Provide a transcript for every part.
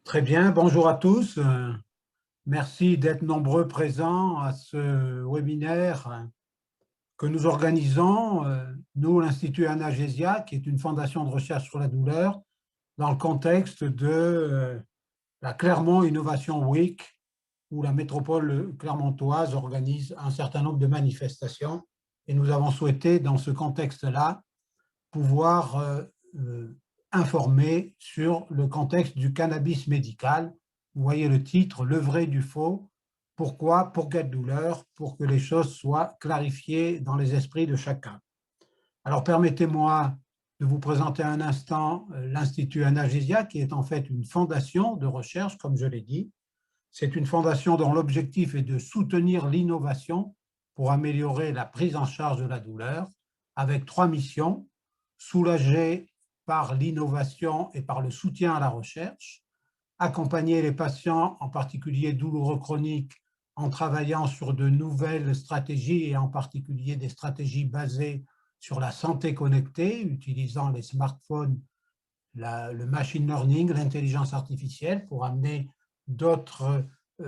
Très bien, bonjour à tous. Merci d'être nombreux présents à ce webinaire que nous organisons, nous, l'Institut Anagésia, qui est une fondation de recherche sur la douleur, dans le contexte de la Clermont Innovation Week, où la métropole clermontoise organise un certain nombre de manifestations. Et nous avons souhaité, dans ce contexte-là, pouvoir informer sur le contexte du cannabis médical. Vous voyez le titre, le vrai du faux. Pourquoi? Pour quelle douleur? Pour que les choses soient clarifiées dans les esprits de chacun. Alors permettez-moi de vous présenter un instant l'Institut Anagésia, qui est en fait une fondation de recherche, comme je l'ai dit. C'est une fondation dont l'objectif est de soutenir l'innovation pour améliorer la prise en charge de la douleur, avec 3 missions: soulager par l'innovation et par le soutien à la recherche, accompagner les patients, en particulier douloureux chroniques, en travaillant sur de nouvelles stratégies et en particulier des stratégies basées sur la santé connectée, utilisant les smartphones, le machine learning, l'intelligence artificielle, pour amener d'autres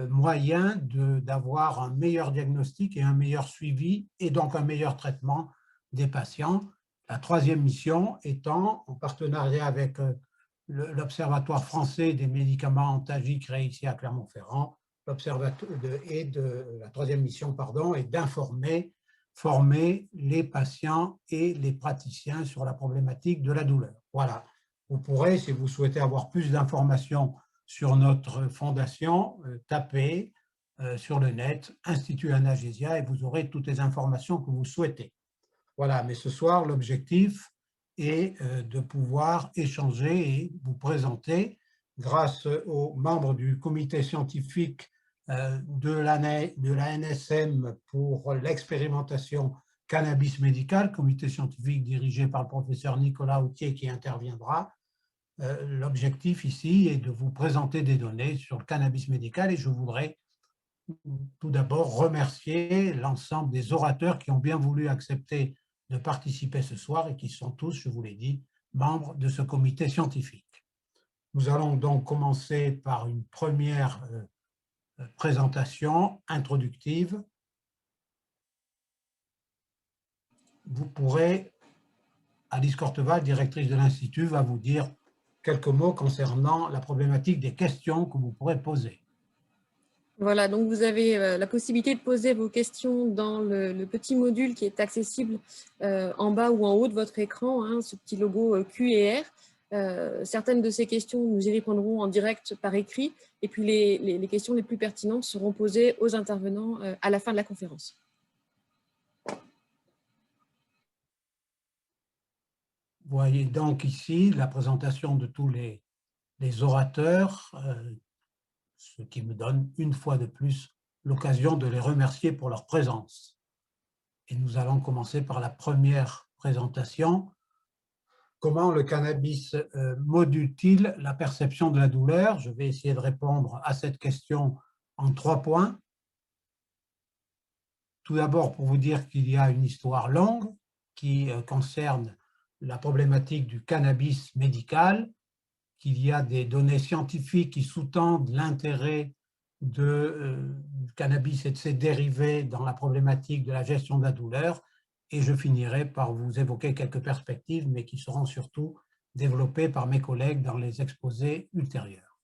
moyens d'avoir un meilleur diagnostic et un meilleur suivi et donc un meilleur traitement des patients. La troisième mission étant, en partenariat avec l'Observatoire français des médicaments antalgiques créé ici à Clermont-Ferrand, la troisième mission, pardon, est d'informer, former les patients et les praticiens sur la problématique de la douleur. Voilà. Vous pourrez, si vous souhaitez avoir plus d'informations sur notre fondation, taper sur le net Institut Anagésia et vous aurez toutes les informations que vous souhaitez. Voilà, mais ce soir, l'objectif est de pouvoir échanger et vous présenter, grâce aux membres du comité scientifique de la NSM pour l'expérimentation cannabis médical, comité scientifique dirigé par le professeur Nicolas Autier qui interviendra. L'objectif ici est de vous présenter des données sur le cannabis médical et je voudrais tout d'abord remercier l'ensemble des orateurs qui ont bien voulu accepter de participer ce soir et qui sont tous, je vous l'ai dit, membres de ce comité scientifique. Nous allons donc commencer par une première présentation introductive. Vous pourrez, Alice Corteval, directrice de l'Institut, va vous dire quelques mots concernant la problématique des questions que vous pourrez poser. Voilà, donc vous avez la possibilité de poser vos questions dans le petit module qui est accessible en bas ou en haut de votre écran, hein, ce petit logo Q et R. Certaines de ces questions, nous y répondrons en direct par écrit, et puis les questions les plus pertinentes seront posées aux intervenants à la fin de la conférence. Vous voyez donc ici la présentation de tous les orateurs, ce qui me donne une fois de plus l'occasion de les remercier pour leur présence. Et nous allons commencer par la première présentation. Comment le cannabis module-t-il la perception de la douleur? Je vais essayer de répondre à cette question en 3 points. Tout d'abord, pour vous dire qu'il y a une histoire longue qui concerne la problématique du cannabis médical, qu'il y a des données scientifiques qui sous-tendent l'intérêt du cannabis et de ses dérivés dans la problématique de la gestion de la douleur. Et je finirai par vous évoquer quelques perspectives, mais qui seront surtout développées par mes collègues dans les exposés ultérieurs.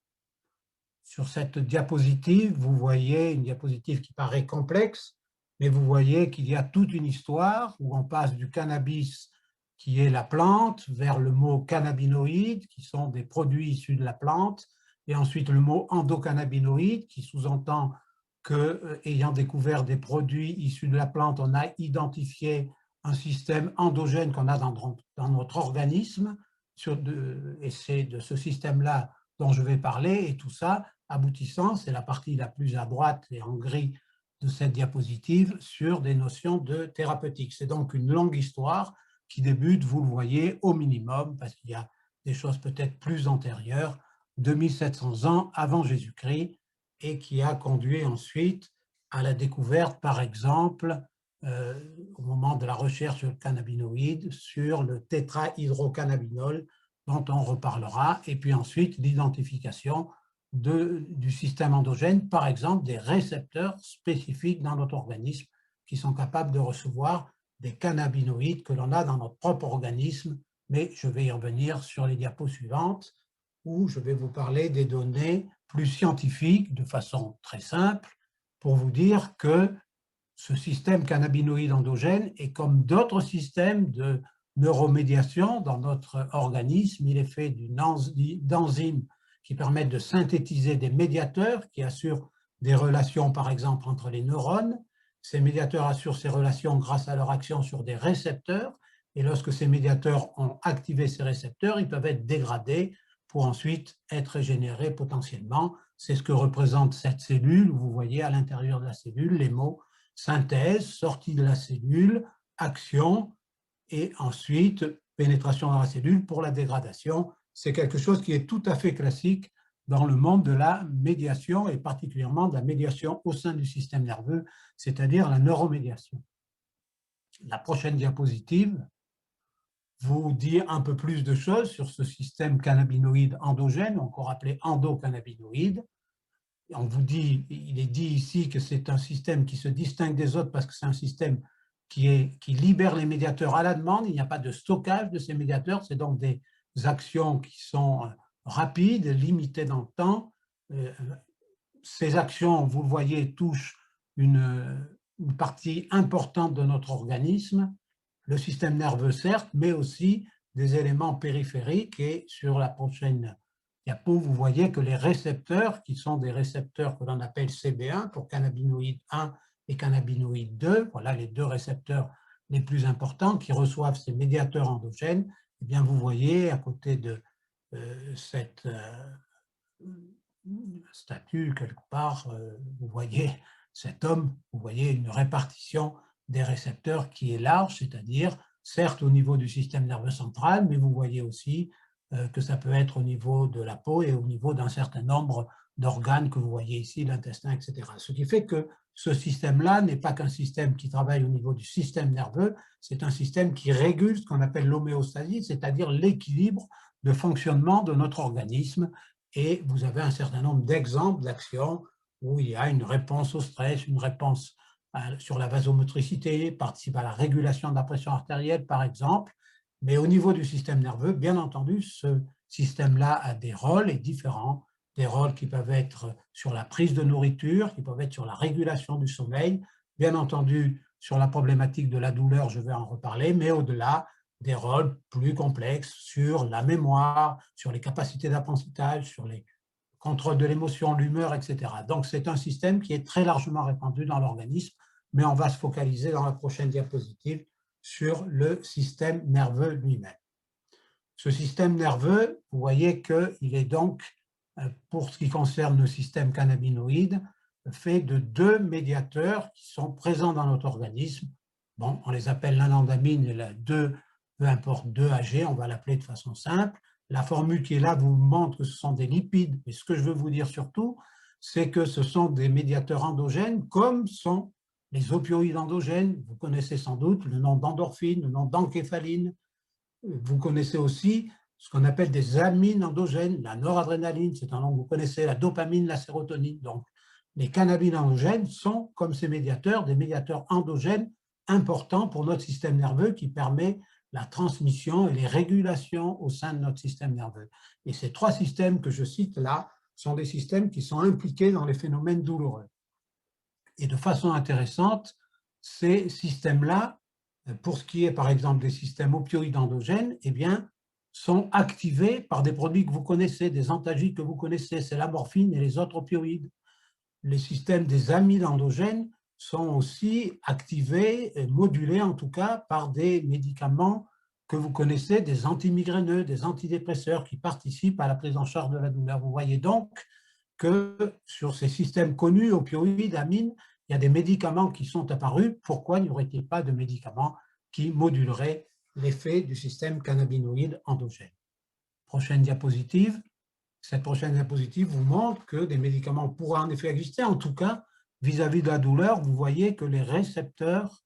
Sur cette diapositive, vous voyez une diapositive qui paraît complexe, mais vous voyez qu'il y a toute une histoire où on passe du cannabis, qui est la plante, vers le mot cannabinoïdes, qui sont des produits issus de la plante, et ensuite le mot endocannabinoïdes, qui sous-entend que, ayant découvert des produits issus de la plante, on a identifié un système endogène qu'on a dans notre organisme, et c'est de ce système-là dont je vais parler, et tout ça aboutissant, c'est la partie la plus à droite et en gris de cette diapositive, sur des notions de thérapeutique. C'est donc une longue histoire qui débute, vous le voyez, au minimum, parce qu'il y a des choses peut-être plus antérieures, 2700 ans avant Jésus-Christ, et qui a conduit ensuite à la découverte, par exemple, au moment de la recherche sur le cannabinoïde, sur le tétrahydrocannabinol, dont on reparlera, et puis ensuite l'identification du système endogène, par exemple des récepteurs spécifiques dans notre organisme qui sont capables de recevoir des cannabinoïdes que l'on a dans notre propre organisme, mais je vais y revenir sur les diapos suivantes où je vais vous parler des données plus scientifiques de façon très simple pour vous dire que ce système cannabinoïde endogène est comme d'autres systèmes de neuromédiation dans notre organisme. Il est fait d'enzymes qui permettent de synthétiser des médiateurs qui assurent des relations, par exemple, entre les neurones. Ces médiateurs assurent ces relations grâce à leur action sur des récepteurs. Et lorsque ces médiateurs ont activé ces récepteurs, ils peuvent être dégradés pour ensuite être régénérés potentiellement. C'est ce que représente cette cellule. Vous voyez à l'intérieur de la cellule les mots synthèse, sortie de la cellule, action, et ensuite pénétration dans la cellule pour la dégradation. C'est quelque chose qui est tout à fait classique dans le monde de la médiation, et particulièrement de la médiation au sein du système nerveux, c'est-à-dire la neuromédiation. La prochaine diapositive vous dit un peu plus de choses sur ce système cannabinoïde endogène, encore appelé endocannabinoïde. On vous dit, il est dit ici que c'est un système qui se distingue des autres parce que c'est un système qui libère les médiateurs à la demande. Il n'y a pas de stockage de ces médiateurs. C'est donc des actions qui sont rapides, limitées dans le temps. Ces actions, vous le voyez, touchent une partie importante de notre organisme, le système nerveux certes, mais aussi des éléments périphériques. Et sur la prochaine diapo, vous voyez que les récepteurs, qui sont des récepteurs que l'on appelle CB1 pour cannabinoïde 1 et cannabinoïde 2, voilà les deux récepteurs les plus importants qui reçoivent ces médiateurs endogènes. Eh bien, vous voyez à côté de cette statue quelque part, vous voyez cet homme, vous voyez une répartition des récepteurs qui est large, c'est-à-dire certes au niveau du système nerveux central, mais vous voyez aussi que ça peut être au niveau de la peau et au niveau d'un certain nombre d'organes que vous voyez ici, l'intestin, etc. Ce qui fait que ce système-là n'est pas qu'un système qui travaille au niveau du système nerveux, c'est un système qui régule ce qu'on appelle l'homéostasie, c'est-à-dire l'équilibre de fonctionnement de notre organisme. Et vous avez un certain nombre d'exemples d'actions où il y a une réponse au stress, une réponse sur la vasomotricité, participe à la régulation de la pression artérielle, par exemple. Mais au niveau du système nerveux, bien entendu, ce système-là a des rôles et différents, des rôles qui peuvent être sur la prise de nourriture, qui peuvent être sur la régulation du sommeil, bien entendu sur la problématique de la douleur, je vais en reparler, mais au-delà, des rôles plus complexes sur la mémoire, sur les capacités d'apprentissage, sur les contrôles de l'émotion, l'humeur, etc. Donc, c'est un système qui est très largement répandu dans l'organisme, mais on va se focaliser dans la prochaine diapositive sur le système nerveux lui-même. Ce système nerveux, vous voyez qu'il est donc, pour ce qui concerne le système cannabinoïde, fait de deux médiateurs qui sont présents dans notre organisme. Bon, on les appelle l'anandamine et la 2, peu importe 2-AG, on va l'appeler de façon simple. La formule qui est là vous montre que ce sont des lipides, mais ce que je veux vous dire surtout, c'est que ce sont des médiateurs endogènes comme sont les opioïdes endogènes. Vous connaissez sans doute le nom d'endorphine, le nom d'encéphaline. Vous connaissez aussi ce qu'on appelle des amines endogènes, la noradrénaline, c'est un nom que vous connaissez, la dopamine, la sérotonine. Donc, les cannabinoïdes endogènes sont, comme ces médiateurs, des médiateurs endogènes importants pour notre système nerveux qui permet la transmission et les régulations au sein de notre système nerveux. Et ces trois systèmes que je cite là sont des systèmes qui sont impliqués dans les phénomènes douloureux. Et de façon intéressante, ces systèmes-là, pour ce qui est par exemple des systèmes opioïdes endogènes, eh bien, sont activés par des produits que vous connaissez, des antalgiques que vous connaissez, c'est la morphine et les autres opioïdes. Les systèmes des amines endogènes sont aussi activés, modulés en tout cas, par des médicaments que vous connaissez, des antimigraineux, des antidépresseurs qui participent à la prise en charge de la douleur. Vous voyez donc que sur ces systèmes connus, opioïdes, amines, il y a des médicaments qui sont apparus. Pourquoi n'y aurait-il pas de médicaments qui moduleraient l'effet du système cannabinoïde endogène? Prochaine diapositive. Cette prochaine diapositive vous montre que des médicaments pourraient en effet exister. En tout cas, vis-à-vis de la douleur, vous voyez que les récepteurs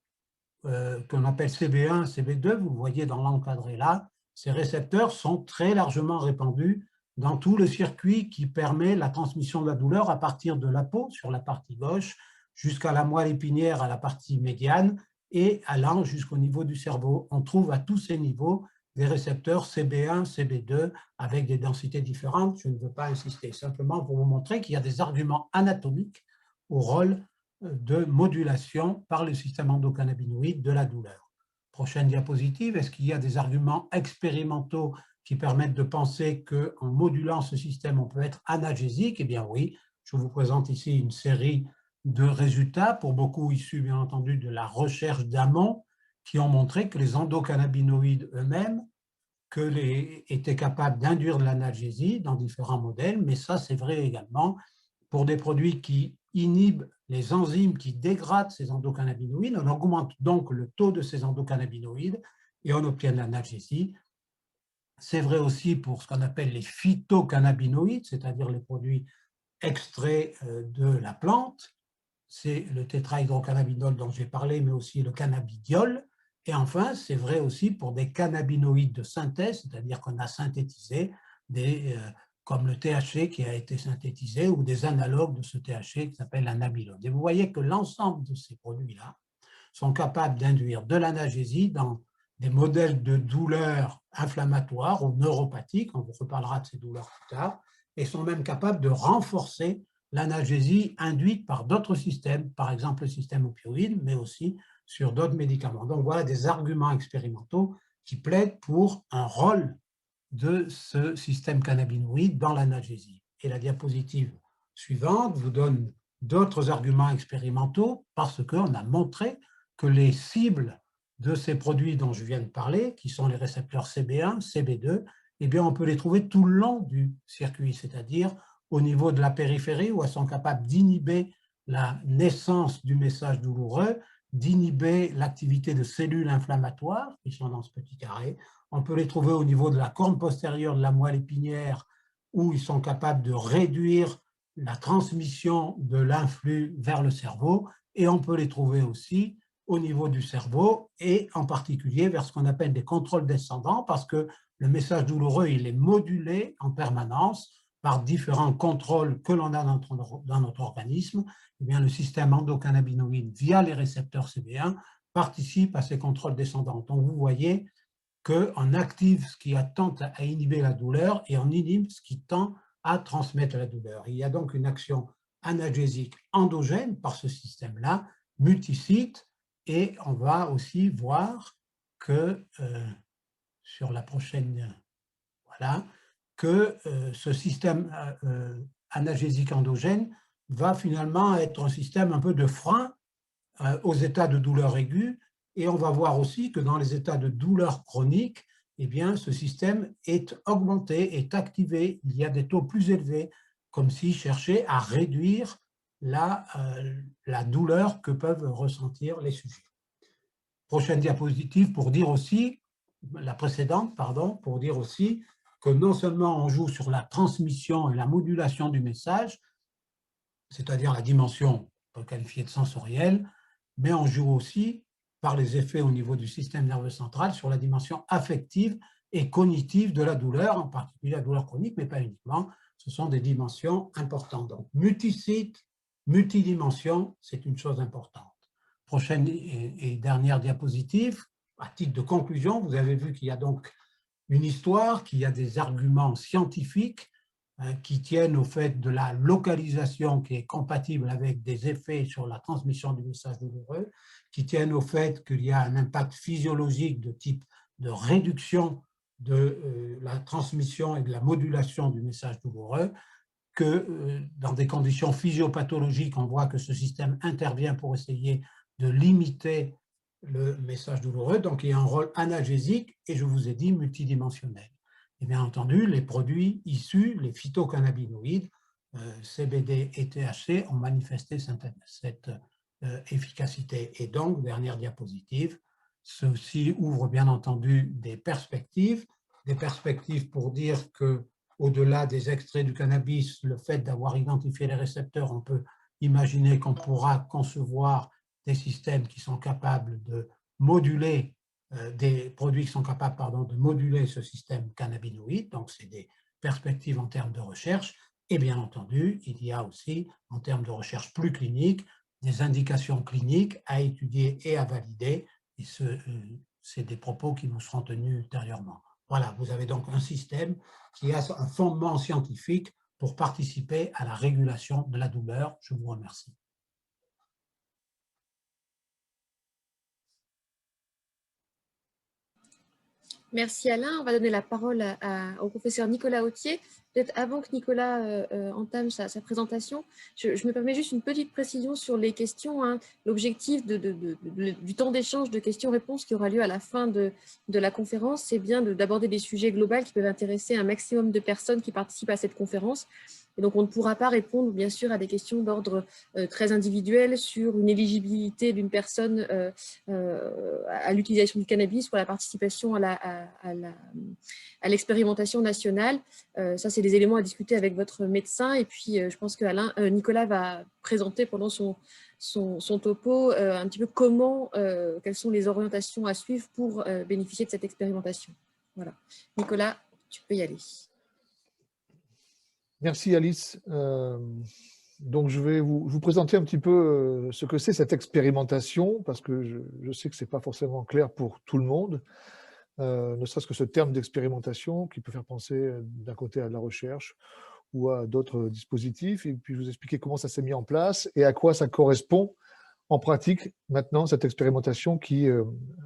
qu'on appelle CB1, CB2, vous le voyez dans l'encadré là, ces récepteurs sont très largement répandus dans tout le circuit qui permet la transmission de la douleur à partir de la peau sur la partie gauche jusqu'à la moelle épinière à la partie médiane et allant jusqu'au niveau du cerveau. On trouve à tous ces niveaux des récepteurs CB1, CB2 avec des densités différentes. Je ne veux pas insister, simplement pour vous montrer qu'il y a des arguments anatomiques au rôle de modulation par le système endocannabinoïde de la douleur. Prochaine diapositive, est-ce qu'il y a des arguments expérimentaux qui permettent de penser qu'en modulant ce système, on peut être analgésique? Eh bien oui, je vous présente ici une série de résultats, pour beaucoup issus bien entendu de la recherche d'amont, qui ont montré que les endocannabinoïdes eux-mêmes étaient capables d'induire de l'analgésie dans différents modèles, mais ça c'est vrai également pour des produits qui inhibent les enzymes qui dégradent ces endocannabinoïdes. On augmente donc le taux de ces endocannabinoïdes et on obtient de l'analgésie. C'est vrai aussi pour ce qu'on appelle les phytocannabinoïdes, c'est-à-dire les produits extraits de la plante. C'est le tétrahydrocannabinol dont j'ai parlé, mais aussi le cannabidiol. Et enfin, c'est vrai aussi pour des cannabinoïdes de synthèse, c'est-à-dire qu'on a synthétisé comme le THC qui a été synthétisé ou des analogues de ce THC qui s'appelle l'anabylode. Et vous voyez que l'ensemble de ces produits-là sont capables d'induire de l'analgésie dans des modèles de douleurs inflammatoires ou neuropathiques, on vous reparlera de ces douleurs plus tard, et sont même capables de renforcer l'analgésie induite par d'autres systèmes, par exemple le système opioïde, mais aussi sur d'autres médicaments. Donc voilà des arguments expérimentaux qui plaident pour un rôle de ce système cannabinoïde dans l'analgésie. Et la diapositive suivante vous donne d'autres arguments expérimentaux parce qu'on a montré que les cibles de ces produits dont je viens de parler, qui sont les récepteurs CB1, CB2, eh bien on peut les trouver tout le long du circuit, c'est-à-dire au niveau de la périphérie où elles sont capables d'inhiber la naissance du message douloureux, d'inhiber l'activité de cellules inflammatoires qui sont dans ce petit carré. On peut les trouver au niveau de la corne postérieure de la moelle épinière où ils sont capables de réduire la transmission de l'influx vers le cerveau et on peut les trouver aussi au niveau du cerveau et en particulier vers ce qu'on appelle des contrôles descendants parce que le message douloureux, il est modulé en permanence par différents contrôles que l'on a dans notre organisme. Eh bien, le système endocannabinoïde via les récepteurs CB1 participe à ces contrôles descendants. Donc, vous voyez qu'on active ce qui tend à inhiber la douleur et on inhibe ce qui tend à transmettre la douleur. Il y a donc une action analgésique endogène par ce système-là, multisite, et on va aussi voir que, sur la prochaine, voilà, que ce système analgésique endogène va finalement être un système un peu de frein aux états de douleur aiguë. Et on va voir aussi que dans les états de douleur chronique, eh bien, ce système est augmenté, est activé. Il y a des taux plus élevés, comme s'il cherchait à réduire la douleur que peuvent ressentir les sujets. Prochaine diapositive pour dire aussi, la précédente, pardon, pour dire aussi que non seulement on joue sur la transmission et la modulation du message, c'est-à-dire la dimension qu'on peut qualifier de sensorielle, mais on joue aussi par les effets au niveau du système nerveux central sur la dimension affective et cognitive de la douleur, en particulier la douleur chronique, mais pas uniquement. Ce sont des dimensions importantes. Donc, multisite, multidimension, c'est une chose importante. Prochaine et dernière diapositive. À titre de conclusion, vous avez vu qu'il y a donc une histoire, qu'il y a des arguments scientifiques qui tiennent au fait de la localisation qui est compatible avec des effets sur la transmission du message douloureux, qui tiennent au fait qu'il y a un impact physiologique de type de réduction de la transmission et de la modulation du message douloureux, que dans des conditions physiopathologiques, on voit que ce système intervient pour essayer de limiter le message douloureux, donc il y a un rôle analgésique et je vous ai dit multidimensionnel. Et bien entendu, les produits issus, les phytocannabinoïdes, CBD et THC, ont manifesté cette efficacité. Et donc, dernière diapositive, ceci ouvre bien entendu des perspectives pour dire que au-delà des extraits du cannabis, le fait d'avoir identifié les récepteurs, on peut imaginer qu'on pourra concevoir des systèmes qui sont capables de moduler, des produits qui sont capables de moduler ce système cannabinoïde. Donc, c'est des perspectives en termes de recherche. Et bien entendu, il y a aussi, en termes de recherche plus clinique, des indications cliniques à étudier et à valider. Et c'est des propos qui nous seront tenus ultérieurement. Voilà, vous avez donc un système qui a un fondement scientifique pour participer à la régulation de la douleur. Je vous remercie. Merci Alain. On va donner la parole au professeur Nicolas Authier. Peut-être avant que Nicolas entame sa présentation, je me permets juste une petite précision sur les questions. Hein. L'objectif du temps d'échange de questions-réponses qui aura lieu à la fin de la conférence, c'est bien d'aborder des sujets globaux qui peuvent intéresser un maximum de personnes qui participent à cette conférence. Et donc, on ne pourra pas répondre, bien sûr, à des questions d'ordre très individuel sur une éligibilité d'une personne à l'utilisation du cannabis ou à la participation à l'expérimentation nationale. Ça, c'est des éléments à discuter avec votre médecin. Et puis, je pense que Nicolas va présenter pendant son topo un petit peu quelles sont les orientations à suivre pour bénéficier de cette expérimentation. Voilà. Nicolas, tu peux y aller. Merci Alice. Donc je vais vous présenter un petit peu ce que c'est cette expérimentation, parce que je sais que ce n'est pas forcément clair pour tout le monde, ne serait-ce que ce terme d'expérimentation qui peut faire penser d'un côté à de la recherche ou à d'autres dispositifs, et puis je vous expliquer comment ça s'est mis en place et à quoi ça correspond en pratique maintenant, cette expérimentation qui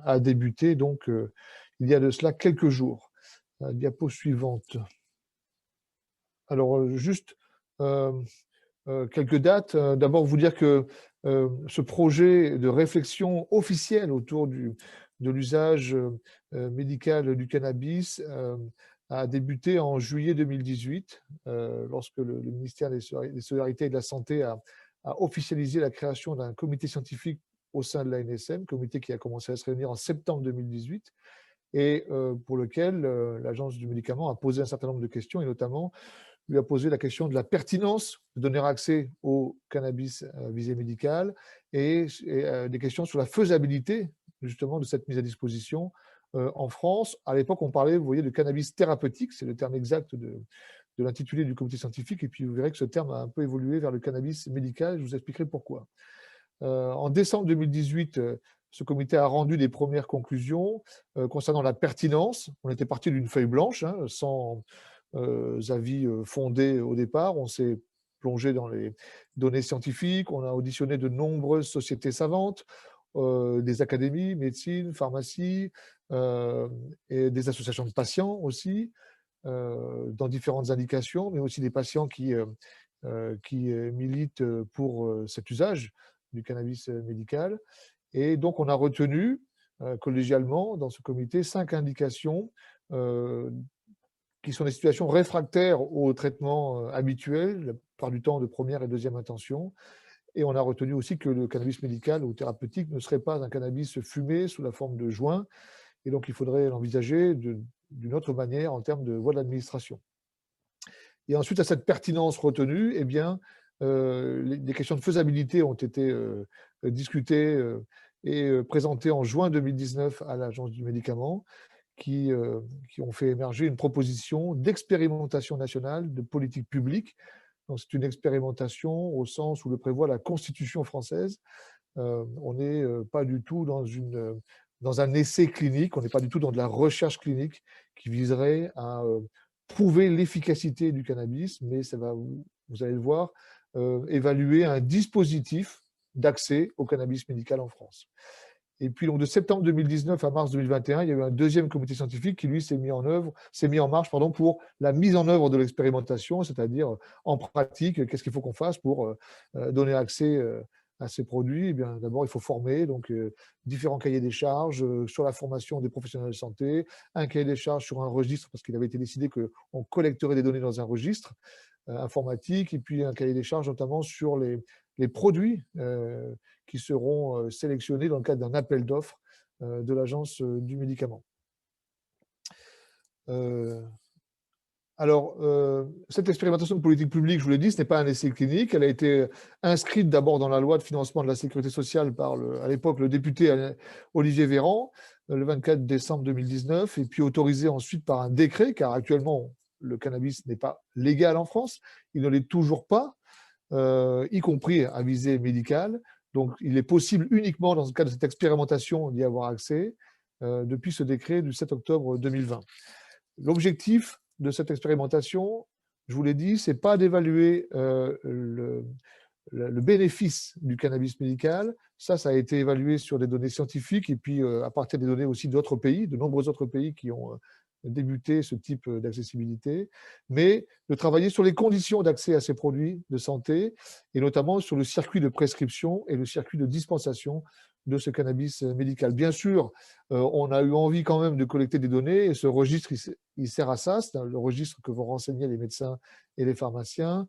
a débuté donc il y a de cela quelques jours. La diapo suivante. Alors, juste quelques dates. D'abord, vous dire que ce projet de réflexion officielle autour de l'usage médical du cannabis a débuté en juillet 2018, lorsque le ministère des Solidarités et de la Santé a officialisé la création d'un comité scientifique au sein de l'ANSM, comité qui a commencé à se réunir en septembre 2018, et pour lequel l'Agence du médicament a posé un certain nombre de questions, et notamment lui a posé la question de la pertinence de donner accès au cannabis à visée médicale et des questions sur la faisabilité justement de cette mise à disposition en France. À l'époque, on parlait, vous voyez, de cannabis thérapeutique, c'est le terme exact de l'intitulé du comité scientifique, et puis vous verrez que ce terme a un peu évolué vers le cannabis médical, je vous expliquerai pourquoi. En décembre 2018, ce comité a rendu des premières conclusions concernant la pertinence. On était parti d'une feuille blanche, hein, sans avis fondés au départ. On s'est plongé dans les données scientifiques, on a auditionné de nombreuses sociétés savantes, des académies, médecine, pharmacie, et des associations de patients aussi, dans différentes indications, mais aussi des patients qui militent pour cet usage du cannabis médical. Et donc, on a retenu collégialement dans ce comité 5 indications qui sont des situations réfractaires au traitement habituel, la plupart du temps de première et deuxième intention. Et on a retenu aussi que le cannabis médical ou thérapeutique ne serait pas un cannabis fumé sous la forme de joint. Et donc, il faudrait l'envisager d'une autre manière en termes de voie d'administration. Et ensuite, à cette pertinence retenue, eh bien, des questions de faisabilité ont été discutées et présentées en juin 2019 à l'Agence du médicament, qui ont fait émerger une proposition d'expérimentation nationale de politique publique. Donc, c'est une expérimentation au sens où le prévoit la Constitution française. On n'est pas du tout dans un essai clinique, on n'est pas du tout dans de la recherche clinique qui viserait à prouver l'efficacité du cannabis, mais ça va, vous allez le voir, évaluer un dispositif d'accès au cannabis médical en France. Et puis, donc, de septembre 2019 à mars 2021, il y a eu un deuxième comité scientifique qui, lui, s'est mis en marche pour la mise en œuvre de l'expérimentation, c'est-à-dire en pratique, qu'est-ce qu'il faut qu'on fasse pour donner accès à ces produits. Eh bien, d'abord, il faut former, donc différents cahiers des charges sur la formation des professionnels de santé, un cahier des charges sur un registre, parce qu'il avait été décidé qu'on collecterait des données dans un registre informatique, et puis un cahier des charges notamment sur les produits qui seront sélectionnés dans le cadre d'un appel d'offres de l'Agence du médicament. Alors, cette expérimentation de politique publique, je vous l'ai dit, ce n'est pas un essai clinique. Elle a été inscrite d'abord dans la loi de financement de la sécurité sociale par, à l'époque, le député Olivier Véran, le 24 décembre 2019, et puis autorisée ensuite par un décret, car actuellement, le cannabis n'est pas légal en France, il ne l'est toujours pas, y compris à visée médicale. Donc, il est possible uniquement dans le cadre de cette expérimentation d'y avoir accès depuis ce décret du 7 octobre 2020. L'objectif de cette expérimentation, je vous l'ai dit, ce n'est pas d'évaluer le bénéfice du cannabis médical. Ça a été évalué sur des données scientifiques et puis à partir des données aussi d'autres pays, de nombreux autres pays qui ont débuté ce type d'accessibilité, mais de travailler sur les conditions d'accès à ces produits de santé et notamment sur le circuit de prescription et le circuit de dispensation de ce cannabis médical. Bien sûr, on a eu envie quand même de collecter des données et ce registre, il sert à ça. C'est le registre que vont renseigner les médecins et les pharmaciens.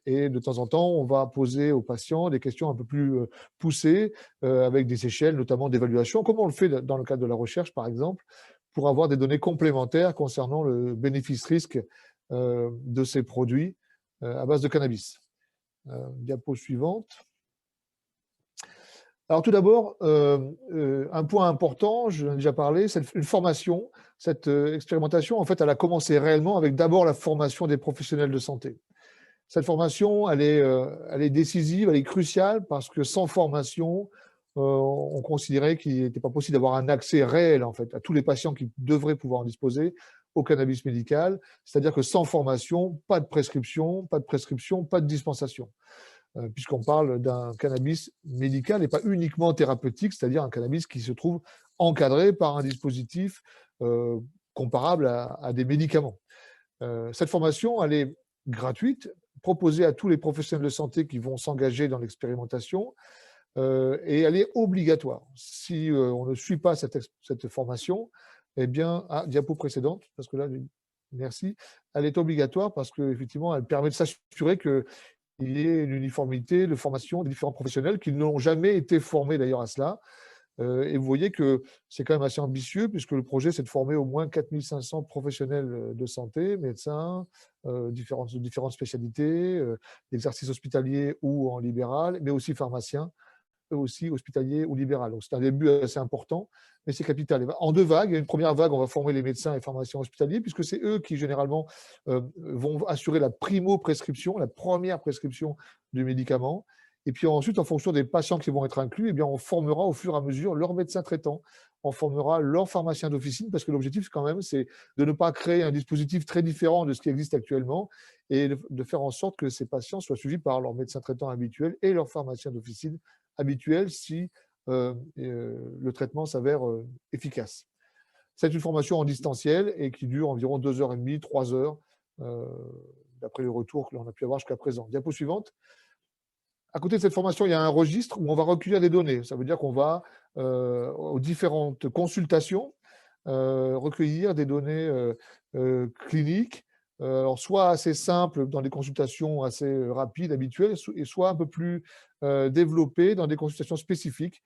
Et de temps en temps, on va poser aux patients des questions un peu plus poussées avec des échelles, notamment d'évaluation, comme on le fait dans le cadre de la recherche, par exemple, pour avoir des données complémentaires concernant le bénéfice-risque de ces produits à base de cannabis. Diapo suivante. Alors tout d'abord, un point important, je l'ai déjà parlé, c'est une formation. Cette expérimentation, en fait, elle a commencé réellement avec d'abord la formation des professionnels de santé. Cette formation, elle est décisive, elle est cruciale parce que sans formation, on considérait qu'il n'était pas possible d'avoir un accès réel en fait, à tous les patients qui devraient pouvoir en disposer au cannabis médical. C'est-à-dire que sans formation, pas de prescription, pas de dispensation. Puisqu'on parle d'un cannabis médical et pas uniquement thérapeutique, c'est-à-dire un cannabis qui se trouve encadré par un dispositif comparable à des médicaments. Cette formation, elle est gratuite, proposée à tous les professionnels de santé qui vont s'engager dans l'expérimentation et elle est obligatoire. Si on ne suit pas cette formation, eh bien, diapo précédente, parce que là, merci, elle est obligatoire parce qu'effectivement, elle permet de s'assurer qu'il y ait une uniformité de formation des différents professionnels qui n'ont jamais été formés d'ailleurs à cela. Et vous voyez que c'est quand même assez ambitieux puisque le projet, c'est de former au moins 4500 professionnels de santé, médecins, de différentes spécialités, d'exercice hospitalier ou en libéral, mais aussi pharmaciens, eux aussi hospitaliers ou libéral. Donc c'est un début assez important, mais c'est capital. En deux vagues, il y a une première vague, on va former les médecins et pharmaciens hospitaliers, puisque c'est eux qui généralement vont assurer la primo-prescription, la première prescription du médicament. Et puis ensuite, en fonction des patients qui vont être inclus, eh bien, on formera au fur et à mesure leurs médecins traitants, on formera leurs pharmaciens d'officine, parce que l'objectif quand même, c'est de ne pas créer un dispositif très différent de ce qui existe actuellement et de faire en sorte que ces patients soient suivis par leurs médecins traitants habituels et leurs pharmaciens d'officine habituels si le traitement s'avère efficace. C'est une formation en distanciel et qui dure environ 2h30, 3 heures, d'après les retours que l'on a pu avoir jusqu'à présent. Diapo suivante. À côté de cette formation, il y a un registre où on va recueillir des données. Ça veut dire qu'on va, aux différentes consultations, recueillir des données cliniques, alors soit assez simples dans des consultations assez rapides, habituelles, et soit un peu plus développées dans des consultations spécifiques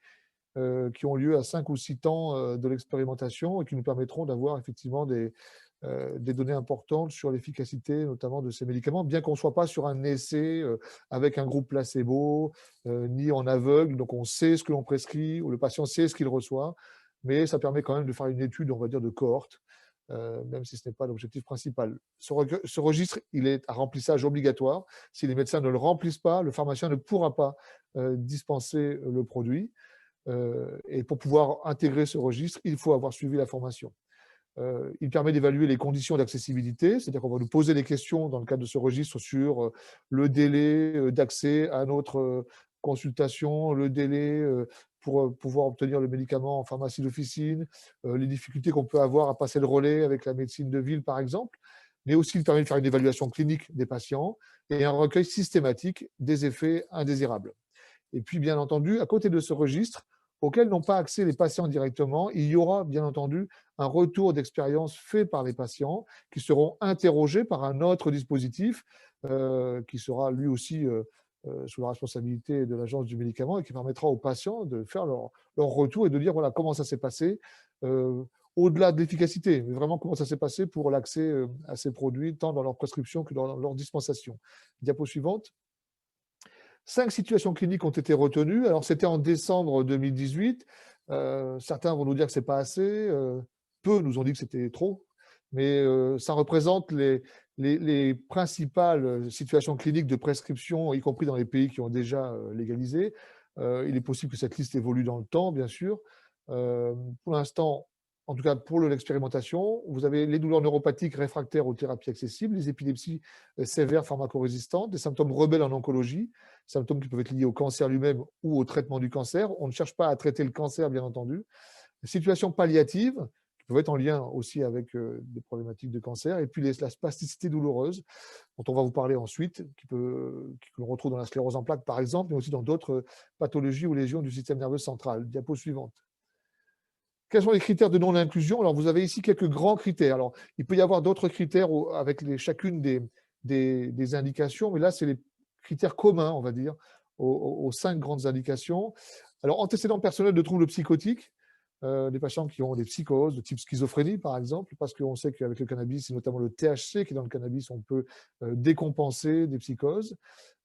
qui ont lieu à 5 ou 6 temps de l'expérimentation et qui nous permettront d'avoir effectivement des données importantes sur l'efficacité notamment de ces médicaments, bien qu'on ne soit pas sur un essai avec un groupe placebo, ni en aveugle, donc on sait ce que l'on prescrit, ou le patient sait ce qu'il reçoit, mais ça permet quand même de faire une étude, on va dire, de cohorte, même si ce n'est pas l'objectif principal. Ce registre, il est à remplissage obligatoire. Si les médecins ne le remplissent pas, le pharmacien ne pourra pas dispenser le produit. Et pour pouvoir intégrer ce registre, il faut avoir suivi la formation. Il permet d'évaluer les conditions d'accessibilité, c'est-à-dire qu'on va nous poser des questions dans le cadre de ce registre sur le délai d'accès à notre consultation, le délai pour pouvoir obtenir le médicament en pharmacie d'officine, les difficultés qu'on peut avoir à passer le relais avec la médecine de ville, par exemple, mais aussi il permet de faire une évaluation clinique des patients et un recueil systématique des effets indésirables. Et puis, bien entendu, à côté de ce registre, auquel n'ont pas accès les patients directement, il y aura bien entendu un retour d'expérience fait par les patients qui seront interrogés par un autre dispositif qui sera lui aussi sous la responsabilité de l'Agence du médicament et qui permettra aux patients de faire leur retour et de dire voilà comment ça s'est passé, au-delà de l'efficacité, mais vraiment comment ça s'est passé pour l'accès à ces produits, tant dans leur prescription que dans leur dispensation. Diapo suivante. 5 situations cliniques ont été retenues. Alors, c'était en décembre 2018. Certains vont nous dire que ce n'est pas assez. Peu nous ont dit que c'était trop. mais ça représente les principales situations cliniques de prescription, y compris dans les pays qui ont déjà légalisé. Il est possible que cette liste évolue dans le temps, bien sûr. Pour l'instant, en tout cas pour l'expérimentation, vous avez les douleurs neuropathiques réfractaires aux thérapies accessibles, les épilepsies sévères pharmacorésistantes, des symptômes rebelles en oncologie, symptômes qui peuvent être liés au cancer lui-même ou au traitement du cancer. On ne cherche pas à traiter le cancer, bien entendu. Les situations palliatives, qui peuvent être en lien aussi avec des problématiques de cancer, et puis la spasticité douloureuse, dont on va vous parler ensuite, que l'on retrouve dans la sclérose en plaques, par exemple, mais aussi dans d'autres pathologies ou lésions du système nerveux central. Diapo suivante. Quels sont les critères de non-inclusion? Alors, vous avez ici quelques grands critères. Alors, il peut y avoir d'autres critères avec chacune des indications, mais là, c'est les critères communs, on va dire, aux 5 grandes indications. Alors, antécédents personnels de troubles psychotiques, des patients qui ont des psychoses de type schizophrénie, par exemple, parce qu'on sait qu'avec le cannabis, et notamment le THC qui est dans le cannabis, on peut décompenser des psychoses.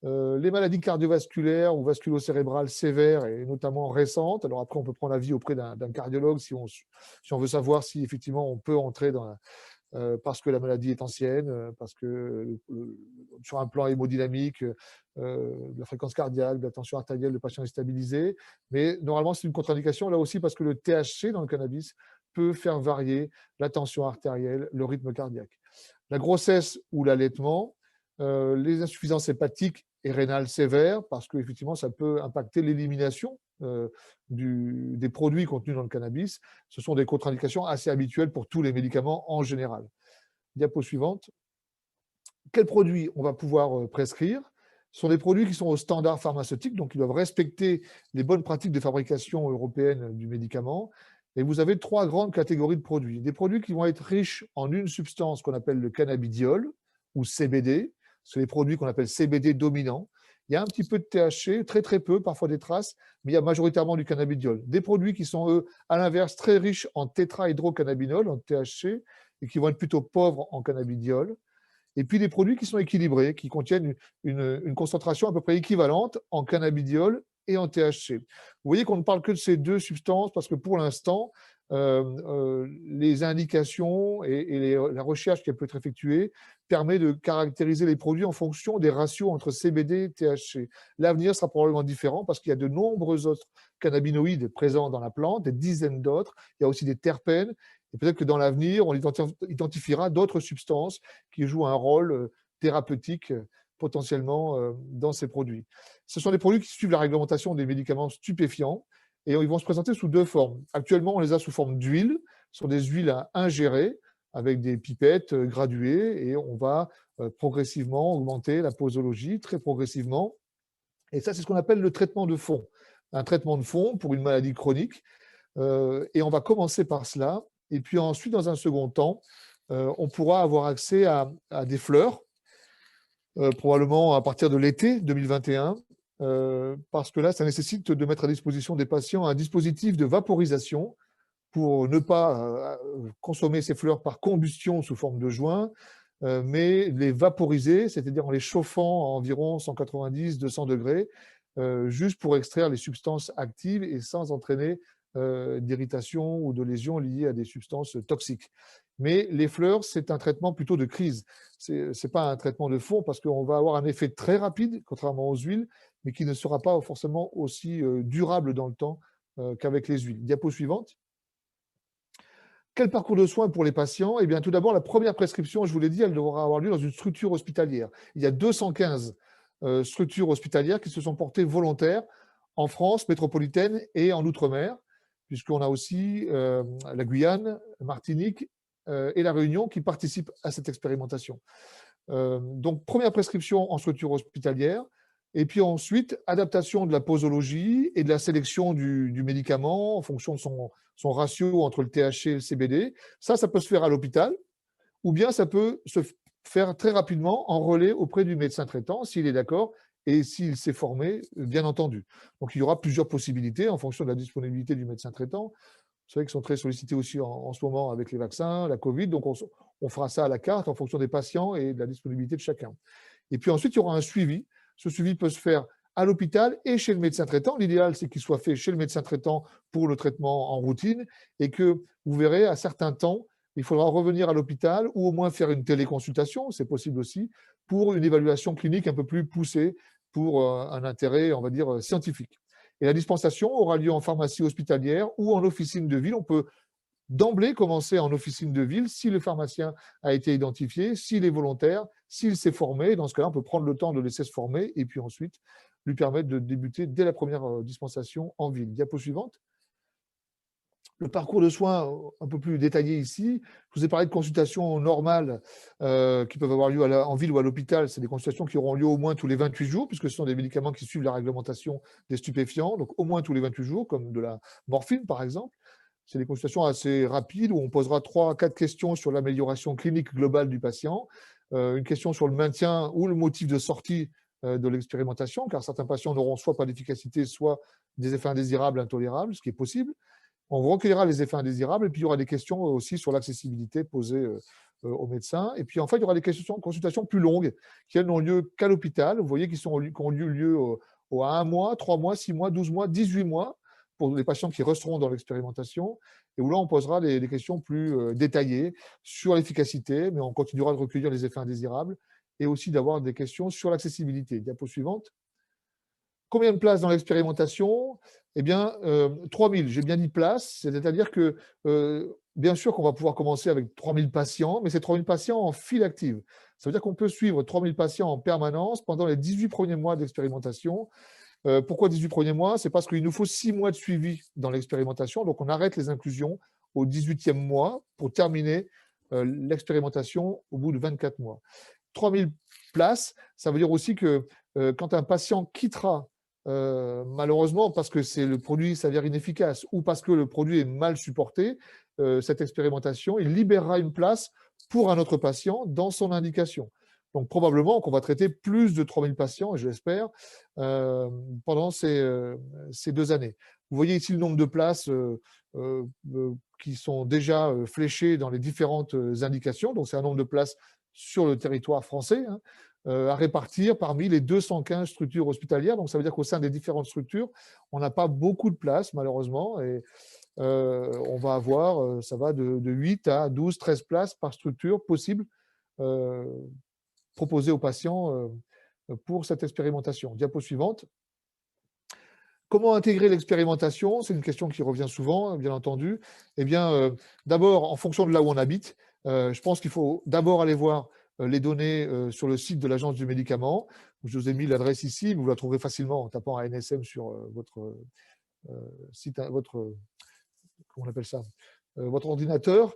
Les maladies cardiovasculaires ou vasculo-cérébrales sévères et notamment récentes. Alors après, on peut prendre avis auprès d'un cardiologue si on veut savoir si effectivement on peut entrer dans parce que la maladie est ancienne, parce que sur un plan hémodynamique, la fréquence cardiaque, la tension artérielle, le patient est stabilisé. Mais normalement, c'est une contre-indication là aussi parce que le THC dans le cannabis peut faire varier la tension artérielle, le rythme cardiaque. La grossesse ou l'allaitement, les insuffisances hépatiques et rénales sévères, parce qu'effectivement, ça peut impacter l'élimination des produits contenus dans le cannabis. Ce sont des contre-indications assez habituelles pour tous les médicaments en général. Diapo suivante. Quels produits on va pouvoir prescrire? Ce sont des produits qui sont aux standards pharmaceutiques, donc ils doivent respecter les bonnes pratiques de fabrication européenne du médicament. Et vous avez 3 grandes catégories de produits. Des produits qui vont être riches en une substance qu'on appelle le cannabidiol ou CBD. C'est les produits qu'on appelle CBD dominants. Il y a un petit peu de THC, très très peu, parfois des traces, mais il y a majoritairement du cannabidiol. Des produits qui sont, eux, à l'inverse, très riches en tétrahydrocannabinol, en THC, et qui vont être plutôt pauvres en cannabidiol. Et puis des produits qui sont équilibrés, qui contiennent une concentration à peu près équivalente en cannabidiol et en THC. Vous voyez qu'on ne parle que de ces 2 substances parce que pour l'instant, les indications et la recherche qui peut être effectuée permet de caractériser les produits en fonction des ratios entre CBD et THC. L'avenir sera probablement différent parce qu'il y a de nombreux autres cannabinoïdes présents dans la plante, des dizaines d'autres. Il y a aussi des terpènes. Et peut-être que dans l'avenir, on identifiera d'autres substances qui jouent un rôle thérapeutique potentiellement dans ces produits. Ce sont des produits qui suivent la réglementation des médicaments stupéfiants et ils vont se présenter sous 2 formes. Actuellement, on les a sous forme d'huile. Ce sont des huiles à ingérer avec des pipettes graduées et on va progressivement augmenter la posologie, très progressivement. Et ça, c'est ce qu'on appelle le traitement de fond. Un traitement de fond pour une maladie chronique. Et on va commencer par cela. Et puis ensuite, dans un second temps, on pourra avoir accès à des fleurs, probablement à partir de l'été 2021, parce que là, ça nécessite de mettre à disposition des patients un dispositif de vaporisation pour ne pas consommer ces fleurs par combustion sous forme de joint, mais les vaporiser, c'est-à-dire en les chauffant à environ 190-200 degrés, juste pour extraire les substances actives et sans entraîner d'irritation ou de lésions liées à des substances toxiques. Mais les fleurs, c'est un traitement plutôt de crise. Ce n'est pas un traitement de fond parce qu'on va avoir un effet très rapide, contrairement aux huiles, mais qui ne sera pas forcément aussi durable dans le temps qu'avec les huiles. Diapo suivante. Quel parcours de soins pour les patients? Eh bien, tout d'abord, la première prescription, je vous l'ai dit, elle devra avoir lieu dans une structure hospitalière. Il y a 215 structures hospitalières qui se sont portées volontaires en France métropolitaine et en Outre-mer, puisqu'on a aussi la Guyane, Martinique et la Réunion qui participent à cette expérimentation. Donc, première prescription en structure hospitalière. Et puis ensuite, adaptation de la posologie et de la sélection du médicament en fonction de son ratio entre le THC et le CBD. Ça peut se faire à l'hôpital ou bien ça peut se faire très rapidement en relais auprès du médecin traitant s'il est d'accord et s'il s'est formé, bien entendu. Donc, il y aura plusieurs possibilités en fonction de la disponibilité du médecin traitant. Vous savez qu'ils sont très sollicités aussi en ce moment avec les vaccins, la Covid. Donc, on fera ça à la carte en fonction des patients et de la disponibilité de chacun. Et puis ensuite, il y aura un suivi. Ce suivi peut se faire à l'hôpital et chez le médecin traitant. L'idéal, c'est qu'il soit fait chez le médecin traitant pour le traitement en routine et que vous verrez à certains temps, il faudra revenir à l'hôpital ou au moins faire une téléconsultation, c'est possible aussi, pour une évaluation clinique un peu plus poussée, pour un intérêt, on va dire, scientifique. Et la dispensation aura lieu en pharmacie hospitalière ou en officine de ville. On peut d'emblée commencer en officine de ville si le pharmacien a été identifié, s'il est volontaire, s'il s'est formé. Dans ce cas-là, on peut prendre le temps de le laisser se former et puis ensuite lui permettre de débuter dès la première dispensation en ville. Diapo suivante. Le parcours de soins un peu plus détaillé ici. Je vous ai parlé de consultations normales qui peuvent avoir lieu en ville ou à l'hôpital. C'est des consultations qui auront lieu au moins tous les 28 jours, puisque ce sont des médicaments qui suivent la réglementation des stupéfiants, donc au moins tous les 28 jours, comme de la morphine par exemple. C'est des consultations assez rapides où on posera 3 à 4 questions sur l'amélioration clinique globale du patient, une question sur le maintien ou le motif de sortie de l'expérimentation, car certains patients n'auront soit pas d'efficacité, soit des effets indésirables, intolérables, ce qui est possible. On recueillera les effets indésirables et puis il y aura des questions aussi sur l'accessibilité posées aux médecins. Et puis enfin, il y aura des consultations plus longues qui elles n'ont lieu qu'à l'hôpital. Vous voyez qui ont eu lieu à 1 mois, 3 mois, 6 mois, 12 mois, 18 mois pour les patients qui resteront dans l'expérimentation. Et où là, on posera des questions plus détaillées sur l'efficacité, mais on continuera de recueillir les effets indésirables et aussi d'avoir des questions sur l'accessibilité. Diapo suivante. Combien de places dans l'expérimentation? Eh bien, 3000, j'ai bien dit places, c'est-à-dire que, bien sûr qu'on va pouvoir commencer avec 3000 patients, mais c'est 3000 patients en file active. Ça veut dire qu'on peut suivre 3000 patients en permanence pendant les 18 premiers mois d'expérimentation. Pourquoi 18 premiers mois? C'est parce qu'il nous faut 6 mois de suivi dans l'expérimentation, donc on arrête les inclusions au 18e mois pour terminer l'expérimentation au bout de 24 mois. 3000 places, ça veut dire aussi que quand un patient quittera malheureusement parce que le produit s'avère inefficace ou parce que le produit est mal supporté, cette expérimentation, il libérera une place pour un autre patient dans son indication. Donc probablement qu'on va traiter plus de 3000 patients, et je l'espère, pendant ces 2 années. Vous voyez ici le nombre de places qui sont déjà fléchées dans les différentes indications. Donc c'est un nombre de places sur le territoire français, hein, à répartir parmi les 215 structures hospitalières. Donc, ça veut dire qu'au sein des différentes structures, on n'a pas beaucoup de place, malheureusement. Et on va avoir, ça va de 8 à 12, 13 places par structure possible proposées aux patients pour cette expérimentation. Diapo suivante. Comment intégrer l'expérimentation? C'est une question qui revient souvent, bien entendu. Eh bien, d'abord, en fonction de là où on habite, je pense qu'il faut d'abord aller voir les données sur le site de l'Agence du médicament. Je vous ai mis l'adresse ici, mais vous la trouverez facilement en tapant ANSM sur votre site, comment on appelle ça, votre ordinateur,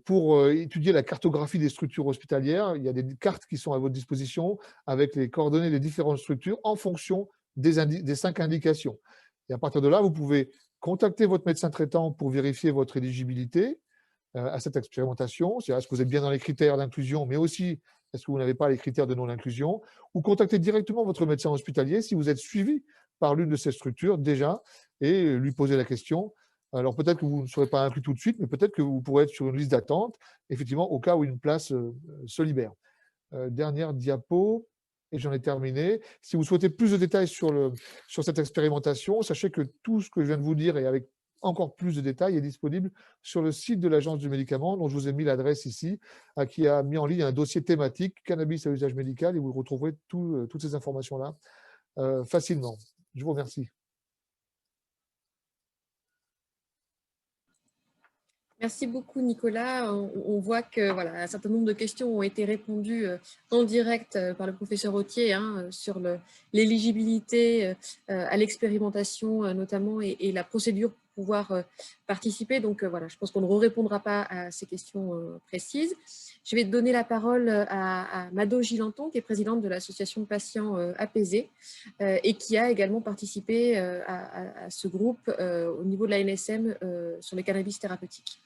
pour étudier la cartographie des structures hospitalières. Il y a des cartes qui sont à votre disposition avec les coordonnées des différentes structures en fonction des 5 indications. Et à partir de là, vous pouvez contacter votre médecin traitant pour vérifier votre éligibilité à cette expérimentation. C'est-à-dire, est-ce que vous êtes bien dans les critères d'inclusion, mais aussi, est-ce que vous n'avez pas les critères de non-inclusion? Ou contacter directement votre médecin hospitalier si vous êtes suivi par l'une de ces structures déjà et lui poser la question. Alors peut-être que vous ne serez pas inclus tout de suite, mais peut-être que vous pourrez être sur une liste d'attente, effectivement, au cas où une place se libère. Dernière diapo, et j'en ai terminé. Si vous souhaitez plus de détails sur cette expérimentation, sachez que tout ce que je viens de vous dire et avec encore plus de détails est disponible sur le site de l'Agence du médicament, dont je vous ai mis l'adresse ici, qui a mis en ligne un dossier thématique cannabis à usage médical, et vous retrouverez toutes ces informations-là facilement. Je vous remercie. Merci beaucoup, Nicolas. On voit que voilà, un certain nombre de questions ont été répondues en direct par le professeur Authier sur l'éligibilité à l'expérimentation notamment et la procédure pour pouvoir participer. Donc voilà, je pense qu'on ne répondra pas à ces questions précises. Je vais donner la parole à Mado Gilanton, qui est présidente de l'association de patients apaisés et qui a également participé à ce groupe au niveau de la NSM sur les cannabis thérapeutiques.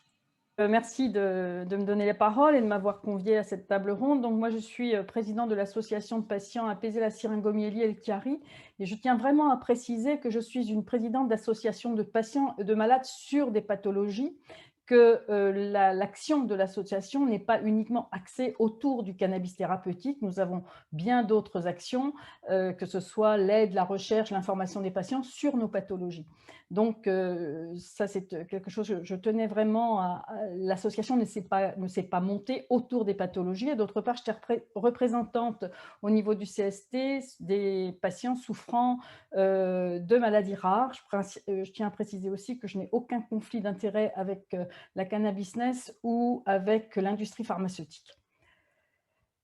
Merci de me donner la parole et de m'avoir conviée à cette table ronde. Donc, moi, je suis présidente de l'association de patients apaisés la syringomyélie et le chiari. Et je tiens vraiment à préciser que je suis une présidente d'association de patients, de malades sur des pathologies, que l'action de l'association n'est pas uniquement axée autour du cannabis thérapeutique. Nous avons bien d'autres actions, que ce soit l'aide, la recherche, l'information des patients sur nos pathologies. Donc, ça, c'est quelque chose, je tenais vraiment à l'association ne s'est pas montée autour des pathologies. Et d'autre part, j'étais représentante au niveau du CST des patients souffrant de maladies rares. Je tiens à préciser aussi que je n'ai aucun conflit d'intérêt avec la cannabisness ou avec l'industrie pharmaceutique.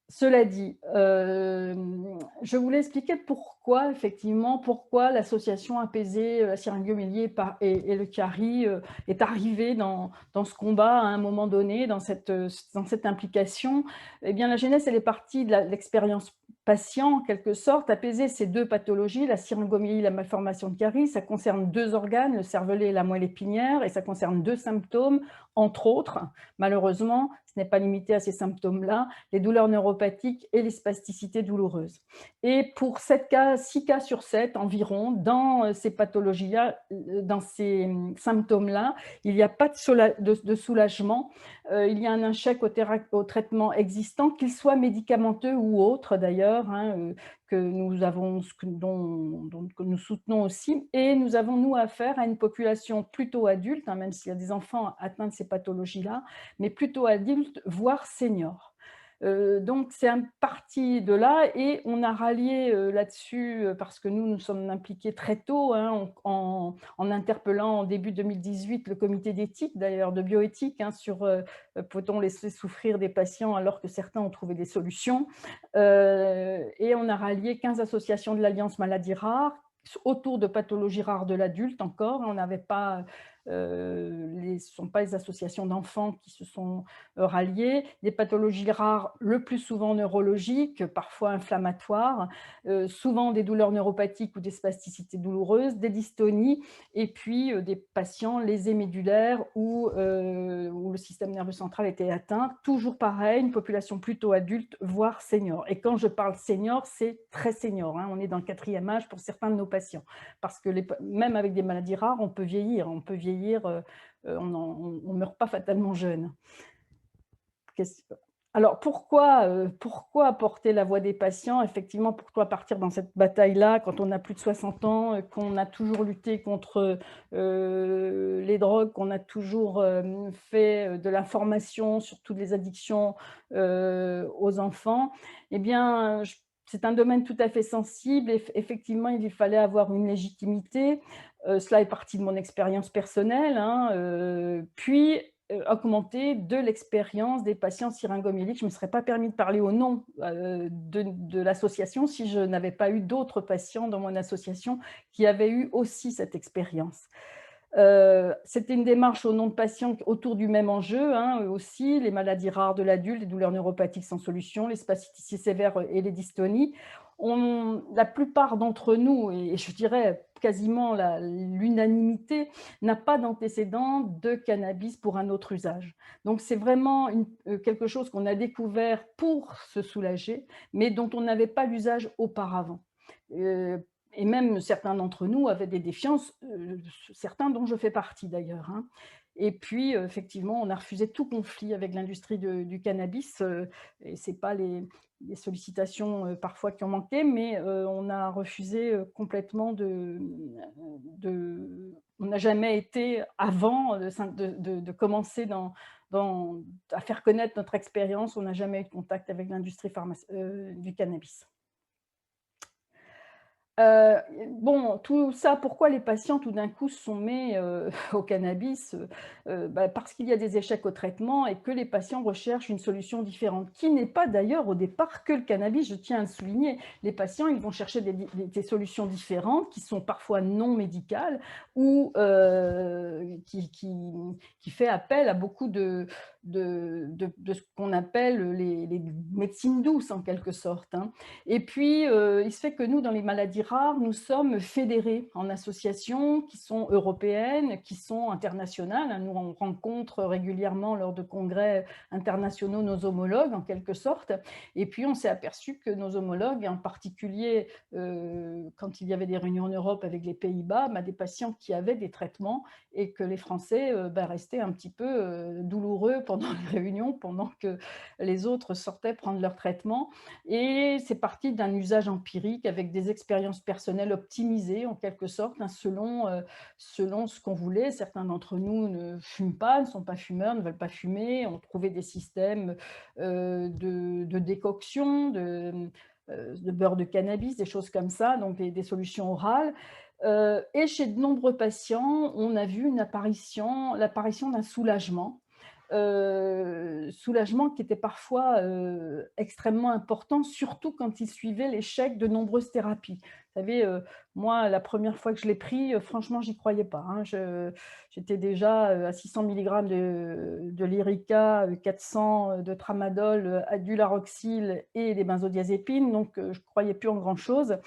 Cela dit, je voulais expliquer pourquoi, effectivement, pourquoi l'association Apaiser la syringomyélie et le Chiari est arrivée dans ce combat à un moment donné, dans cette implication. Eh bien, la genèse, elle est partie de l'expérience patient, en quelque sorte. Apaiser ces deux pathologies, la syringomyélie et la malformation de Chiari, ça concerne deux organes, le cervelet et la moelle épinière, et ça concerne deux symptômes, entre autres. Malheureusement, ce n'est pas limité à ces symptômes-là, les douleurs neuropathiques et les spasticités douloureuses. Et pour 6 cas sur 7 environ, dans ces pathologies-là, dans ces symptômes-là, il n'y a pas de soulagement, il y a un échec au traitement existant, qu'il soit médicamenteux ou autre d'ailleurs, hein, que nous soutenons aussi. Et nous avons, nous, affaire à une population plutôt adulte, hein, même s'il y a des enfants atteints de ces pathologies-là, mais plutôt adultes, voire seniors. Donc, c'est un parti de là et on a rallié là-dessus parce que nous sommes impliqués très tôt, hein, en interpellant en début 2018 le comité d'éthique, d'ailleurs de bioéthique, hein, sur peut-on laisser souffrir des patients alors que certains ont trouvé des solutions. Et on a rallié 15 associations de l'Alliance Maladies Rares autour de pathologies rares de l'adulte encore. On n'avait pas... ce ne sont pas les associations d'enfants qui se sont ralliées, des pathologies rares le plus souvent neurologiques, parfois inflammatoires, souvent des douleurs neuropathiques ou des spasticités douloureuses, des dystonies, et puis des patients lésés médulaires où le système nerveux central était atteint. Toujours pareil, une population plutôt adulte, voire senior. Et quand je parle senior, c'est très senior, hein. On est dans le 4e âge pour certains de nos patients, parce que même avec des maladies rares, on peut vieillir, on ne meurt pas fatalement jeune. Alors, pourquoi porter la voix des patients? Effectivement, pourquoi partir dans cette bataille-là quand on a plus de 60 ans, qu'on a toujours lutté contre les drogues, qu'on a toujours fait de l'information sur toutes les addictions aux enfants? Eh bien, c'est un domaine tout à fait sensible et effectivement, il fallait avoir une légitimité. Cela est parti de mon expérience personnelle, hein, puis augmenter de l'expérience des patients syringomyéliques. Je ne me serais pas permis de parler au nom de l'association si je n'avais pas eu d'autres patients dans mon association qui avaient eu aussi cette expérience. C'était une démarche au nom de patients autour du même enjeu, hein, aussi, les maladies rares de l'adulte, les douleurs neuropathiques sans solution, les spasticités sévères et les dystonies. La plupart d'entre nous, et je dirais quasiment l'unanimité, n'a pas d'antécédent de cannabis pour un autre usage. Donc c'est vraiment quelque chose qu'on a découvert pour se soulager, mais dont on n'avait pas l'usage auparavant. Et même certains d'entre nous avaient des défiances, certains dont je fais partie d'ailleurs, hein. Et puis, effectivement, on a refusé tout conflit avec l'industrie du cannabis. Et ce n'est pas les sollicitations parfois qui ont manqué, mais on a refusé complètement on n'a jamais été, avant de commencer à faire connaître notre expérience, on n'a jamais eu de contact avec l'industrie du cannabis. Bon, tout ça, pourquoi les patients tout d'un coup se sont mis au cannabis? Parce qu'il y a des échecs au traitement et que les patients recherchent une solution différente, qui n'est pas d'ailleurs au départ que le cannabis, je tiens à le souligner. Les patients, ils vont chercher des solutions différentes qui sont parfois non médicales ou qui fait appel à beaucoup de ce qu'on appelle les médecines douces, en quelque sorte, hein. Et puis, il se fait que nous, dans les maladies rares, nous sommes fédérés en associations qui sont européennes, qui sont internationales, hein. Nous, on rencontre régulièrement lors de congrès internationaux nos homologues, en quelque sorte. Et puis, on s'est aperçu que nos homologues, en particulier quand il y avait des réunions en Europe avec les Pays-Bas, des patients qui avaient des traitements et que les Français restaient un petit peu douloureux pendant les réunions, pendant que les autres sortaient prendre leur traitement. Et c'est parti d'un usage empirique avec des expériences personnelles optimisées, en quelque sorte, hein, selon ce qu'on voulait. Certains d'entre nous ne fument pas, ne sont pas fumeurs, ne veulent pas fumer. On trouvait des systèmes de décoction, de beurre de cannabis, des choses comme ça, donc des solutions orales. Et chez de nombreux patients, on a vu l'apparition d'un soulagement. Soulagement qui était parfois extrêmement important, surtout quand il suivait l'échec de nombreuses thérapies. Vous savez, moi, la première fois que je l'ai pris, franchement, j'y croyais pas, hein. J'étais déjà à 600 mg de Lyrica, 400 de Tramadol, du Laroxyl et des benzodiazépines, donc je ne croyais plus en grand-chose.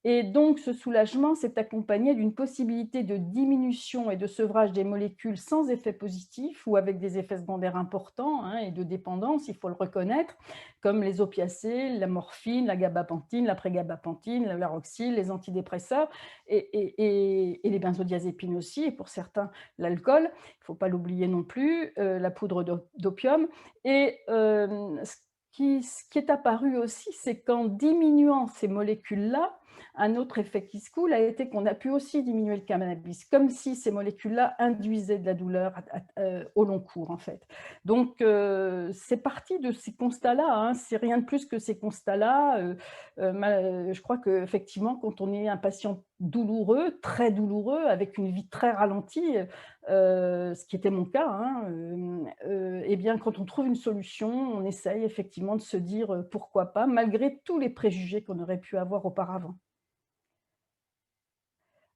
Et donc, ce soulagement s'est accompagné d'une possibilité de diminution et de sevrage des molécules sans effet positif ou avec des effets secondaires importants, hein, et de dépendance, il faut le reconnaître, comme les opiacés, la morphine, la gabapentine, la prégabapentine, la Laroxyl, les antidépresseurs et les benzodiazépines aussi, et pour certains, l'alcool, il ne faut pas l'oublier non plus, la poudre d'opium. Et ce qui est apparu aussi, c'est qu'en diminuant ces molécules-là, un autre effet qui se coule a été qu'on a pu aussi diminuer le cannabis, comme si ces molécules-là induisaient de la douleur au long cours, en fait. Donc, c'est parti de ces constats-là, hein. C'est rien de plus que ces constats-là. Je crois qu'effectivement, quand on est un patient douloureux, très douloureux, avec une vie très ralentie, ce qui était mon cas, hein, eh bien, quand on trouve une solution, on essaye effectivement de se dire pourquoi pas, malgré tous les préjugés qu'on aurait pu avoir auparavant.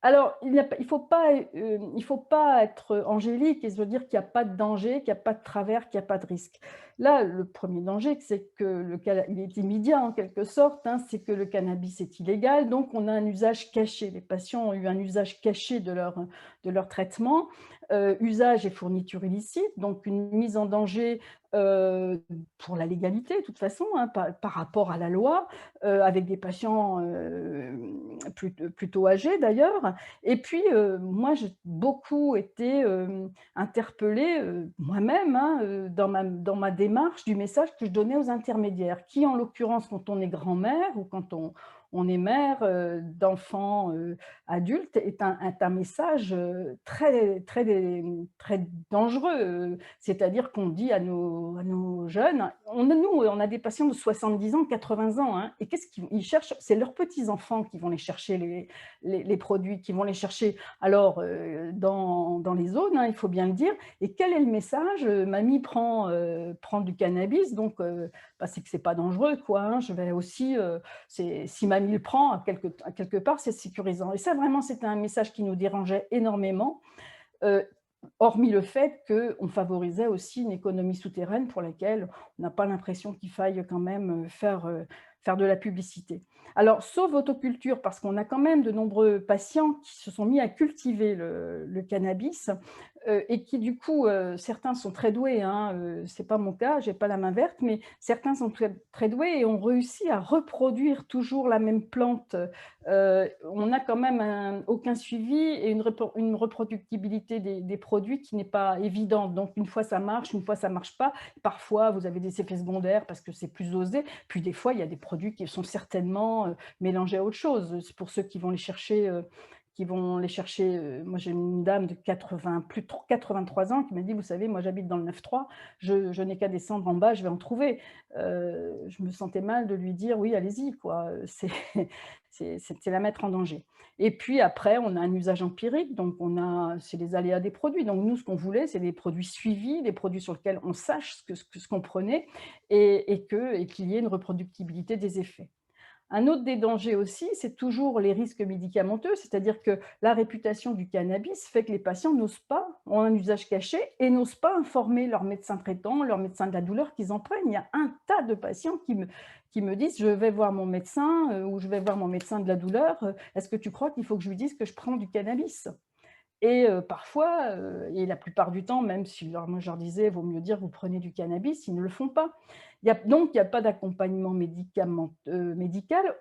Alors, il ne faut pas être angélique et se dire qu'il n'y a pas de danger, qu'il n'y a pas de travers, qu'il n'y a pas de risque. Là, le premier danger, c'est que il est immédiat en quelque sorte, hein, c'est que le cannabis est illégal, donc on a un usage caché. Les patients ont eu un usage caché de leur traitement, usage et fourniture illicite, donc une mise en danger pour la légalité, de toute façon, hein, par rapport à la loi, avec des patients plutôt âgés d'ailleurs. Et puis, moi, j'ai beaucoup été interpellée moi-même, hein, dans ma démarche du message que je donnais aux intermédiaires, qui en l'occurrence, quand on est grand-mère ou quand on est mère d'enfants adultes, est un message très, très, très dangereux. C'est-à-dire qu'on dit à nos jeunes, nous, on a des patients de 70 ans, 80 ans, hein, et qu'est-ce qu'ils cherchent? C'est leurs petits-enfants qui vont les chercher, les produits, qui vont les chercher alors dans les zones, hein, il faut bien le dire. Et quel est le message? Mamie prend du cannabis, donc c'est que c'est pas dangereux, quoi, hein. Je vais aussi, si mamie le prend, à quelque part, c'est sécurisant. Et ça, vraiment, c'était un message qui nous dérangeait énormément. Hormis le fait qu'on favorisait aussi une économie souterraine pour laquelle on n'a pas l'impression qu'il faille quand même faire de la publicité. Alors, sauf autoculture, parce qu'on a quand même de nombreux patients qui se sont mis à cultiver le cannabis et qui, du coup, certains sont très doués, hein, ce n'est pas mon cas, je n'ai pas la main verte, mais certains sont très, très doués et ont réussi à reproduire toujours la même plante. On n'a quand même aucun suivi et une reproductibilité des produits qui n'est pas évidente. Donc, une fois ça marche, une fois ça ne marche pas. Parfois, vous avez des effets secondaires parce que c'est plus osé. Puis, des fois, il y a des produits qui sont certainement mélangés à autre chose. C'est pour ceux qui vont les chercher. Moi, j'ai une dame de 83 ans qui m'a dit, vous savez, moi j'habite dans le 9-3, je n'ai qu'à descendre en bas, je vais en trouver. Je me sentais mal de lui dire, oui, allez-y, quoi. C'est la mettre en danger. Et puis après, on a un usage empirique, donc c'est les aléas des produits. Donc nous, ce qu'on voulait, c'est des produits suivis, des produits sur lesquels on sache ce qu'on prenait et qu'il y ait une reproductibilité des effets. Un autre des dangers aussi, c'est toujours les risques médicamenteux, c'est-à-dire que la réputation du cannabis fait que les patients n'osent pas, ont un usage caché et n'osent pas informer leur médecin traitant, leur médecin de la douleur qu'ils en prennent. Il y a un tas de patients qui me disent « je vais voir mon médecin ou je vais voir mon médecin de la douleur, est-ce que tu crois qu'il faut que je lui dise que je prends du cannabis ?» Et parfois, et la plupart du temps, même si moi je leur disais, vaut mieux dire vous prenez du cannabis, ils ne le font pas. Donc, il n'y a pas d'accompagnement médical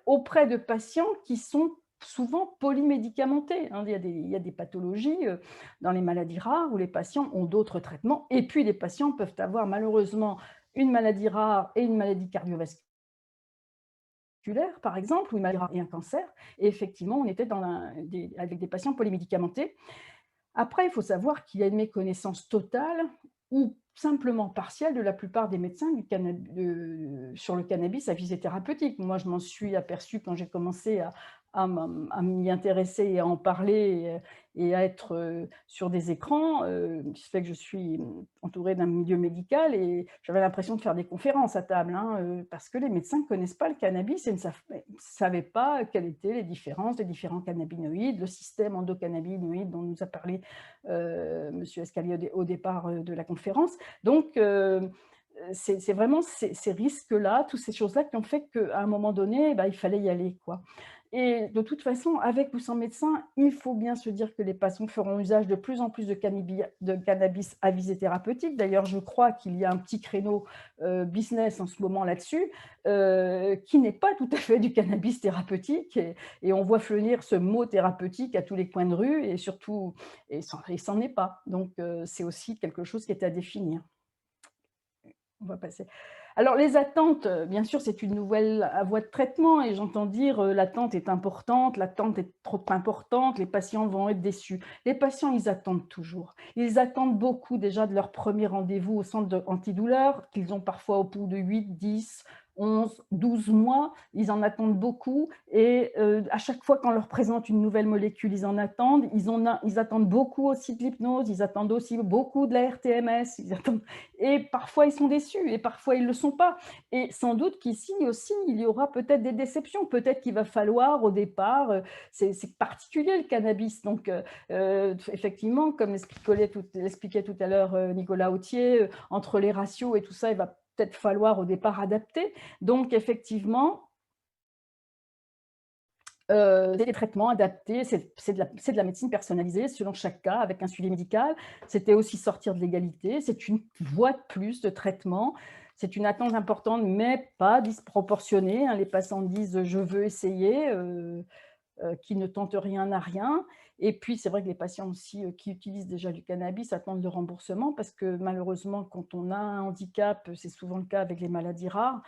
auprès de patients qui sont souvent polymédicamentés. Hein. Il y a des pathologies dans les maladies rares où les patients ont d'autres traitements. Et puis, les patients peuvent avoir malheureusement une maladie rare et une maladie cardiovasculaire, par exemple, ou une maladie rare et un cancer. Et effectivement, on était avec des patients polymédicamentés. Après, il faut savoir qu'il y a une méconnaissance totale ou simplement partielle de la plupart des médecins sur le cannabis à visée thérapeutique. Moi, je m'en suis aperçue quand j'ai commencé à m'y intéresser et à en parler et à être sur des écrans. Ce fait que je suis entourée d'un milieu médical et j'avais l'impression de faire des conférences à table, hein, parce que les médecins ne connaissent pas le cannabis et ne savaient pas quelles étaient les différences des différents cannabinoïdes, le système endocannabinoïde dont nous a parlé M. Escalier au départ de la conférence. Donc, c'est vraiment ces risques-là, toutes ces choses-là qui ont fait qu'à un moment donné, il fallait y aller, quoi. Et de toute façon, avec ou sans médecin, il faut bien se dire que les patients feront usage de plus en plus de cannabis à visée thérapeutique. D'ailleurs, je crois qu'il y a un petit créneau business en ce moment là-dessus, qui n'est pas tout à fait du cannabis thérapeutique. Et on voit fleurir ce mot thérapeutique à tous les coins de rue, et surtout, et c'en est pas. Donc, c'est aussi quelque chose qui est à définir. On va passer. Alors, les attentes, bien sûr, c'est une nouvelle voie de traitement et j'entends dire l'attente est importante, l'attente est trop importante, les patients vont être déçus. Les patients, ils attendent toujours. Ils attendent beaucoup déjà de leur premier rendez-vous au centre antidouleur, qu'ils ont parfois au bout de 8, 10, 11, 12 mois, ils en attendent beaucoup et à chaque fois qu'on leur présente une nouvelle molécule, ils en attendent. Ils attendent beaucoup aussi de l'hypnose, ils attendent aussi beaucoup de la RTMS, et parfois ils sont déçus et parfois ils ne le sont pas. Et sans doute qu'ici aussi, il y aura peut-être des déceptions. Peut-être qu'il va falloir au départ, c'est particulier le cannabis. Donc effectivement, comme l'expliquait tout à l'heure Nicolas Autier, entre les ratios et tout ça, il va peut-être falloir au départ adapter. Donc, effectivement, des traitements adaptés, c'est de la médecine personnalisée selon chaque cas, avec un suivi médical. C'était aussi sortir de l'égalité. C'est une voie de plus de traitement. C'est une attente importante, mais pas disproportionnée. Hein. Les patients disent « je veux essayer ». Qui ne tentent rien n'a rien. Et puis, c'est vrai que les patients aussi qui utilisent déjà du cannabis attendent le remboursement parce que malheureusement, quand on a un handicap, c'est souvent le cas avec les maladies rares,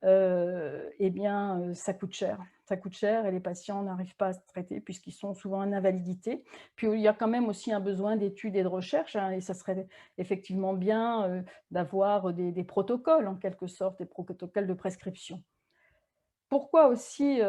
eh bien, ça coûte cher. Ça coûte cher et les patients n'arrivent pas à se traiter puisqu'ils sont souvent en invalidité. Puis, il y a quand même aussi un besoin d'études et de recherche, hein, et ça serait effectivement bien d'avoir des protocoles, en quelque sorte, des protocoles de prescription. Pourquoi aussi,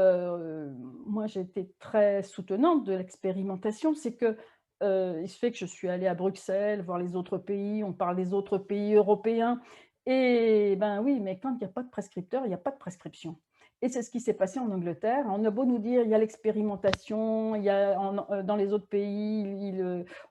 moi j'ai été très soutenante de l'expérimentation, c'est que il se fait que je suis allée à Bruxelles, voir les autres pays, on parle des autres pays européens et ben oui, mais quand il n'y a pas de prescripteur, il n'y a pas de prescription. Et c'est ce qui s'est passé en Angleterre. On a beau nous dire, il y a l'expérimentation, il y a dans les autres pays,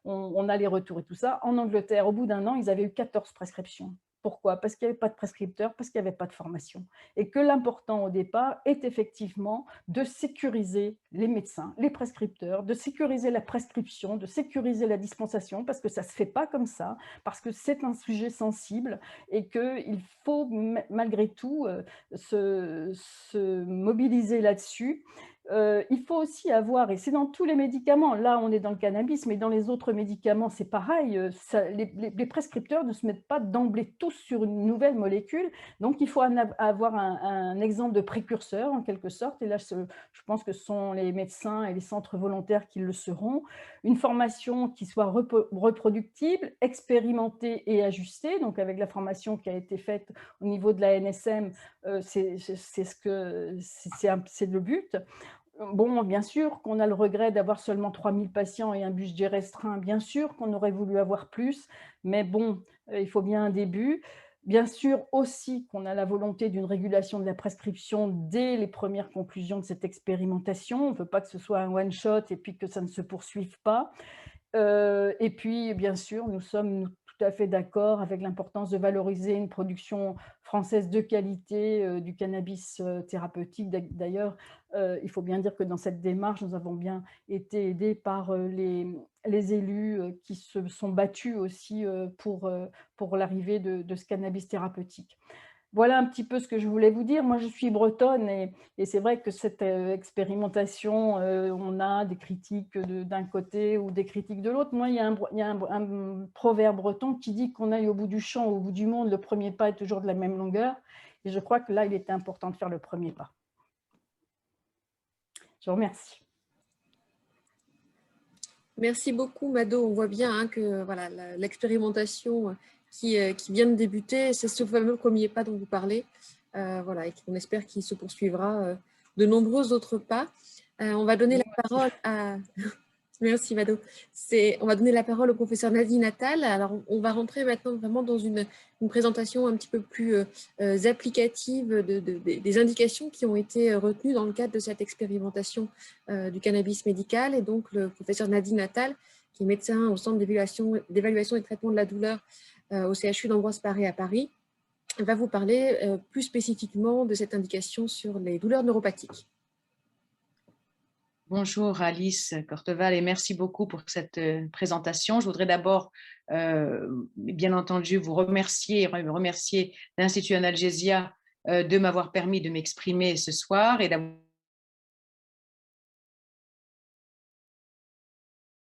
on a les retours et tout ça. En Angleterre, au bout d'un an, ils avaient eu 14 prescriptions. Pourquoi? Parce qu'il n'y avait pas de prescripteur, parce qu'il n'y avait pas de formation. Et que l'important au départ est effectivement de sécuriser les médecins, les prescripteurs, de sécuriser la prescription, de sécuriser la dispensation, parce que ça ne se fait pas comme ça, parce que c'est un sujet sensible et qu'il faut malgré tout se mobiliser là-dessus. Il faut aussi avoir, et c'est dans tous les médicaments, là on est dans le cannabis, mais dans les autres médicaments c'est pareil, les prescripteurs ne se mettent pas d'emblée tous sur une nouvelle molécule, donc il faut avoir un exemple de précurseur en quelque sorte, et là je pense que ce sont les médecins et les centres volontaires qui le seront, une formation qui soit reproductible, expérimentée et ajustée, donc avec la formation qui a été faite au niveau de la NSM, c'est le but. Bon, bien sûr qu'on a le regret d'avoir seulement 3000 patients et un budget restreint, bien sûr qu'on aurait voulu avoir plus, mais bon, il faut bien un début. Bien sûr aussi qu'on a la volonté d'une régulation de la prescription dès les premières conclusions de cette expérimentation. On ne veut pas que ce soit un one-shot et puis que ça ne se poursuive pas. Et puis, bien sûr, nous sommes tout à fait d'accord avec l'importance de valoriser une production française de qualité du cannabis thérapeutique. D'ailleurs, il faut bien dire que dans cette démarche, nous avons bien été aidés par les élus qui se sont battus aussi pour l'arrivée de ce cannabis thérapeutique. Voilà un petit peu ce que je voulais vous dire. Moi, je suis bretonne et c'est vrai que cette expérimentation, on a des critiques d'un côté ou des critiques de l'autre. Moi, il y a un proverbe breton qui dit qu'on aille au bout du champ ou au bout du monde, le premier pas est toujours de la même longueur. Et je crois que là, il était important de faire le premier pas. Je vous remercie. Merci beaucoup, Mado. On voit bien hein, que voilà, l'expérimentation qui vient de débuter, c'est ce fameux premier pas dont vous parlez. Voilà, et qu'on espère qu'il se poursuivra de nombreux autres pas. On va donner la parole à... Merci, Mado. On va donner la parole au professeur Nadine Attal. Alors, on va rentrer maintenant vraiment dans une présentation un petit peu plus applicative des indications qui ont été retenues dans le cadre de cette expérimentation du cannabis médical. Et donc, le professeur Nadine Attal, qui est médecin au Centre d'évaluation et de traitement de la douleur au CHU d'Ambroise Paré à Paris, va vous parler plus spécifiquement de cette indication sur les douleurs neuropathiques. Bonjour Alice Corteval et merci beaucoup pour cette présentation. Je voudrais d'abord, bien entendu, vous remercier l'Institut Analgesia de m'avoir permis de m'exprimer ce soir et d'avoir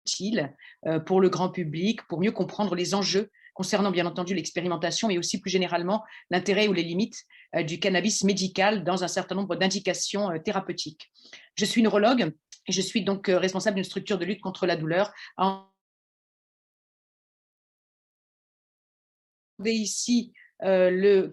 utile pour le grand public, pour mieux comprendre les enjeux concernant bien entendu l'expérimentation, mais aussi plus généralement l'intérêt ou les limites du cannabis médical dans un certain nombre d'indications thérapeutiques. Je suis neurologue et je suis donc responsable d'une structure de lutte contre la douleur. Ici le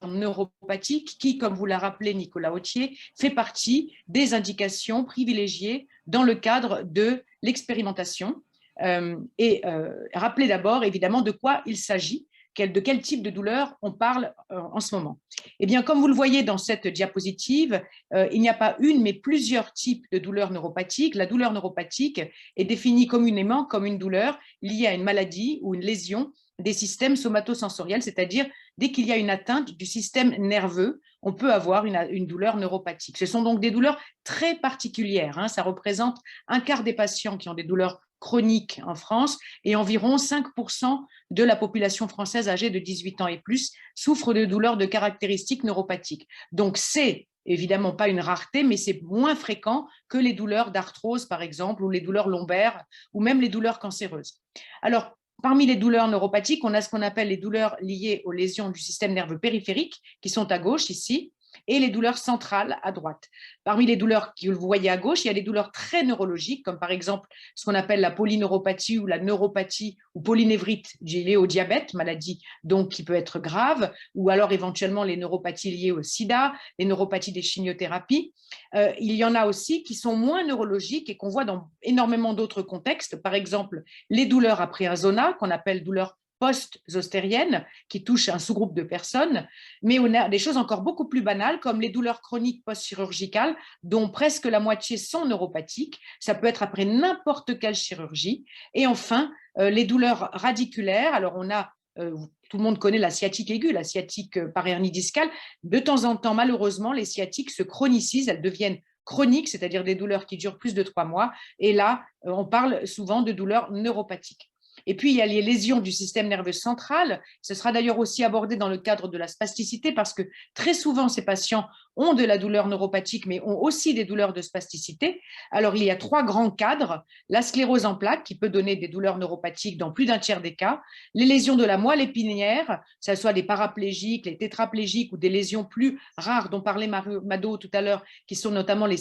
neuropathique qui, comme vous l'a rappelé Nicolas Autier, fait partie des indications privilégiées dans le cadre de l'expérimentation. Rappeler d'abord évidemment de quoi il s'agit, de quel type de douleur on parle en ce moment. Eh bien, comme vous le voyez dans cette diapositive, il n'y a pas une, mais plusieurs types de douleurs neuropathiques. La douleur neuropathique est définie communément comme une douleur liée à une maladie ou une lésion des systèmes somatosensoriels, c'est-à-dire dès qu'il y a une atteinte du système nerveux, on peut avoir une douleur neuropathique. Ce sont donc des douleurs très particulières. Hein. Ça représente un quart des patients qui ont des douleurs chroniques en France et environ 5% de la population française âgée de 18 ans et plus souffre de douleurs de caractéristiques neuropathiques. Donc, c'est évidemment pas une rareté, mais c'est moins fréquent que les douleurs d'arthrose, par exemple, ou les douleurs lombaires, ou même les douleurs cancéreuses. Alors, parmi les douleurs neuropathiques, on a ce qu'on appelle les douleurs liées aux lésions du système nerveux périphérique, qui sont à gauche ici, et les douleurs centrales à droite. Parmi les douleurs que vous voyez à gauche, il y a des douleurs très neurologiques, comme par exemple ce qu'on appelle la polyneuropathie ou la neuropathie ou polynévrite liée au diabète, maladie donc qui peut être grave, ou alors éventuellement les neuropathies liées au sida, les neuropathies des chimiothérapies. Il y en a aussi qui sont moins neurologiques et qu'on voit dans énormément d'autres contextes, par exemple les douleurs après un zona, qu'on appelle douleurs post-zostériennes, qui touchent un sous-groupe de personnes, mais on a des choses encore beaucoup plus banales, comme les douleurs chroniques post-chirurgicales, dont presque la moitié sont neuropathiques. Ça peut être après n'importe quelle chirurgie. Et enfin, les douleurs radiculaires. Alors, on a tout le monde connaît la sciatique aiguë, la sciatique par hernie discale. De temps en temps, malheureusement, les sciatiques se chronicisent, elles deviennent chroniques, c'est-à-dire des douleurs qui durent plus de 3 mois. Et là, on parle souvent de douleurs neuropathiques. Et puis, il y a les lésions du système nerveux central. Ce sera d'ailleurs aussi abordé dans le cadre de la spasticité parce que très souvent, ces patients ont de la douleur neuropathique, mais ont aussi des douleurs de spasticité. Alors, il y a 3 grands cadres. La sclérose en plaques, qui peut donner des douleurs neuropathiques dans plus d'un tiers des cas. Les lésions de la moelle épinière, que ce soit les paraplégiques, les tétraplégiques ou des lésions plus rares dont parlait Mado tout à l'heure, qui sont notamment les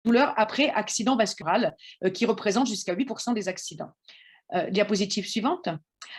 douleurs après accident vascular, qui représente jusqu'à 8% des accidents. Diapositive suivante.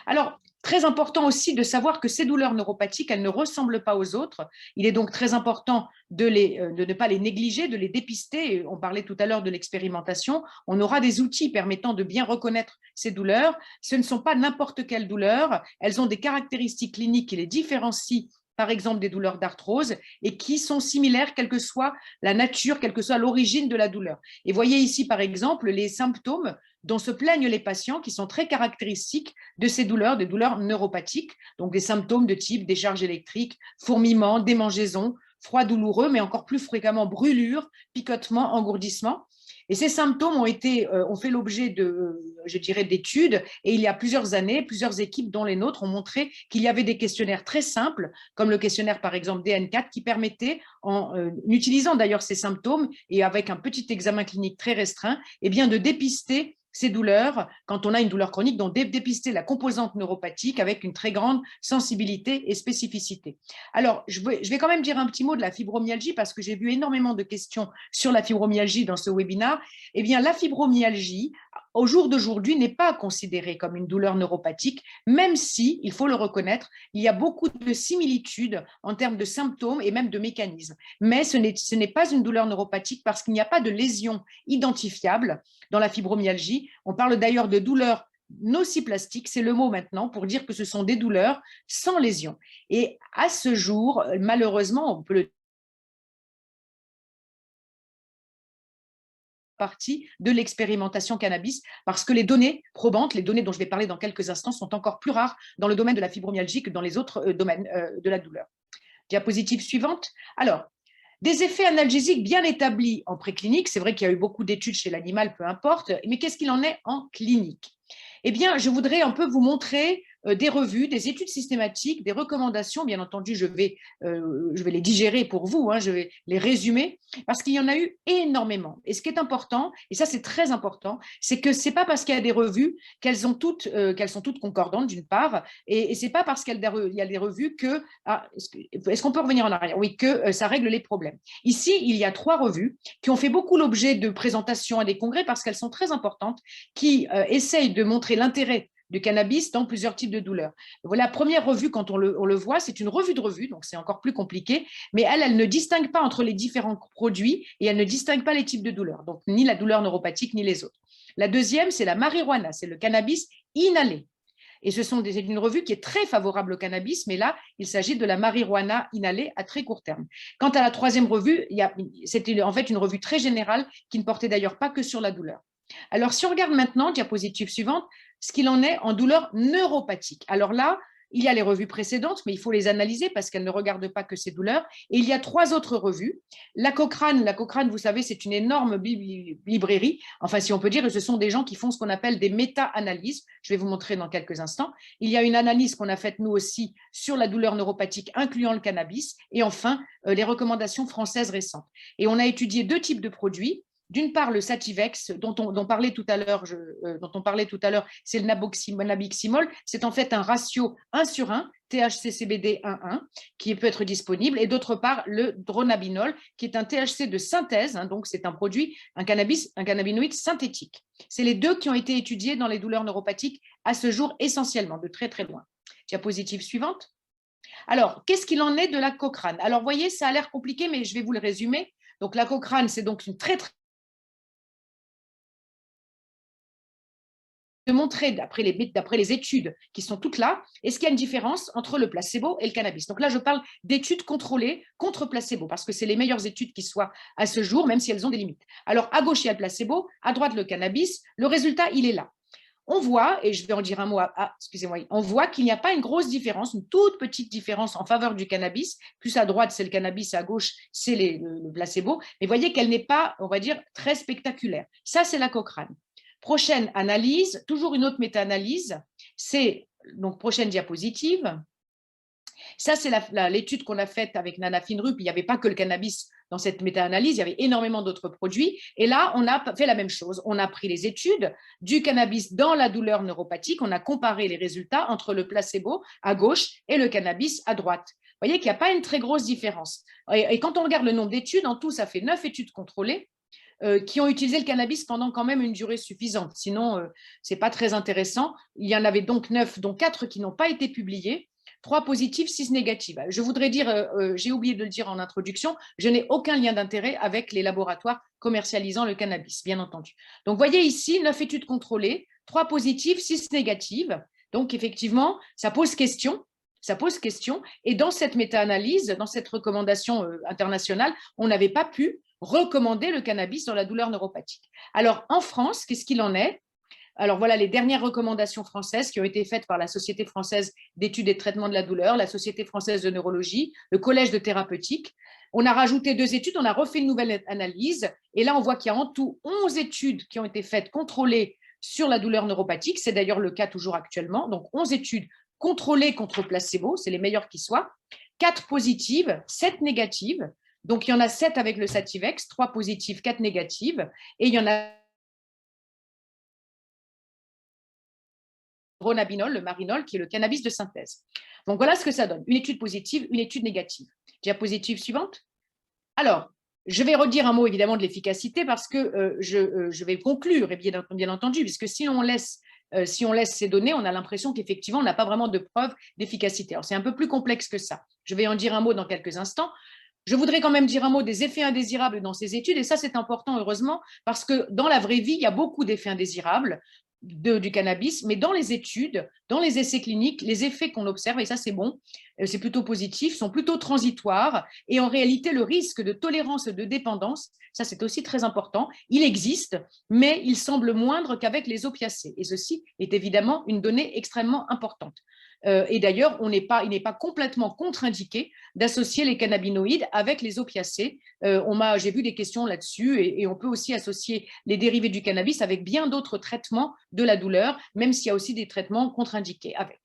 Alors, très important aussi de savoir que ces douleurs neuropathiques, elles ne ressemblent pas aux autres. Il est donc très important de ne pas les négliger, de les dépister. On parlait tout à l'heure de l'expérimentation. On aura des outils permettant de bien reconnaître ces douleurs. Ce ne sont pas n'importe quelles douleurs. Elles ont des caractéristiques cliniques qui les différencient, par exemple des douleurs d'arthrose, et qui sont similaires quelle que soit la nature, quelle que soit l'origine de la douleur. Et voyez ici, par exemple, les symptômes dont se plaignent les patients qui sont très caractéristiques de ces douleurs, des douleurs neuropathiques, donc des symptômes de type décharge électrique, fourmillement, démangeaison, froid douloureux, mais encore plus fréquemment brûlure, picotement, engourdissement. Et ces symptômes ont fait l'objet d'études, et il y a plusieurs années, plusieurs équipes, dont les nôtres, ont montré qu'il y avait des questionnaires très simples, comme le questionnaire par exemple DN4, qui permettait, en utilisant d'ailleurs ces symptômes et avec un petit examen clinique très restreint, eh bien de dépister ces douleurs, quand on a une douleur chronique, donc dépister la composante neuropathique avec une très grande sensibilité et spécificité. Alors, je vais quand même dire un petit mot de la fibromyalgie, parce que j'ai vu énormément de questions sur la fibromyalgie dans ce webinaire. Eh bien, la fibromyalgie, au jour d'aujourd'hui, n'est pas considérée comme une douleur neuropathique, même si, il faut le reconnaître, il y a beaucoup de similitudes en termes de symptômes et même de mécanismes. Mais ce n'est pas une douleur neuropathique parce qu'il n'y a pas de lésion identifiable dans la fibromyalgie. On parle d'ailleurs de douleurs nociplastiques, c'est le mot maintenant, pour dire que ce sont des douleurs sans lésion. Et à ce jour, malheureusement, on peut le partie de l'expérimentation cannabis, parce que les données probantes, les données dont je vais parler dans quelques instants, sont encore plus rares dans le domaine de la fibromyalgie que dans les autres domaines de la douleur. Diapositive suivante. Alors, des effets analgésiques bien établis en préclinique, c'est vrai qu'il y a eu beaucoup d'études chez l'animal, peu importe, mais qu'est-ce qu'il en est en clinique? Eh bien, je voudrais un peu vous montrer des revues, des études systématiques, des recommandations. Bien entendu, je vais les digérer pour vous, je vais les résumer, parce qu'il y en a eu énormément. Et ce qui est important, et ça c'est très important, c'est que ce n'est pas parce qu'il y a des revues qu'elles sont toutes concordantes d'une part, et ce n'est pas parce qu'il y a des revues que… est-ce qu'on peut revenir en arrière? Oui, que ça règle les problèmes. Ici, il y a 3 revues qui ont fait beaucoup l'objet de présentations à des congrès parce qu'elles sont très importantes, qui essayent de montrer l'intérêt du cannabis dans plusieurs types de douleurs. Voilà, la première revue, quand on le voit, c'est une revue de revue, donc c'est encore plus compliqué, mais elle ne distingue pas entre les différents produits et elle ne distingue pas les types de douleurs, donc ni la douleur neuropathique ni les autres. La deuxième, c'est la marijuana, c'est le cannabis inhalé. Et c'est une revue qui est très favorable au cannabis, mais là, il s'agit de la marijuana inhalée à très court terme. Quant à la troisième revue, c'était en fait une revue très générale qui ne portait d'ailleurs pas que sur la douleur. Alors, si on regarde maintenant, diapositive suivante, ce qu'il en est en douleur neuropathique. Alors là, il y a les revues précédentes, mais il faut les analyser parce qu'elles ne regardent pas que ces douleurs. Et il y a 3 autres revues. La Cochrane, vous savez, c'est une énorme librairie. Enfin, si on peut dire, ce sont des gens qui font ce qu'on appelle des méta-analyses. Je vais vous montrer dans quelques instants. Il y a une analyse qu'on a faite, nous aussi, sur la douleur neuropathique, incluant le cannabis. Et enfin, les recommandations françaises récentes. Et on a étudié 2 types de produits. D'une part, le Sativex, dont on parlait tout à l'heure, c'est le nabiximol. C'est en fait un ratio 1/1, THC-CBD 1,1, qui peut être disponible. Et d'autre part, le dronabinol, qui est un THC de synthèse, donc c'est un produit, un cannabinoïde synthétique. C'est les 2 qui ont été étudiés dans les douleurs neuropathiques à ce jour, essentiellement, de très très loin. Diapositive suivante. Alors, qu'est-ce qu'il en est de la Cochrane? Alors, vous voyez, ça a l'air compliqué, mais je vais vous le résumer. Donc, la Cochrane, c'est donc une très de montrer, d'après les études qui sont toutes là, est-ce qu'il y a une différence entre le placebo et le cannabis. Donc là, je parle d'études contrôlées contre placebo, parce que c'est les meilleures études qui soient à ce jour, même si elles ont des limites. Alors, à gauche, il y a le placebo, à droite, le cannabis. Le résultat, il est là. On voit, et je vais en dire un mot, excusez-moi, on voit qu'il n'y a pas une grosse différence, une toute petite différence en faveur du cannabis. Plus à droite, c'est le cannabis, à gauche, c'est le placebo. Mais voyez qu'elle n'est pas, on va dire, très spectaculaire. Ça, c'est la Cochrane. Prochaine analyse, toujours une autre méta-analyse, c'est, donc prochaine diapositive. Ça, c'est l'étude qu'on a faite avec Nana Finrup. Il n'y avait pas que le cannabis dans cette méta-analyse, il y avait énormément d'autres produits. Et là, on a fait la même chose. On a pris les études du cannabis dans la douleur neuropathique. On a comparé les résultats entre le placebo à gauche et le cannabis à droite. Vous voyez qu'il n'y a pas une très grosse différence. Et quand on regarde le nombre d'études, en tout, ça fait 9 études contrôlées. qui ont utilisé le cannabis pendant quand même une durée suffisante. Sinon, ce n'est pas très intéressant. Il y en avait donc 9, dont 4 qui n'ont pas été publiés. 3 positives, 6 négatives. Je voudrais dire, j'ai oublié de le dire en introduction, je n'ai aucun lien d'intérêt avec les laboratoires commercialisant le cannabis, bien entendu. Donc, voyez ici, 9 études contrôlées, 3 positives, 6 négatives. Donc, effectivement, ça pose question. Ça pose question. Et dans cette méta-analyse, dans cette recommandation internationale, on n'avait pas pu recommander le cannabis dans la douleur neuropathique. Alors, en France, qu'est-ce qu'il en est? Alors voilà les dernières recommandations françaises qui ont été faites par la Société française d'études et de traitement de la douleur, la Société française de neurologie, le Collège de thérapeutique. On a rajouté 2 études, on a refait une nouvelle analyse et là on voit qu'il y a en tout 11 études qui ont été faites, contrôlées sur la douleur neuropathique. C'est d'ailleurs le cas toujours actuellement. Donc 11 études contrôlées contre placebo, c'est les meilleures qui soient. 4 positives, 7 négatives. Donc il y en a 7 avec le Sativex, 3 positives, 4 négatives. Et il y en a Dronabinol, le marinol, qui est le cannabis de synthèse. Donc voilà ce que ça donne. Une étude positive, une étude négative. Diapositive suivante. Alors, je vais redire un mot évidemment de l'efficacité parce que je vais conclure, et bien entendu, puisque si on laisse ces données, on a l'impression qu'effectivement, on n'a pas vraiment de preuve d'efficacité. Alors, c'est un peu plus complexe que ça. Je vais en dire un mot dans quelques instants. Je voudrais quand même dire un mot des effets indésirables dans ces études, et ça, c'est important, heureusement, parce que dans la vraie vie, il y a beaucoup d'effets indésirables du cannabis, mais dans les études, dans les essais cliniques, les effets qu'on observe, et ça c'est bon, c'est plutôt positif, sont plutôt transitoires, et en réalité le risque de tolérance de dépendance, ça c'est aussi très important, il existe, mais il semble moindre qu'avec les opiacés, et ceci est évidemment une donnée extrêmement importante. Et d'ailleurs, il n'est pas complètement contre-indiqué d'associer les cannabinoïdes avec les opiacés. J'ai vu des questions là-dessus et on peut aussi associer les dérivés du cannabis avec bien d'autres traitements de la douleur, même s'il y a aussi des traitements contre-indiqués avec.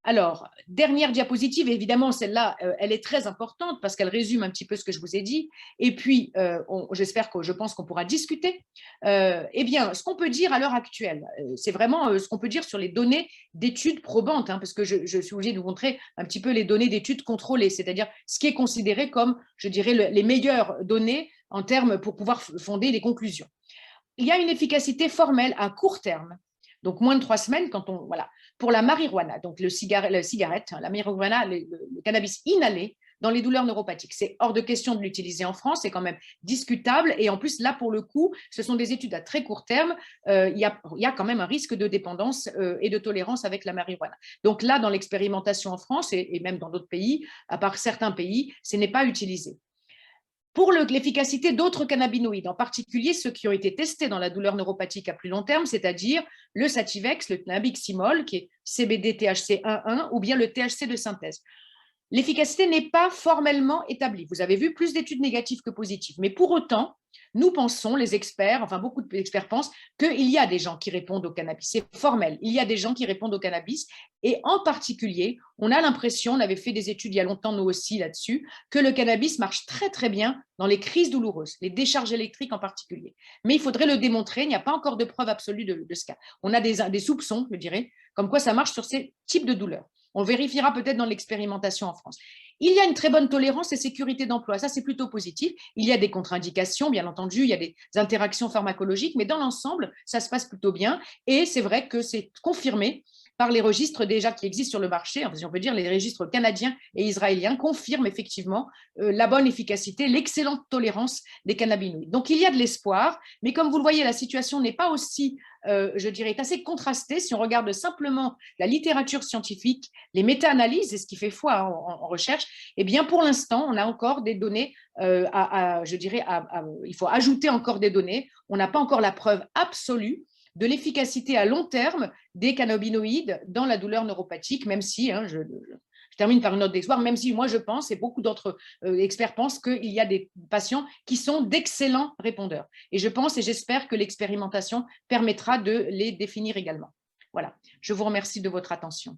Alors, dernière diapositive, évidemment, celle-là, elle est très importante parce qu'elle résume un petit peu ce que je vous ai dit. Et puis, je pense qu'on pourra discuter. Eh bien, ce qu'on peut dire à l'heure actuelle, c'est vraiment ce qu'on peut dire sur les données d'études probantes, hein, parce que je suis obligée de vous montrer un petit peu les données d'études contrôlées, c'est-à-dire ce qui est considéré comme, je dirais, les meilleures données en termes pour pouvoir fonder des conclusions. Il y a une efficacité formelle à court terme, donc moins de 3 semaines, pour la marijuana, donc la cigarette, la marijuana, le cannabis inhalé dans les douleurs neuropathiques. C'est hors de question de l'utiliser en France, c'est quand même discutable. Et en plus, là, pour le coup, ce sont des études à très court terme. Il y a quand même un risque de dépendance et de tolérance avec la marijuana. Donc là, dans l'expérimentation en France et même dans d'autres pays, à part certains pays, ce n'est pas utilisé. Pour l'efficacité d'autres cannabinoïdes, en particulier ceux qui ont été testés dans la douleur neuropathique à plus long terme, c'est-à-dire le Sativex, le Nabiximol, qui est CBD-THC 1,1, ou bien le THC de synthèse. L'efficacité n'est pas formellement établie. Vous avez vu plus d'études négatives que positives. Mais pour autant, nous pensons, les experts, enfin beaucoup d'experts pensent qu'il y a des gens qui répondent au cannabis. C'est formel. Il y a des gens qui répondent au cannabis. Et en particulier, on a l'impression, on avait fait des études il y a longtemps nous aussi là-dessus, que le cannabis marche très très bien dans les crises douloureuses, les décharges électriques en particulier. Mais il faudrait le démontrer. Il n'y a pas encore de preuve absolue de ce cas. On a des soupçons, je dirais, comme quoi ça marche sur ces types de douleurs. On vérifiera peut-être dans l'expérimentation en France. Il y a une très bonne tolérance et sécurité d'emploi. Ça, c'est plutôt positif. Il y a des contre-indications, bien entendu, il y a des interactions pharmacologiques, mais dans l'ensemble, ça se passe plutôt bien. Et c'est vrai que c'est confirmé par les registres déjà qui existent sur le marché, si on peut dire les registres canadiens et israéliens, confirment effectivement la bonne efficacité, l'excellente tolérance des cannabinoïdes. Donc, il y a de l'espoir, mais comme vous le voyez, la situation n'est pas aussi, je dirais, assez contrastée si on regarde simplement la littérature scientifique, les méta-analyses, et ce qui fait foi en recherche. Eh bien, pour l'instant, on a encore des données, il faut ajouter encore des données. On n'a pas encore la preuve absolue de l'efficacité à long terme des cannabinoïdes dans la douleur neuropathique, même si, je termine par une note d'espoir, même si moi je pense, et beaucoup d'autres experts pensent qu'il y a des patients qui sont d'excellents répondeurs. Et je pense et j'espère que l'expérimentation permettra de les définir également. Voilà, je vous remercie de votre attention.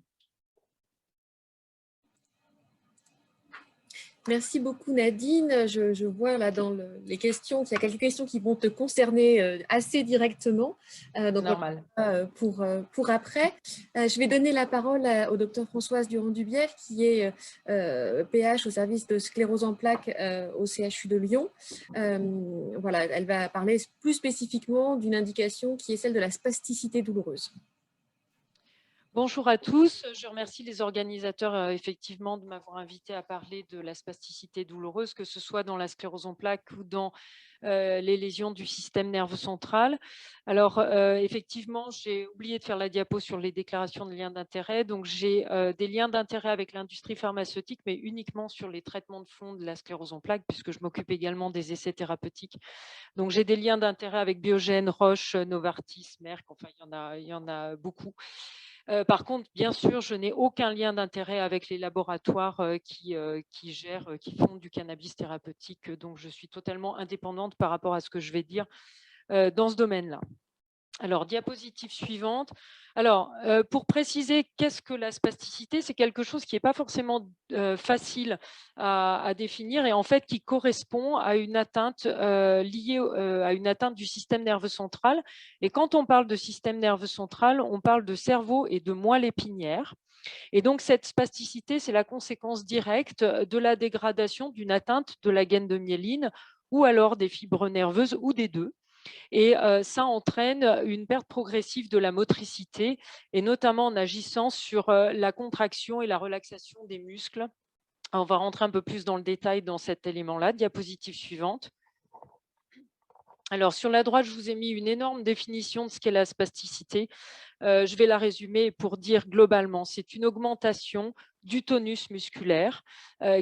Merci beaucoup Nadine. Je vois là dans les questions qu'il y a quelques questions qui vont te concerner assez directement. Donc Normal. voilà, pour après. Je vais donner la parole au docteur Françoise Durand-Dubière qui est PH au service de sclérose en plaques au CHU de Lyon. Voilà, elle va parler plus spécifiquement d'une indication qui est celle de la spasticité douloureuse. Bonjour à tous, je remercie les organisateurs effectivement de m'avoir invité à parler de la spasticité douloureuse, que ce soit dans la sclérose en plaques ou dans les lésions du système nerveux central. Alors effectivement, j'ai oublié de faire la diapo sur les déclarations de liens d'intérêt, donc j'ai des liens d'intérêt avec l'industrie pharmaceutique, mais uniquement sur les traitements de fond de la sclérose en plaques, puisque je m'occupe également des essais thérapeutiques. Donc j'ai des liens d'intérêt avec Biogen, Roche, Novartis, Merck, enfin il y en a beaucoup. Par contre, bien sûr, je n'ai aucun lien d'intérêt avec les laboratoires qui font du cannabis thérapeutique. Donc, je suis totalement indépendante par rapport à ce que je vais dire dans ce domaine-là. Alors, diapositive suivante. Alors, pour préciser, qu'est-ce que la spasticité? C'est quelque chose qui n'est pas forcément facile à définir et en fait qui correspond à une atteinte liée à une atteinte du système nerveux central. Et quand on parle de système nerveux central, on parle de cerveau et de moelle épinière. Et donc, cette spasticité, c'est la conséquence directe de la dégradation d'une atteinte de la gaine de myéline ou alors des fibres nerveuses ou des deux. Et ça entraîne une perte progressive de la motricité, et notamment en agissant sur la contraction et la relaxation des muscles. On va rentrer un peu plus dans le détail dans cet élément-là. Diapositive suivante. Alors, sur la droite, je vous ai mis une énorme définition de ce qu'est la spasticité. Je vais la résumer pour dire globalement, c'est une augmentation du tonus musculaire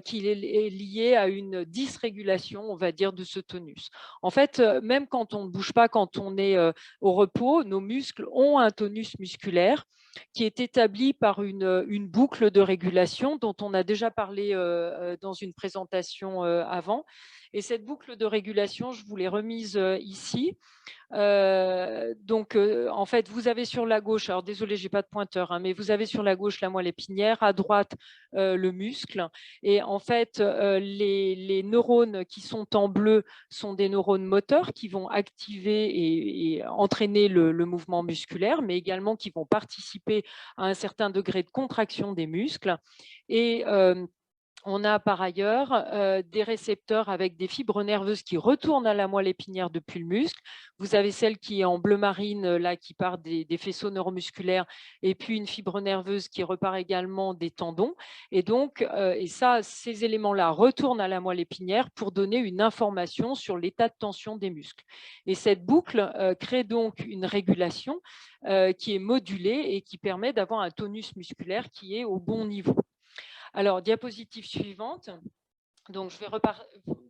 qui est liée à une dysrégulation, on va dire, de ce tonus. En fait, même quand on ne bouge pas, quand on est au repos, nos muscles ont un tonus musculaire qui est établi par une boucle de régulation dont on a déjà parlé dans une présentation avant. Et cette boucle de régulation, je vous l'ai remise ici. Donc, en fait, vous avez sur la gauche, alors désolé, j'ai pas de pointeur, hein, mais vous avez sur la gauche la moelle épinière, à droite le muscle. Et en fait, les neurones qui sont en bleu sont des neurones moteurs qui vont activer et entraîner le mouvement musculaire, mais également qui vont participer à un certain degré de contraction des muscles. Et on a par ailleurs des récepteurs avec des fibres nerveuses qui retournent à la moelle épinière depuis le muscle. Vous avez celle qui est en bleu marine, là, qui part des faisceaux neuromusculaires, et puis une fibre nerveuse qui repart également des tendons. Et donc, ces éléments-là retournent à la moelle épinière pour donner une information sur l'état de tension des muscles. Et cette boucle crée donc une régulation qui est modulée et qui permet d'avoir un tonus musculaire qui est au bon niveau. Alors, diapositive suivante. Donc, je vais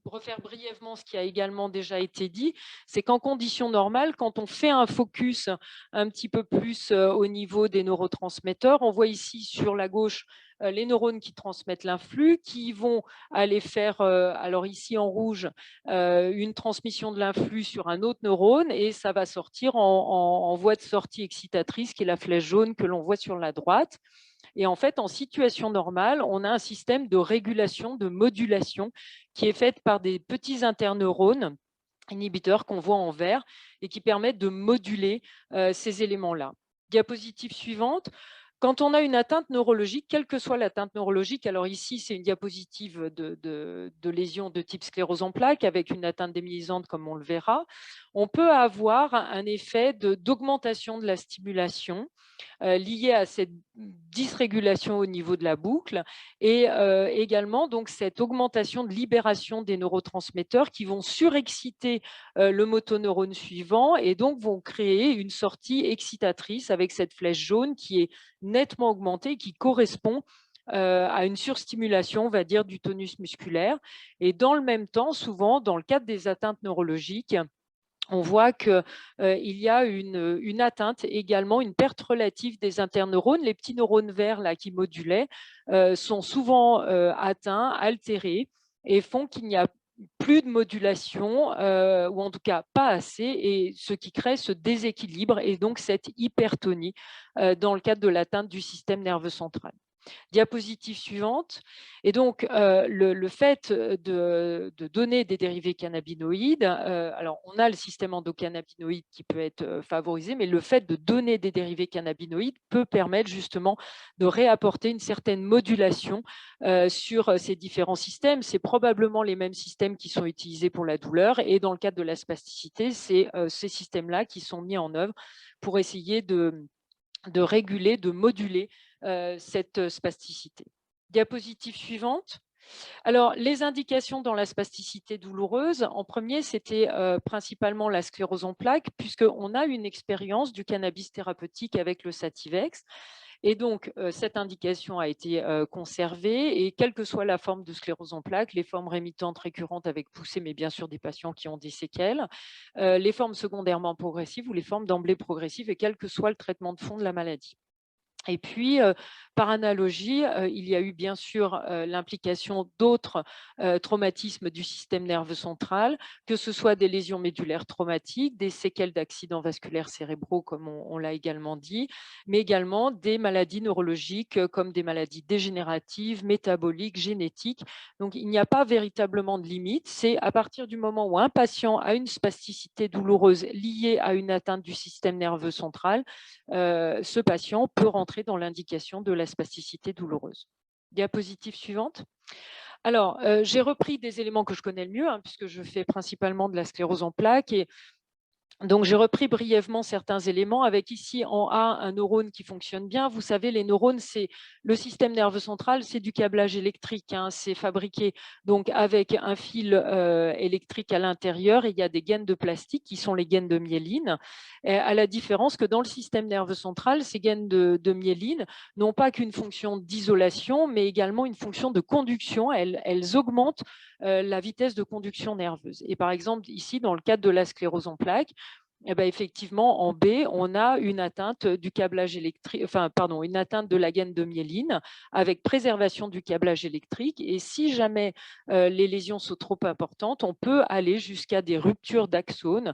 refaire brièvement ce qui a également déjà été dit. C'est qu'en conditions normales, quand on fait un focus un petit peu plus au niveau des neurotransmetteurs, on voit ici sur la gauche les neurones qui transmettent l'influx, qui vont aller faire, alors ici en rouge, une transmission de l'influx sur un autre neurone, et ça va sortir en voie de sortie excitatrice, qui est la flèche jaune que l'on voit sur la droite. Et en fait, en situation normale, on a un système de régulation, de modulation qui est fait par des petits interneurones inhibiteurs qu'on voit en vert et qui permettent de moduler ces éléments-là. Diapositive suivante. Quand on a une atteinte neurologique, quelle que soit l'atteinte neurologique, alors ici, c'est une diapositive de lésion de type sclérose en plaques avec une atteinte démyélisante, comme on le verra, on peut avoir un effet d'augmentation de la stimulation liée à cette dysrégulation au niveau de la boucle et également donc cette augmentation de libération des neurotransmetteurs qui vont surexciter le motoneurone suivant et donc vont créer une sortie excitatrice avec cette flèche jaune qui est nettement augmentée, qui correspond à une surstimulation, on va dire, du tonus musculaire. Et dans le même temps, souvent, dans le cadre des atteintes neurologiques, on voit qu'il y a une atteinte également, une perte relative des interneurones. Les petits neurones verts là, qui modulaient sont souvent atteints, altérés, et font qu'il n'y a plus de modulation, ou en tout cas pas assez, et ce qui crée ce déséquilibre et donc cette hypertonie dans le cadre de l'atteinte du système nerveux central. Diapositive suivante. Et donc, le fait de donner des dérivés cannabinoïdes, alors on a le système endocannabinoïde qui peut être favorisé, mais le fait de donner des dérivés cannabinoïdes peut permettre justement de réapporter une certaine modulation sur ces différents systèmes. C'est probablement les mêmes systèmes qui sont utilisés pour la douleur, et dans le cadre de la spasticité, c'est ces systèmes-là qui sont mis en œuvre pour essayer de réguler, de moduler cette spasticité. Diapositive suivante. Alors, les indications dans la spasticité douloureuse, en premier, c'était principalement la sclérose en plaques, puisqu'on a une expérience du cannabis thérapeutique avec le Sativex. Et donc, cette indication a été conservée, et quelle que soit la forme de sclérose en plaques, les formes rémittentes récurrentes avec poussée, mais bien sûr des patients qui ont des séquelles, les formes secondairement progressives ou les formes d'emblée progressives, et quel que soit le traitement de fond de la maladie. Et puis, par analogie, il y a eu bien sûr l'implication d'autres traumatismes du système nerveux central, que ce soit des lésions médulaires traumatiques, des séquelles d'accidents vasculaires cérébraux, comme on l'a également dit, mais également des maladies neurologiques comme des maladies dégénératives, métaboliques, génétiques. Donc, il n'y a pas véritablement de limite. C'est à partir du moment où un patient a une spasticité douloureuse liée à une atteinte du système nerveux central, ce patient peut rentrer dans l'indication de la spasticité douloureuse. Diapositive suivante. Alors, j'ai repris des éléments que je connais le mieux, puisque je fais principalement de la sclérose en plaques, et donc, j'ai repris brièvement certains éléments avec ici en A un neurone qui fonctionne bien. Vous savez, les neurones, c'est le système nerveux central, c'est du câblage électrique. C'est fabriqué donc avec un fil électrique à l'intérieur. Il y a des gaines de plastique qui sont les gaines de myéline, à la différence que dans le système nerveux central, ces gaines de myéline n'ont pas qu'une fonction d'isolation, mais également une fonction de conduction. Elles augmentent la vitesse de conduction nerveuse. Et par exemple, ici, dans le cadre de la sclérose en plaques, eh bien, effectivement, en B, on a une atteinte du câblage électrique, une atteinte de la gaine de myéline avec préservation du câblage électrique. Et si jamais les lésions sont trop importantes, on peut aller jusqu'à des ruptures d'axones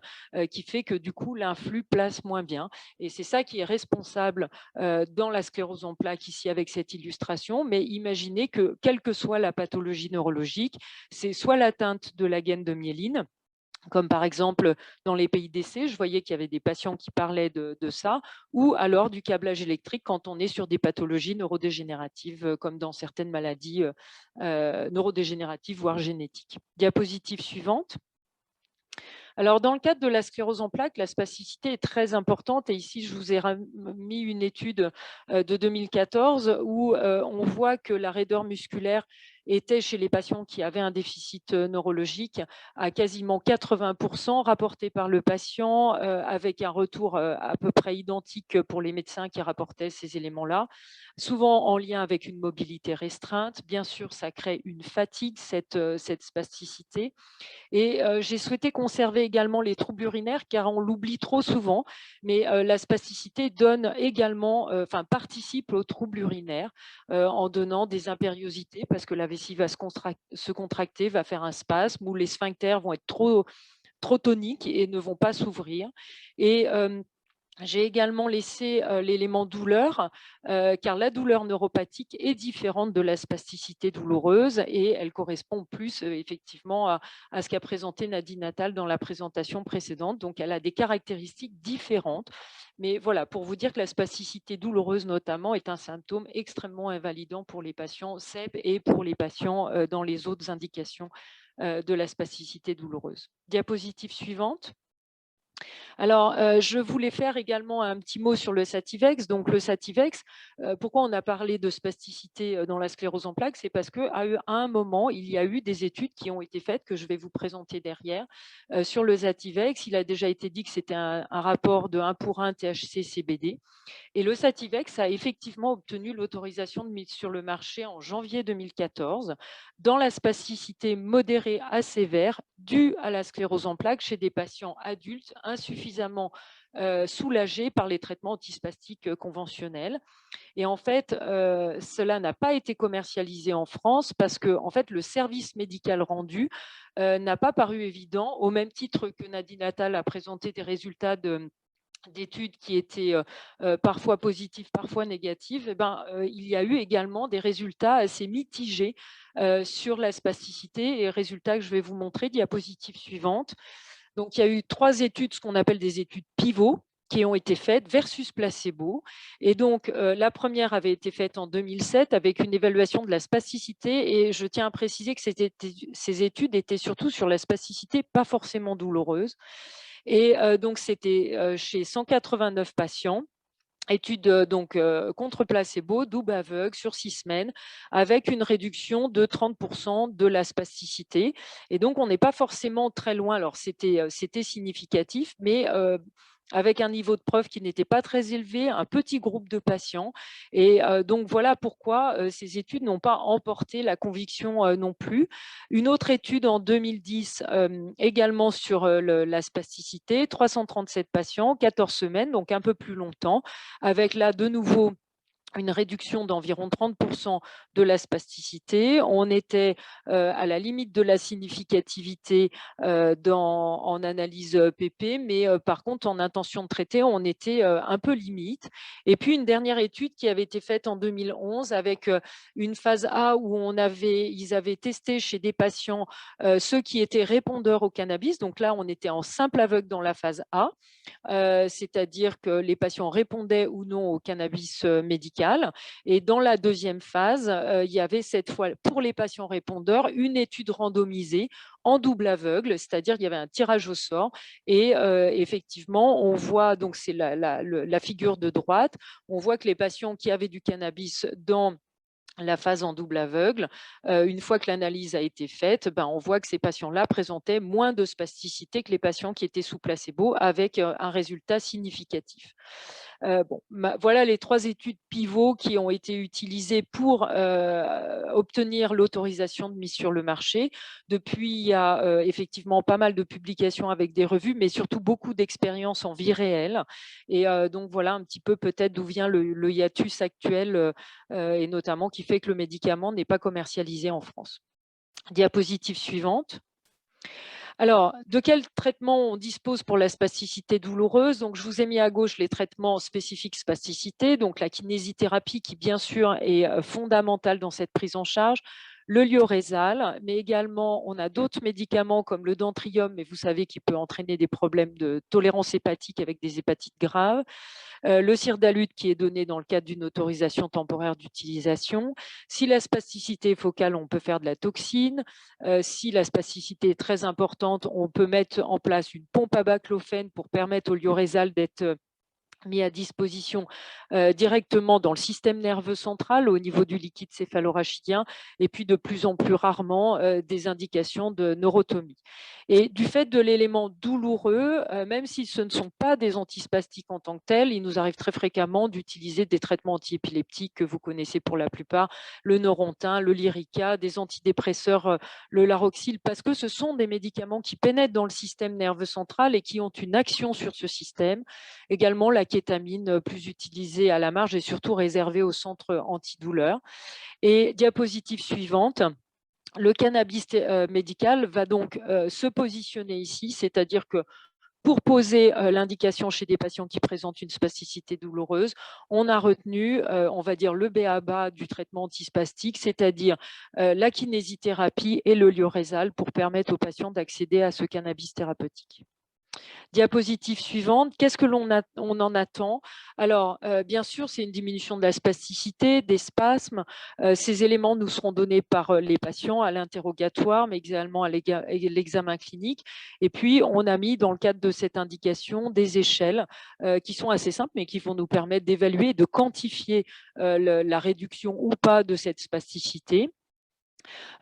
qui fait que du coup, l'influx place moins bien. Et c'est ça qui est responsable dans la sclérose en plaques ici avec cette illustration. Mais imaginez que, quelle que soit la pathologie neurologique, c'est soit l'atteinte de la gaine de myéline, comme par exemple dans les pays d'essai, je voyais qu'il y avait des patients qui parlaient de ça, ou alors du câblage électrique quand on est sur des pathologies neurodégénératives, comme dans certaines maladies neurodégénératives, voire génétiques. Diapositive suivante. Alors, dans le cadre de la sclérose en plaques, la spasticité est très importante. Et ici, je vous ai mis une étude de 2014 où on voit que la raideur musculaire était chez les patients qui avaient un déficit neurologique à quasiment 80% rapporté par le patient, avec un retour à peu près identique pour les médecins qui rapportaient ces éléments-là, souvent en lien avec une mobilité restreinte. Bien sûr, ça crée une fatigue, cette spasticité. Et j'ai souhaité conserver également les troubles urinaires, car on l'oublie trop souvent, mais la spasticité donne également, participe aux troubles urinaires en donnant des impériosités, parce que la vessie va se contracter, va faire un spasme, ou les sphincters vont être trop toniques et ne vont pas s'ouvrir. Et j'ai également laissé l'élément douleur, car la douleur neuropathique est différente de la spasticité douloureuse, et elle correspond plus effectivement à ce qu'a présenté Nadine Attal dans la présentation précédente. Donc, elle a des caractéristiques différentes. Mais voilà, pour vous dire que la spasticité douloureuse notamment est un symptôme extrêmement invalidant pour les patients CEP et pour les patients dans les autres indications de la spasticité douloureuse. Diapositive suivante. Alors, je voulais faire également un petit mot sur le Sativex. Donc, le Sativex, pourquoi on a parlé de spasticité dans la sclérose en plaques? C'est parce qu'à un moment, il y a eu des études qui ont été faites, que je vais vous présenter derrière, sur le Sativex. Il a déjà été dit que c'était un rapport de 1:1 THC-CBD. Et le Sativex a effectivement obtenu l'autorisation de mise sur le marché en janvier 2014 dans la spasticité modérée à sévère due à la sclérose en plaques chez des patients adultes insuffisamment soulagés par les traitements antispastiques conventionnels. Et en fait, cela n'a pas été commercialisé en France parce que en fait, le service médical rendu n'a pas paru évident, au même titre que Nadine Attal a présenté des résultats d'études qui étaient parfois positives, parfois négatives, il y a eu également des résultats assez mitigés sur la spasticité, et résultats que je vais vous montrer, diapositive suivante. Donc, il y a eu 3 études, ce qu'on appelle des études pivots, qui ont été faites versus placebo. Et donc, la première avait été faite en 2007 avec une évaluation de la spasticité. Et je tiens à préciser que ces études étaient surtout sur la spasticité pas forcément douloureuse. Et donc, c'était chez 189 patients. Étude contre placebo, double aveugle sur 6 semaines, avec une réduction de 30% de la spasticité. Et donc, on n'est pas forcément très loin. Alors, c'était significatif, mais avec un niveau de preuve qui n'était pas très élevé, un petit groupe de patients. Et donc, voilà pourquoi ces études n'ont pas emporté la conviction non plus. Une autre étude en 2010, également sur la spasticité, 337 patients, 14 semaines, donc un peu plus longtemps, avec là de nouveau une réduction d'environ 30% de la spasticité. On était à la limite de la significativité en analyse PP, mais par contre, en intention de traiter, on était un peu limite. Et puis, une dernière étude qui avait été faite en 2011 avec une phase A où ils avaient testé chez des patients ceux qui étaient répondeurs au cannabis. Donc là, on était en simple aveugle dans la phase A. C'est-à-dire que les patients répondaient ou non au cannabis médical. Et dans la deuxième phase, il y avait cette fois, pour les patients répondeurs, une étude randomisée en double aveugle, c'est-à-dire qu'il y avait un tirage au sort. Et effectivement, on voit, donc c'est la figure de droite, on voit que les patients qui avaient du cannabis dans la phase en double aveugle, une fois que l'analyse a été faite, on voit que ces patients-là présentaient moins de spasticité que les patients qui étaient sous placebo, avec un résultat significatif. Voilà les 3 études pivots qui ont été utilisées pour obtenir l'autorisation de mise sur le marché. Depuis, il y a effectivement pas mal de publications avec des revues, mais surtout beaucoup d'expériences en vie réelle. Et donc, voilà un petit peu peut-être d'où vient le hiatus actuel, et notamment qui fait que le médicament n'est pas commercialisé en France. Diapositive suivante. Alors, de quel traitement on dispose pour la spasticité douloureuse? Donc, je vous ai mis à gauche les traitements spécifiques spasticité, donc la kinésithérapie qui, bien sûr, est fondamentale dans cette prise en charge, le Lioresal, mais également, on a d'autres médicaments comme le Dentrium, mais vous savez qu'il peut entraîner des problèmes de tolérance hépatique avec des hépatites graves. Le Sirdalut qui est donné dans le cadre d'une autorisation temporaire d'utilisation. Si la spasticité est focale, on peut faire de la toxine. Si la spasticité est très importante, on peut mettre en place une pompe à baclofène pour permettre au Lioresal d'être mis à disposition directement dans le système nerveux central au niveau du liquide céphalorachidien, et puis de plus en plus rarement des indications de neurotomie. Et du fait de l'élément douloureux, même si ce ne sont pas des antispastiques en tant que tels, il nous arrive très fréquemment d'utiliser des traitements antiépileptiques que vous connaissez pour la plupart, le Neurontin, le Lyrica, des antidépresseurs, le Laroxyl, parce que ce sont des médicaments qui pénètrent dans le système nerveux central et qui ont une action sur ce système. Également, la kétamine, plus utilisée à la marge et surtout réservée au centre antidouleur. Et diapositive suivante. Le cannabis médical va donc se positionner ici, c'est-à-dire que pour poser l'indication chez des patients qui présentent une spasticité douloureuse, on a retenu, on va dire, le b.a.-ba du traitement antispastique, c'est-à-dire la kinésithérapie et le Lioresal pour permettre aux patients d'accéder à ce cannabis thérapeutique. Diapositive suivante, qu'est-ce que l'on en attend? Alors, bien sûr, c'est une diminution de la spasticité, des spasmes. Ces éléments nous seront donnés par les patients à l'interrogatoire, mais également à l'examen clinique. Et puis, on a mis dans le cadre de cette indication des échelles qui sont assez simples, mais qui vont nous permettre d'évaluer et de quantifier la réduction ou pas de cette spasticité.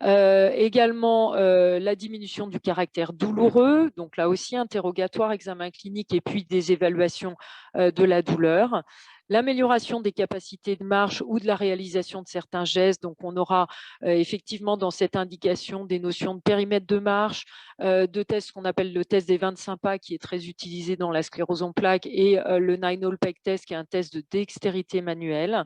Également, la diminution du caractère douloureux, donc là aussi interrogatoire, examen clinique et puis des évaluations de la douleur. L'amélioration des capacités de marche ou de la réalisation de certains gestes. Donc, on aura effectivement dans cette indication des notions de périmètre de marche, de tests qu'on appelle le test des 25 pas qui est très utilisé dans la sclérose en plaques, et le 9-hole peg test qui est un test de dextérité manuelle.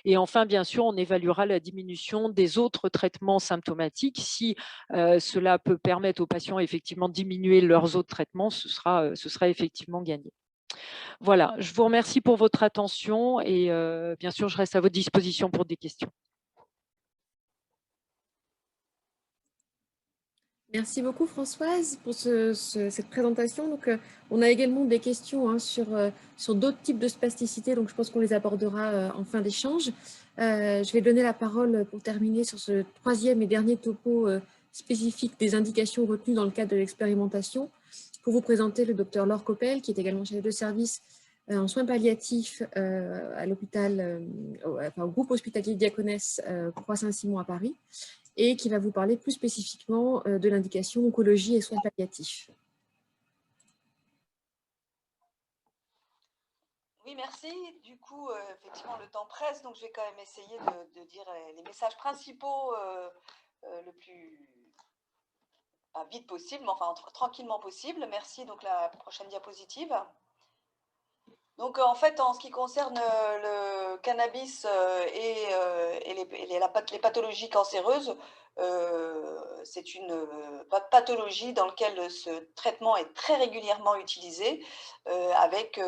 Et enfin, bien sûr, on évaluera la diminution des autres traitements symptomatiques. Si cela peut permettre aux patients effectivement de diminuer leurs autres traitements, ce sera effectivement gagné. Voilà, je vous remercie pour votre attention et bien sûr, je reste à votre disposition pour des questions. Merci beaucoup Françoise pour cette présentation. Donc, on a également des questions hein, sur d'autres types de spasticité, donc je pense qu'on les abordera en fin d'échange. Je vais donner la parole pour terminer sur ce troisième et dernier topo spécifique des indications retenues dans le cadre de l'expérimentation. Pour vous présenter le docteur Laure Coppel, qui est également chef de service en soins palliatifs à l'hôpital, au groupe hospitalier Diaconesse Croix-Saint-Simon à Paris, et qui va vous parler plus spécifiquement de l'indication oncologie et soins palliatifs. Oui, merci. Du coup, effectivement, le temps presse, donc je vais quand même essayer de dire les messages principaux le plus vite possible, mais enfin tranquillement possible. Merci. Donc la prochaine diapositive. Donc en fait, en ce qui concerne le cannabis et les pathologies cancéreuses, c'est une pathologie dans laquelle ce traitement est très régulièrement utilisé, avec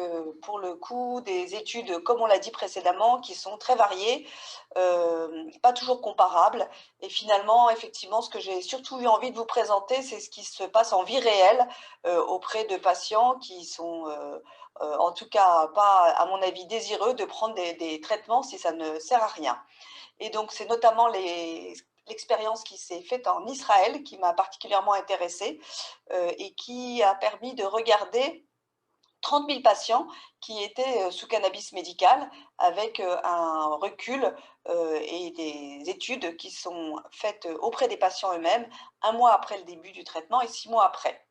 pour le coup des études, comme on l'a dit précédemment, qui sont très variées, pas toujours comparables. Et finalement, effectivement, ce que j'ai surtout eu envie de vous présenter, c'est ce qui se passe en vie réelle auprès de patients qui sont en tout cas pas, à mon avis, désireux de prendre des traitements si ça ne sert à rien. Et donc, c'est notamment l'expérience qui s'est faite en Israël qui m'a particulièrement intéressée et qui a permis de regarder 30 000 patients qui étaient sous cannabis médical avec un recul et des études qui sont faites auprès des patients eux-mêmes 1 mois après le début du traitement et 6 mois après.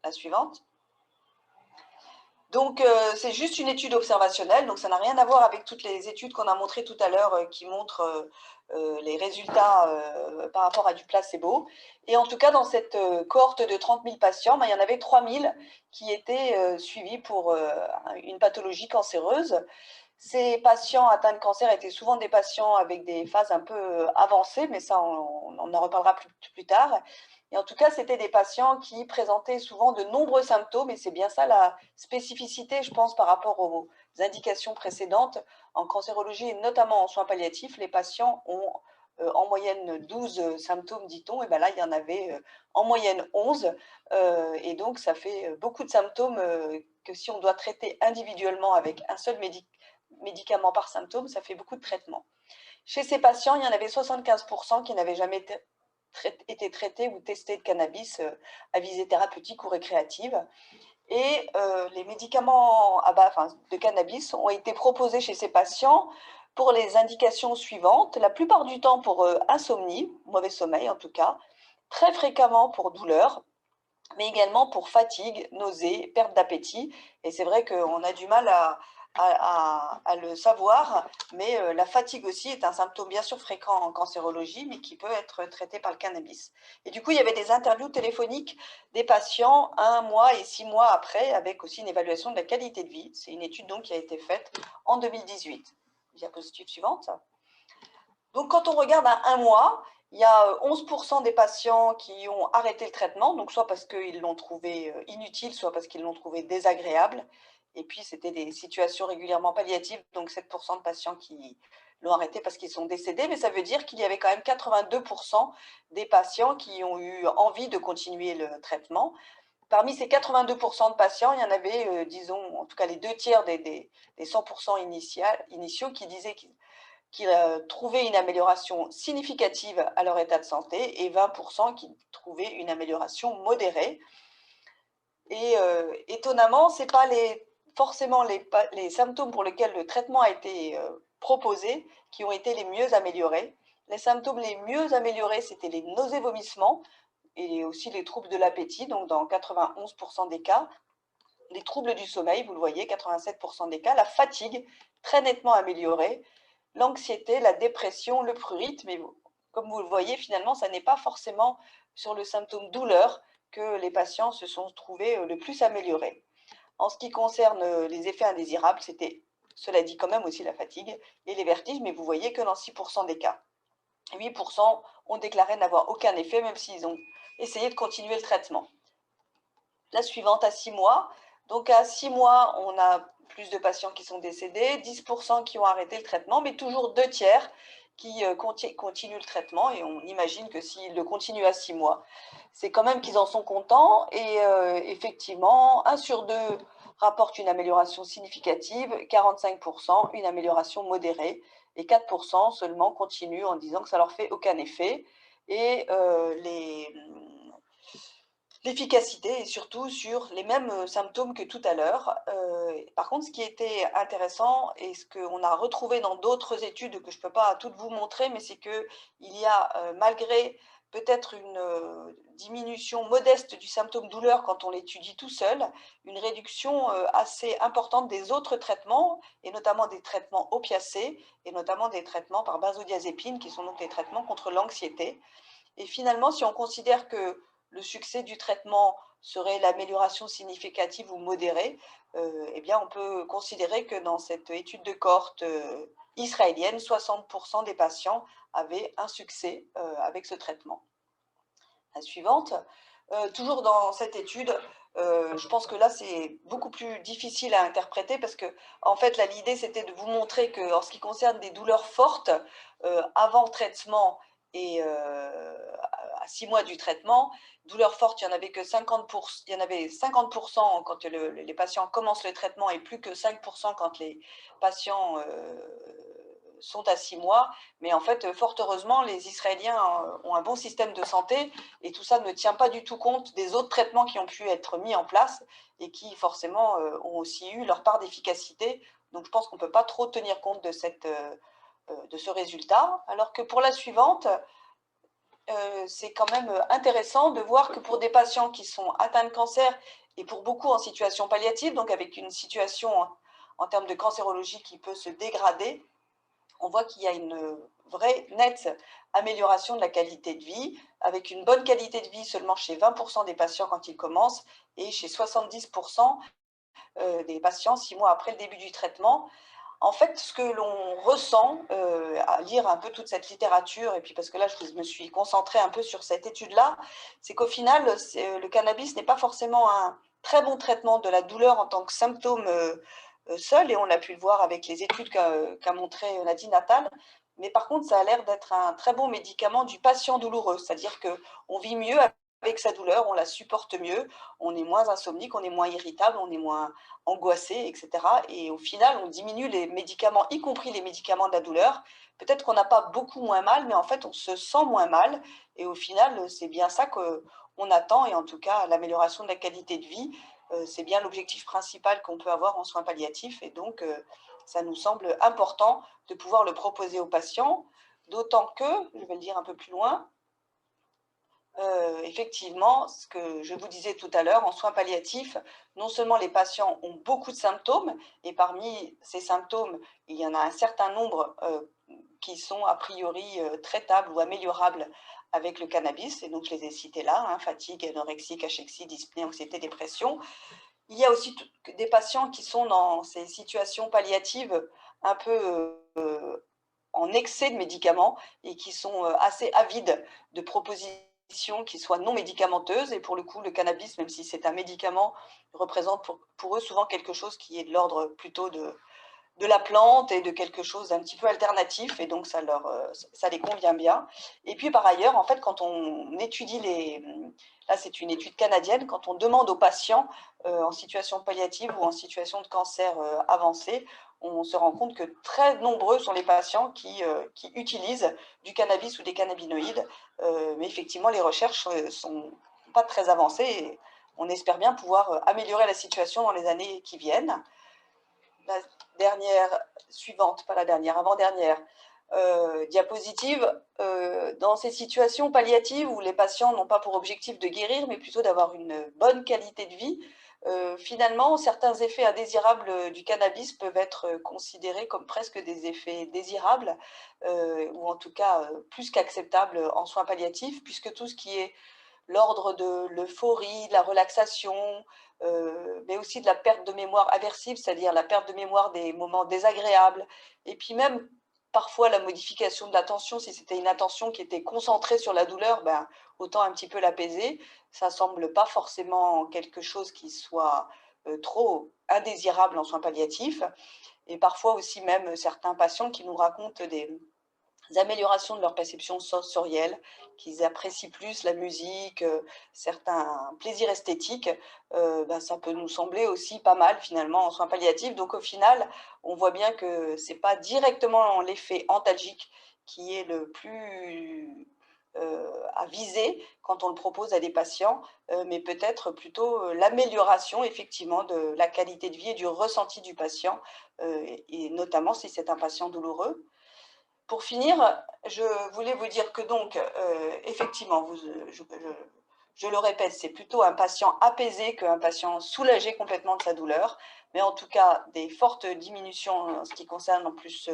La suivante. Donc, c'est juste une étude observationnelle, donc ça n'a rien à voir avec toutes les études qu'on a montrées tout à l'heure qui montrent les résultats par rapport à du placebo. Et en tout cas, dans cette cohorte de 30 000 patients, il y en avait 3 000 qui étaient suivis pour une pathologie cancéreuse. Ces patients atteints de cancer étaient souvent des patients avec des phases un peu avancées, mais ça, on en reparlera plus tard. Et en tout cas, c'était des patients qui présentaient souvent de nombreux symptômes, et c'est bien ça la spécificité, je pense, par rapport aux indications précédentes. En cancérologie et notamment en soins palliatifs, les patients ont en moyenne 12 symptômes, dit-on, et bien là, il y en avait en moyenne 11, et donc ça fait beaucoup de symptômes que si on doit traiter individuellement avec un seul médicament par symptôme, ça fait beaucoup de traitements. Chez ces patients, il y en avait 75% qui n'avaient jamais été traités ou testés de cannabis à visée thérapeutique ou récréative. Et les médicaments de cannabis ont été proposés chez ces patients pour les indications suivantes, la plupart du temps pour insomnie, mauvais sommeil en tout cas, très fréquemment pour douleur, mais également pour fatigue, nausées, perte d'appétit. Et c'est vrai qu'on a du mal à le savoir, mais la fatigue aussi est un symptôme bien sûr fréquent en cancérologie, mais qui peut être traité par le cannabis. Et du coup, il y avait des interviews téléphoniques des patients 1 mois et 6 mois après, avec aussi une évaluation de la qualité de vie. C'est une étude donc qui a été faite en 2018. Diapositive suivante. Donc, quand on regarde à 1 mois, il y a 11% des patients qui ont arrêté le traitement, donc soit parce qu'ils l'ont trouvé inutile, soit parce qu'ils l'ont trouvé désagréable. Et puis, c'était des situations régulièrement palliatives, donc 7% de patients qui l'ont arrêté parce qu'ils sont décédés, mais ça veut dire qu'il y avait quand même 82% des patients qui ont eu envie de continuer le traitement. Parmi ces 82% de patients, il y en avait, disons, en tout cas les 2/3 des 100% initiaux qui disaient qu'ils trouvaient une amélioration significative à leur état de santé et 20% qui trouvaient une amélioration modérée. Et étonnamment, ce n'est pas forcément les symptômes pour lesquels le traitement a été proposé qui ont été les mieux améliorés. Les symptômes les mieux améliorés, c'était les nausées-vomissements et aussi les troubles de l'appétit, donc dans 91% des cas. Les troubles du sommeil, vous le voyez, 87% des cas. La fatigue, très nettement améliorée. L'anxiété, la dépression, le prurite, mais comme vous le voyez, finalement, ça n'est pas forcément sur le symptôme douleur que les patients se sont trouvés le plus améliorés. En ce qui concerne les effets indésirables, c'était, cela dit, quand même aussi la fatigue et les vertiges, mais vous voyez que dans 6% des cas. 8% ont déclaré n'avoir aucun effet, même s'ils ont essayé de continuer le traitement. La suivante, à 6 mois, Donc, à 6 mois, on a plus de patients qui sont décédés, 10% qui ont arrêté le traitement, mais toujours 2 tiers qui continuent le traitement. Et on imagine que s'ils le continuent à 6 mois, c'est quand même qu'ils en sont contents. Et effectivement, 1 sur 2 rapporte une amélioration significative, 45% une amélioration modérée, et 4% seulement continuent en disant que ça leur fait aucun effet. Et l'efficacité est surtout sur les mêmes symptômes que tout à l'heure. Par contre, ce qui était intéressant et ce qu'on a retrouvé dans d'autres études que je ne peux pas toutes vous montrer, mais c'est qu'il y a, malgré peut-être une diminution modeste du symptôme douleur quand on l'étudie tout seul, une réduction assez importante des autres traitements, et notamment des traitements opiacés, et notamment des traitements par benzodiazépine, qui sont donc des traitements contre l'anxiété. Et finalement, si on considère que le succès du traitement serait l'amélioration significative ou modérée, eh bien, on peut considérer que dans cette étude de cohorte israélienne, 60% des patients avaient un succès avec ce traitement. La suivante, toujours dans cette étude, je pense que là, c'est beaucoup plus difficile à interpréter parce que, en fait, l'idée, c'était de vous montrer que, en ce qui concerne des douleurs fortes, avant traitement et à 6 mois du traitement, douleurs fortes, il y en avait que 50%, il y en avait 50% quand les patients commencent le traitement et plus que 5% quand les patients sont à 6 mois. Mais en fait, fort heureusement, les Israéliens ont un bon système de santé et tout ça ne tient pas du tout compte des autres traitements qui ont pu être mis en place et qui forcément ont aussi eu leur part d'efficacité. Donc je pense qu'on ne peut pas trop tenir compte de ce résultat. Alors que pour la suivante, c'est quand même intéressant de voir que pour des patients qui sont atteints de cancer et pour beaucoup en situation palliative, donc avec une situation en termes de cancérologie qui peut se dégrader, on voit qu'il y a une vraie nette amélioration de la qualité de vie, avec une bonne qualité de vie seulement chez 20% des patients quand ils commencent et chez 70% des patients 6 mois après le début du traitement. En fait, ce que l'on ressent à lire un peu toute cette littérature, et puis parce que là, je me suis concentrée un peu sur cette étude-là, c'est qu'au final, le cannabis n'est pas forcément un très bon traitement de la douleur en tant que symptôme seul, et on a pu le voir avec les études qu'a montré Nadine Attal, mais par contre, ça a l'air d'être un très bon médicament du patient douloureux, c'est-à-dire qu'on vit mieux avec sa douleur, on la supporte mieux, on est moins insomnique, on est moins irritable, on est moins angoissé, etc. Et au final, on diminue les médicaments, y compris les médicaments de la douleur. Peut-être qu'on n'a pas beaucoup moins mal, mais en fait, on se sent moins mal. Et au final, c'est bien ça qu'on attend. Et en tout cas, l'amélioration de la qualité de vie, c'est bien l'objectif principal qu'on peut avoir en soins palliatifs. Et donc, ça nous semble important de pouvoir le proposer aux patients, d'autant que, je vais le dire un peu plus loin, effectivement, ce que je vous disais tout à l'heure, en soins palliatifs, non seulement les patients ont beaucoup de symptômes, et parmi ces symptômes, il y en a un certain nombre qui sont a priori traitables ou améliorables avec le cannabis, et donc je les ai cités là, hein, fatigue, anorexie, cachexie, dyspnée, anxiété, dépression. Il y a aussi des patients qui sont dans ces situations palliatives un peu en excès de médicaments et qui sont assez avides de propositions qui soient non médicamenteuses. Et pour le coup, le cannabis, même si c'est un médicament, représente pour eux souvent quelque chose qui est de l'ordre plutôt de la plante et de quelque chose d'un petit peu alternatif, et donc ça les convient bien. Et puis par ailleurs, en fait, quand on étudie là c'est une étude canadienne, quand on demande aux patients en situation palliative ou en situation de cancer avancé, on se rend compte que très nombreux sont les patients qui utilisent du cannabis ou des cannabinoïdes, mais effectivement les recherches sont pas très avancées et on espère bien pouvoir améliorer la situation dans les années qui viennent. La dernière suivante, pas la dernière, avant-dernière diapositive, dans ces situations palliatives où les patients n'ont pas pour objectif de guérir, mais plutôt d'avoir une bonne qualité de vie, finalement, certains effets indésirables du cannabis peuvent être considérés comme presque des effets désirables, ou en tout cas plus qu'acceptables en soins palliatifs, puisque tout ce qui est l'ordre de l'euphorie, de la relaxation, mais aussi de la perte de mémoire aversive, c'est-à-dire la perte de mémoire des moments désagréables, et puis même parfois la modification de l'attention, si c'était une attention qui était concentrée sur la douleur, ben, autant un petit peu l'apaiser. Ça ne semble pas forcément quelque chose qui soit trop indésirables en soins palliatifs. Et parfois aussi même certains patients qui nous racontent des améliorations de leur perception sensorielle, qu'ils apprécient plus la musique, certains plaisirs esthétiques, ça peut nous sembler aussi pas mal finalement en soins palliatifs. Donc au final, on voit bien que ce n'est pas directement l'effet antalgique qui est le plus à viser quand on le propose à des patients, mais peut-être plutôt l'amélioration effectivement de la qualité de vie et du ressenti du patient, et notamment si c'est un patient douloureux. Pour finir, je voulais vous dire que donc, effectivement, je le répète, c'est plutôt un patient apaisé qu'un patient soulagé complètement de sa douleur. Mais en tout cas, des fortes diminutions en ce qui concerne, en plus,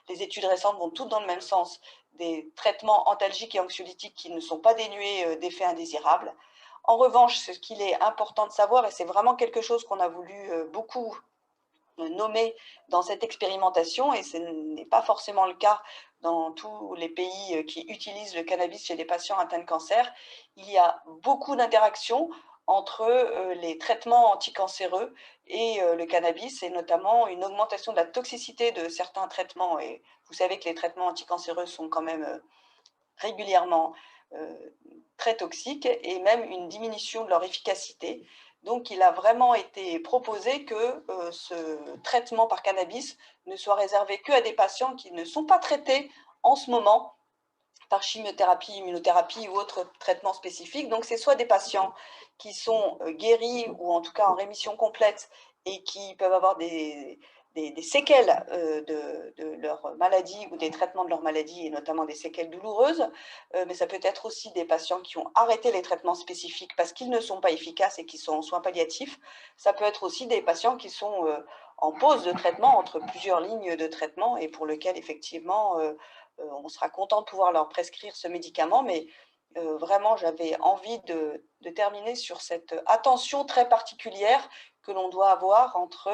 les études récentes vont toutes dans le même sens, des traitements antalgiques et anxiolytiques qui ne sont pas dénués d'effets indésirables. En revanche, ce qu'il est important de savoir, et c'est vraiment quelque chose qu'on a voulu beaucoup nommer dans cette expérimentation, et ce n'est pas forcément le cas dans tous les pays qui utilisent le cannabis chez des patients atteints de cancer, il y a beaucoup d'interactions entre les traitements anticancéreux et le cannabis, et notamment une augmentation de la toxicité de certains traitements. Et vous savez que les traitements anticancéreux sont quand même régulièrement très toxiques, et même une diminution de leur efficacité. Donc, il a vraiment été proposé que ce traitement par cannabis ne soit réservé qu'à des patients qui ne sont pas traités en ce moment par chimiothérapie, immunothérapie ou autres traitements spécifiques. Donc, c'est soit des patients qui sont guéris ou en tout cas en rémission complète et qui peuvent avoir des séquelles de leur maladie ou des traitements de leur maladie, et notamment des séquelles douloureuses, mais ça peut être aussi des patients qui ont arrêté les traitements spécifiques parce qu'ils ne sont pas efficaces et qui sont en soins palliatifs. Ça peut être aussi des patients qui sont en pause de traitement entre plusieurs lignes de traitement et pour lesquels effectivement on sera content de pouvoir leur prescrire ce médicament, mais vraiment j'avais envie de terminer sur cette attention très particulière que l'on doit avoir entre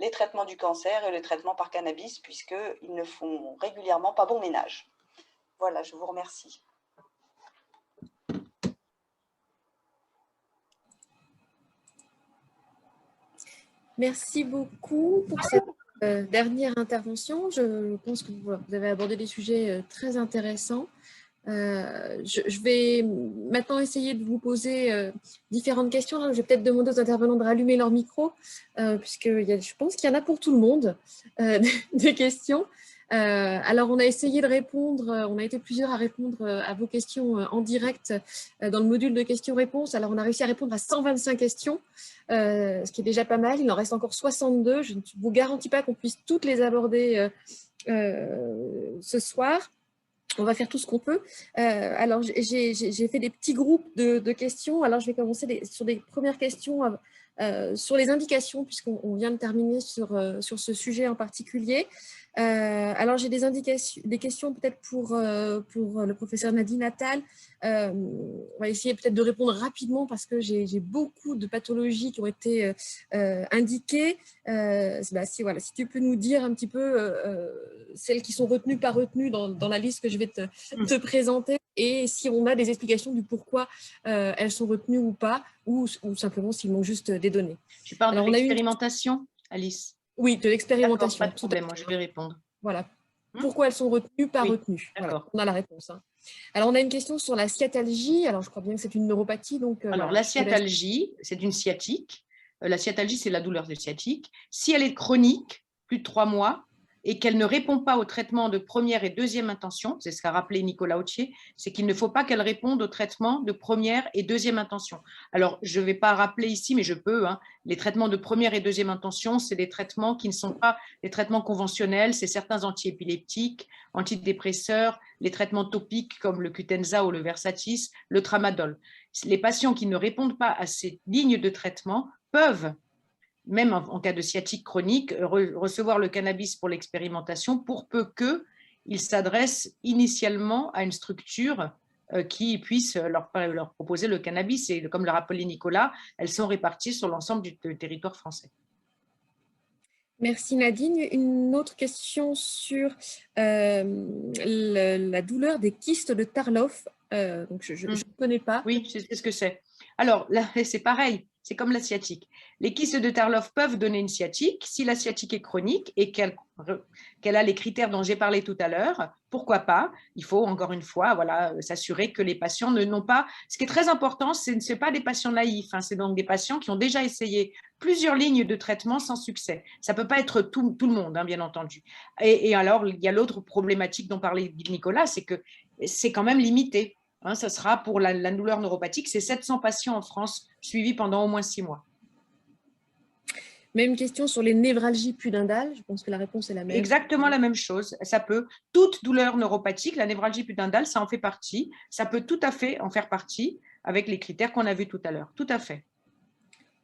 les traitements du cancer et le traitement par cannabis, puisqu'ils ne font régulièrement pas bon ménage. Voilà, je vous remercie. Merci beaucoup pour cette dernière intervention. Je pense que vous avez abordé des sujets très intéressants. Je vais maintenant essayer de vous poser différentes questions. Je vais peut-être demander aux intervenants de rallumer leur micro, puisque je pense qu'il y en a pour tout le monde des questions. Alors, on a essayé de répondre, on a été plusieurs à répondre à vos questions en direct dans le module de questions-réponses. Alors, on a réussi à répondre à 125 questions, ce qui est déjà pas mal. Il en reste encore 62. Je ne vous garantis pas qu'on puisse toutes les aborder ce soir. On va faire tout ce qu'on peut. Alors, j'ai fait des petits groupes de questions. Alors, je vais commencer sur des premières questions sur les indications, puisqu'on vient de terminer sur ce sujet en particulier. Alors, j'ai des questions peut-être pour le professeur Nadine Attal. On va essayer peut-être de répondre rapidement parce que j'ai beaucoup de pathologies qui ont été indiquées. Si tu peux nous dire un petit peu celles qui sont retenues, pas retenues dans la liste que je vais te présenter, et si on a des explications du pourquoi elles sont retenues ou pas, ou simplement s'ils manquent juste des données. Tu parles de l'expérimentation, Alice? Oui, de l'expérimentation. Pas de problème, moi je vais répondre. Voilà. Pourquoi elles sont retenues, pas retenues. Voilà, on a la réponse. Alors, on a une question sur la sciatalgie. Alors, je crois bien que c'est une neuropathie. Donc, alors, la sciatalgie, c'est une sciatique. La sciatalgie, c'est la douleur de sciatique. Si elle est chronique, plus de 3 mois, et qu'elle ne répond pas au traitement de première et deuxième intention, c'est ce qu'a rappelé Nicolas Autier, c'est qu'il ne faut pas qu'elle réponde au traitement de première et deuxième intention. Alors, je ne vais pas rappeler ici, mais je peux, les traitements de première et deuxième intention, c'est des traitements qui ne sont pas des traitements conventionnels, c'est certains antiépileptiques, antidépresseurs, les traitements topiques comme le Qutenza ou le Versatis, le Tramadol. Les patients qui ne répondent pas à ces lignes de traitement peuvent, même en cas de sciatique chronique, recevoir le cannabis pour l'expérimentation, pour peu qu'ils s'adressent initialement à une structure qui puisse leur proposer le cannabis. Et comme l'a rappelé Nicolas, elles sont réparties sur l'ensemble du territoire français. Merci Nadine. Une autre question sur la douleur des kystes de Tarlov Donc, je ne connais pas. Oui, je sais ce que c'est. Alors, là, c'est pareil, c'est comme la sciatique. Les kystes de Tarlov peuvent donner une sciatique. Si la sciatique est chronique et qu'elle a les critères dont j'ai parlé tout à l'heure, pourquoi pas? Il faut encore une fois s'assurer que les patients n'ont pas… Ce qui est très important, ce n'est pas des patients naïfs, hein, c'est donc des patients qui ont déjà essayé plusieurs lignes de traitement sans succès. Ça ne peut pas être tout le monde, hein, bien entendu. Et alors, il y a l'autre problématique dont parlait Nicolas, c'est que c'est quand même limité. Hein, ça sera pour la douleur neuropathique, c'est 700 patients en France suivis pendant au moins 6 mois. Même question sur les névralgies pudendales, je pense que la réponse est la même. Exactement la même chose, ça peut, toute douleur neuropathique, la névralgie pudendale, ça en fait partie, ça peut tout à fait en faire partie avec les critères qu'on a vus tout à l'heure, tout à fait.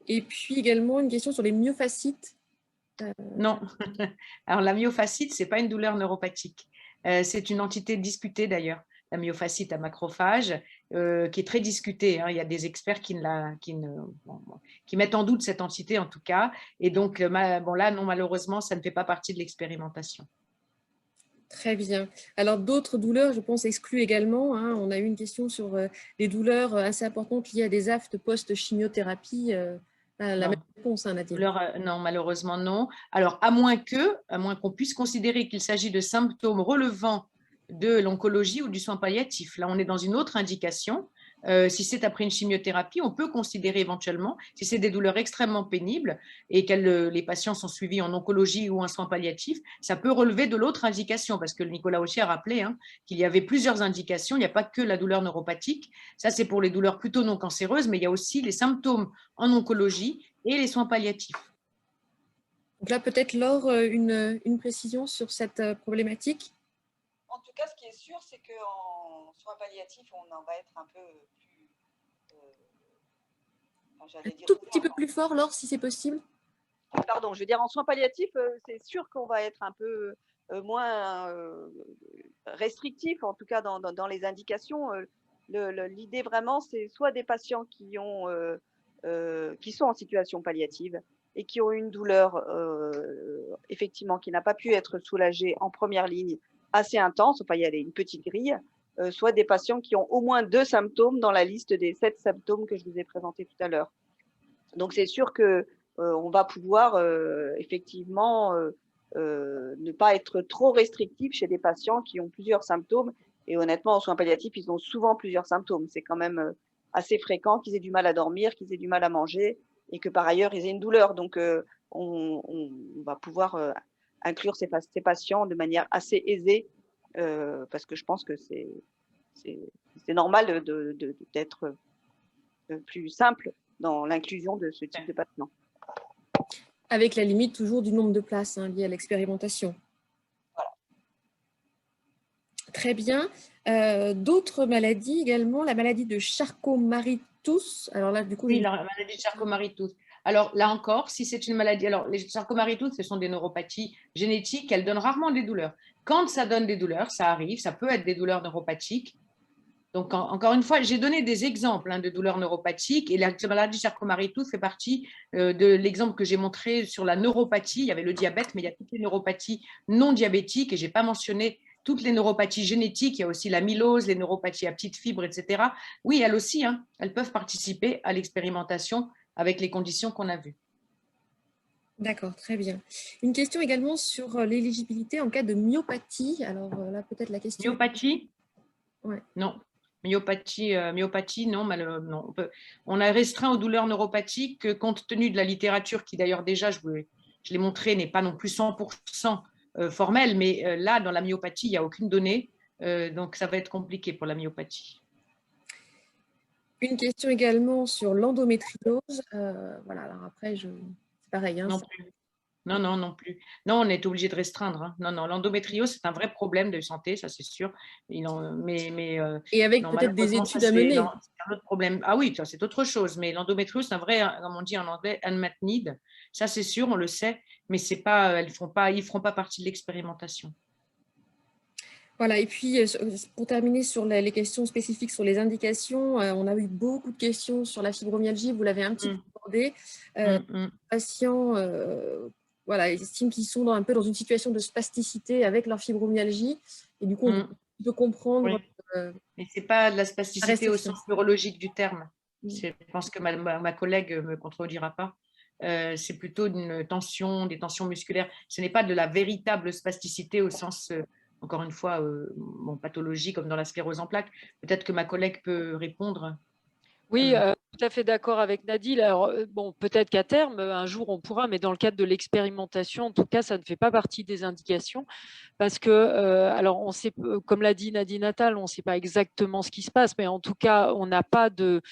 Et puis également une question sur les myofascites. Non, alors la myofascite, ce n'est pas une douleur neuropathique, c'est une entité discutée d'ailleurs. La myofascite à macrophage, qui est très discutée. Hein. Il y a des experts qui mettent en doute cette entité en tout cas. Et donc, là, non, malheureusement, ça ne fait pas partie de l'expérimentation. Très bien. Alors, d'autres douleurs, je pense, exclues également. Hein. On a eu une question sur les douleurs assez importantes liées à des aftes post-chimiothérapie. La même réponse, hein, Nadine. Non, malheureusement, non. Alors, à moins qu'on puisse considérer qu'il s'agit de symptômes relevant de l'oncologie ou du soin palliatif. Là, on est dans une autre indication. Si c'est après une chimiothérapie, on peut considérer éventuellement, si c'est des douleurs extrêmement pénibles et que les patients sont suivis en oncologie ou en soins palliatifs, ça peut relever de l'autre indication, parce que Nicolas aussi a rappelé qu'il y avait plusieurs indications, il n'y a pas que la douleur neuropathique. Ça, c'est pour les douleurs plutôt non cancéreuses, mais il y a aussi les symptômes en oncologie et les soins palliatifs. Donc là, peut-être, Laure, une précision sur cette problématique. En tout cas, ce qui est sûr, c'est qu'en soins palliatifs, on en va être un peu plus… tout petit peu plus fort, Laure, si c'est possible. Pardon, je veux dire, en soins palliatifs, c'est sûr qu'on va être un peu moins restrictif, en tout cas dans les indications. L'idée vraiment, c'est soit des patients qui sont en situation palliative et qui ont une douleur, effectivement, qui n'a pas pu être soulagée en première ligne, assez intense, enfin il y a une petite grille, soit des patients qui ont au moins 2 symptômes dans la liste des 7 symptômes que je vous ai présentés tout à l'heure. Donc c'est sûr que on va pouvoir effectivement ne pas être trop restrictif chez des patients qui ont plusieurs symptômes. Et honnêtement, en soins palliatifs, ils ont souvent plusieurs symptômes. C'est quand même assez fréquent qu'ils aient du mal à dormir, qu'ils aient du mal à manger et que par ailleurs, ils aient une douleur. Donc on va pouvoir inclure ces patients de manière assez aisée, parce que je pense que c'est normal d'être plus simple dans l'inclusion de ce type de patients. Avec la limite toujours du nombre de places liées à l'expérimentation. Voilà. Très bien. D'autres maladies également, la maladie de Charcot-Marie-Tooth. Alors là, du coup, oui, la maladie de Charcot-Marie-Tooth. Alors là encore, si c'est une maladie, alors les Charcot-Marie-Tooth, ce sont des neuropathies génétiques, elles donnent rarement des douleurs. Quand ça donne des douleurs, ça arrive, ça peut être des douleurs neuropathiques. Donc, encore une fois, j'ai donné des exemples de douleurs neuropathiques et la maladie de Charcot-Marie-Tooth fait partie de l'exemple que j'ai montré sur la neuropathie. Il y avait le diabète, mais il y a toutes les neuropathies non diabétiques et je n'ai pas mentionné toutes les neuropathies génétiques. Il y a aussi l'amylose, les neuropathies à petites fibres, etc. Oui, elles aussi, elles peuvent participer à l'expérimentation avec les conditions qu'on a vues. D'accord, très bien. Une question également sur l'éligibilité en cas de myopathie. Alors là, peut-être la question… Myopathie ? Ouais. Non. Myopathie, non, non. On a restreint aux douleurs neuropathiques compte tenu de la littérature qui d'ailleurs déjà, je l'ai montré, n'est pas non plus 100% formelle, mais là, dans la myopathie, il n'y a aucune donnée, donc ça va être compliqué pour la myopathie. Une question également sur l'endométriose. Voilà, alors après, c'est pareil. Non plus. Non plus. Non, on est obligé de restreindre. Non, l'endométriose, c'est un vrai problème de santé, ça c'est sûr. Et avec peut-être des études à mener. C'est un autre problème. Ah oui, c'est autre chose. Mais l'endométriose, c'est un vrai, comme on dit en anglais, unmet need. Ça c'est sûr, on le sait, mais c'est pas, ils ne feront pas partie de l'expérimentation. Voilà, et puis pour terminer sur les questions spécifiques sur les indications, on a eu beaucoup de questions sur la fibromyalgie, vous l'avez un petit peu abordé. Les patients estiment qu'ils sont un peu dans une situation de spasticité avec leur fibromyalgie, et du coup, on peut comprendre Mais ce n'est pas de la spasticité au restriction. sens neurologique du terme. Mm. Je pense que ma collègue ne me contredira pas. C'est plutôt des tensions musculaires. Ce n'est pas de la véritable spasticité au sens, encore une fois, pathologie comme dans la sclérose en plaques. Peut-être que ma collègue peut répondre. Oui, tout à fait d'accord avec Nadine. Alors, bon, peut-être qu'à terme, un jour, on pourra, mais dans le cadre de l'expérimentation, en tout cas, ça ne fait pas partie des indications parce que, alors, on sait, comme l'a dit Nadine Attal, on ne sait pas exactement ce qui se passe, mais en tout cas, on n'a pas de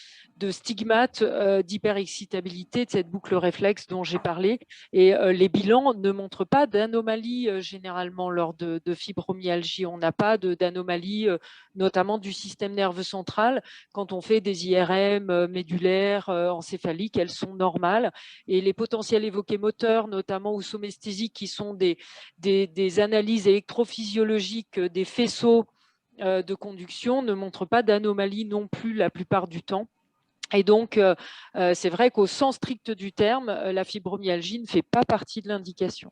stigmate d'hyperexcitabilité de cette boucle réflexe dont j'ai parlé. Et les bilans ne montrent pas d'anomalie généralement lors de fibromyalgie. On n'a pas d'anomalie, notamment du système nerveux central. Quand on fait des IRM médulaires, encéphaliques, elles sont normales. Et les potentiels évoqués moteurs, notamment ou somesthésiques, qui sont des analyses électrophysiologiques des faisceaux de conduction, ne montrent pas d'anomalie non plus la plupart du temps. Et donc, c'est vrai qu'au sens strict du terme, la fibromyalgie ne fait pas partie de l'indication.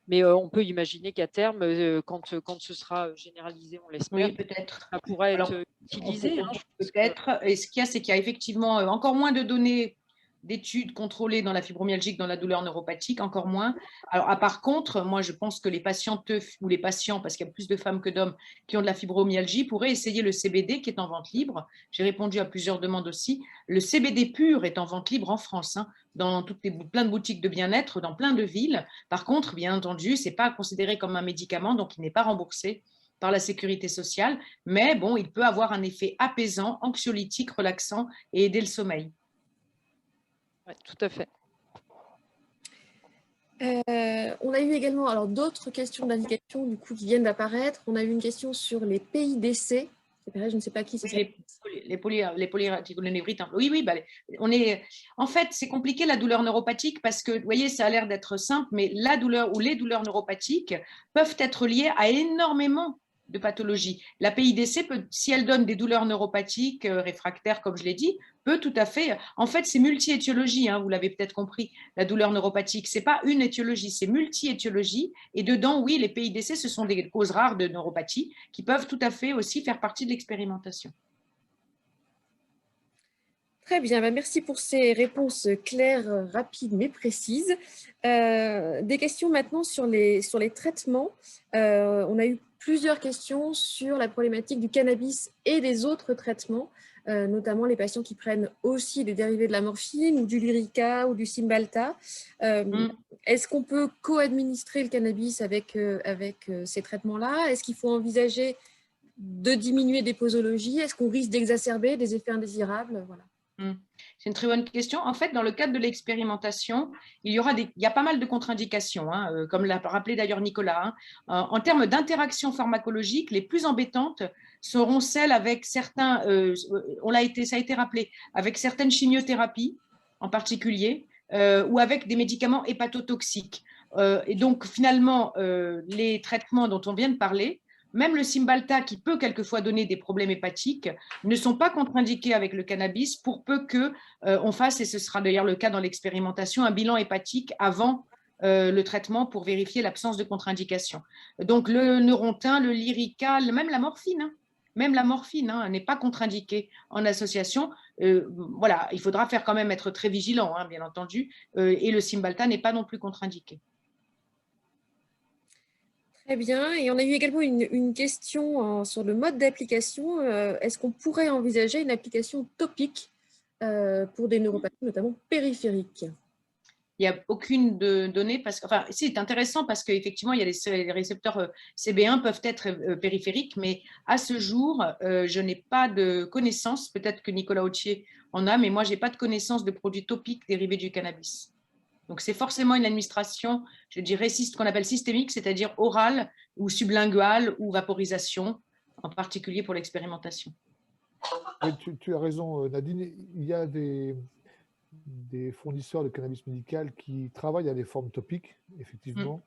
Mais on peut imaginer qu'à terme, quand ce sera généralisé, on l'espère, Oui, peut-être. ça pourrait Alors, être utilisé. peut-être. Et ce qu'il y a, c'est qu'il y a effectivement encore moins de données d'études contrôlées dans la fibromyalgie que dans la douleur neuropathique, encore moins. Alors, par contre, moi, je pense que les patientes ou les patients, parce qu'il y a plus de femmes que d'hommes qui ont de la fibromyalgie, pourraient essayer le CBD qui est en vente libre. J'ai répondu à plusieurs demandes aussi. Le CBD pur est en vente libre en France, hein, dans plein de boutiques de bien-être, dans plein de villes. Par contre, bien entendu, ce n'est pas considéré comme un médicament, donc il n'est pas remboursé par la sécurité sociale, mais bon, il peut avoir un effet apaisant, anxiolytique, relaxant et aider le sommeil. Oui, tout à fait. On a eu également d'autres questions d'indication du coup qui viennent d'apparaître. On a eu une question sur les pays d'essai. Je ne sais pas qui c'est. Les polyréticulonévrites. Oui, oui. En fait, c'est compliqué la douleur neuropathique parce que, vous voyez, ça a l'air d'être simple, mais la douleur ou les douleurs neuropathiques peuvent être liées à énormément de pathologies. La PIDC, si elle donne des douleurs neuropathiques réfractaires, comme je l'ai dit, peut tout à fait. En fait, c'est multi-étiologie, hein, vous l'avez peut-être compris, la douleur neuropathique. Ce n'est pas une étiologie, c'est multi-étiologie. Et dedans, oui, les PIDC, ce sont des causes rares de neuropathie qui peuvent tout à fait aussi faire partie de l'expérimentation. Très bien, merci pour ces réponses claires, rapides mais précises. Des questions maintenant sur les traitements. On a eu plusieurs questions sur la problématique du cannabis et des autres traitements, notamment les patients qui prennent aussi des dérivés de la morphine ou du Lyrica ou du Cymbalta. Est-ce qu'on peut co-administrer le cannabis avec ces traitements-là? Est-ce qu'il faut envisager de diminuer des posologies? Est-ce qu'on risque d'exacerber des effets indésirables? Voilà. C'est une très bonne question. En fait, dans le cadre de l'expérimentation, il y a pas mal de contre-indications, hein, comme l'a rappelé d'ailleurs Nicolas. Hein. En termes d'interaction pharmacologique, les plus embêtantes seront celles avec certains, ça a été rappelé, avec certaines chimiothérapies en particulier, ou avec des médicaments hépatotoxiques. Et donc, finalement, les traitements dont on vient de parler, même le Cymbalta, qui peut quelquefois donner des problèmes hépatiques, ne sont pas contre-indiqués avec le cannabis pour peu qu'on fasse, et ce sera d'ailleurs le cas dans l'expérimentation, un bilan hépatique avant le traitement pour vérifier l'absence de contre-indication. Donc le Neurontin, le Lyrica, même la morphine, n'est pas contre-indiquée en association. Voilà, il faudra quand même être très vigilant, hein, bien entendu, et le Cymbalta n'est pas non plus contre-indiqué. Très bien. Et on a eu également une question sur le mode d'application. Est-ce qu'on pourrait envisager une application topique pour des neuropathies, notamment périphériques? Il n'y a aucune donnée, c'est intéressant parce qu'effectivement, il y a les récepteurs CB1 peuvent être périphériques, mais à ce jour, je n'ai pas de connaissance, peut-être que Nicolas Autier en a, mais moi, je n'ai pas de connaissance de produits topiques dérivés du cannabis. Donc, c'est forcément une administration, je dirais, ce qu'on appelle systémique, c'est-à-dire orale ou sublinguale ou vaporisation, en particulier pour l'expérimentation. Oui, tu as raison, Nadine. Il y a des fournisseurs de cannabis médical qui travaillent à des formes topiques, effectivement,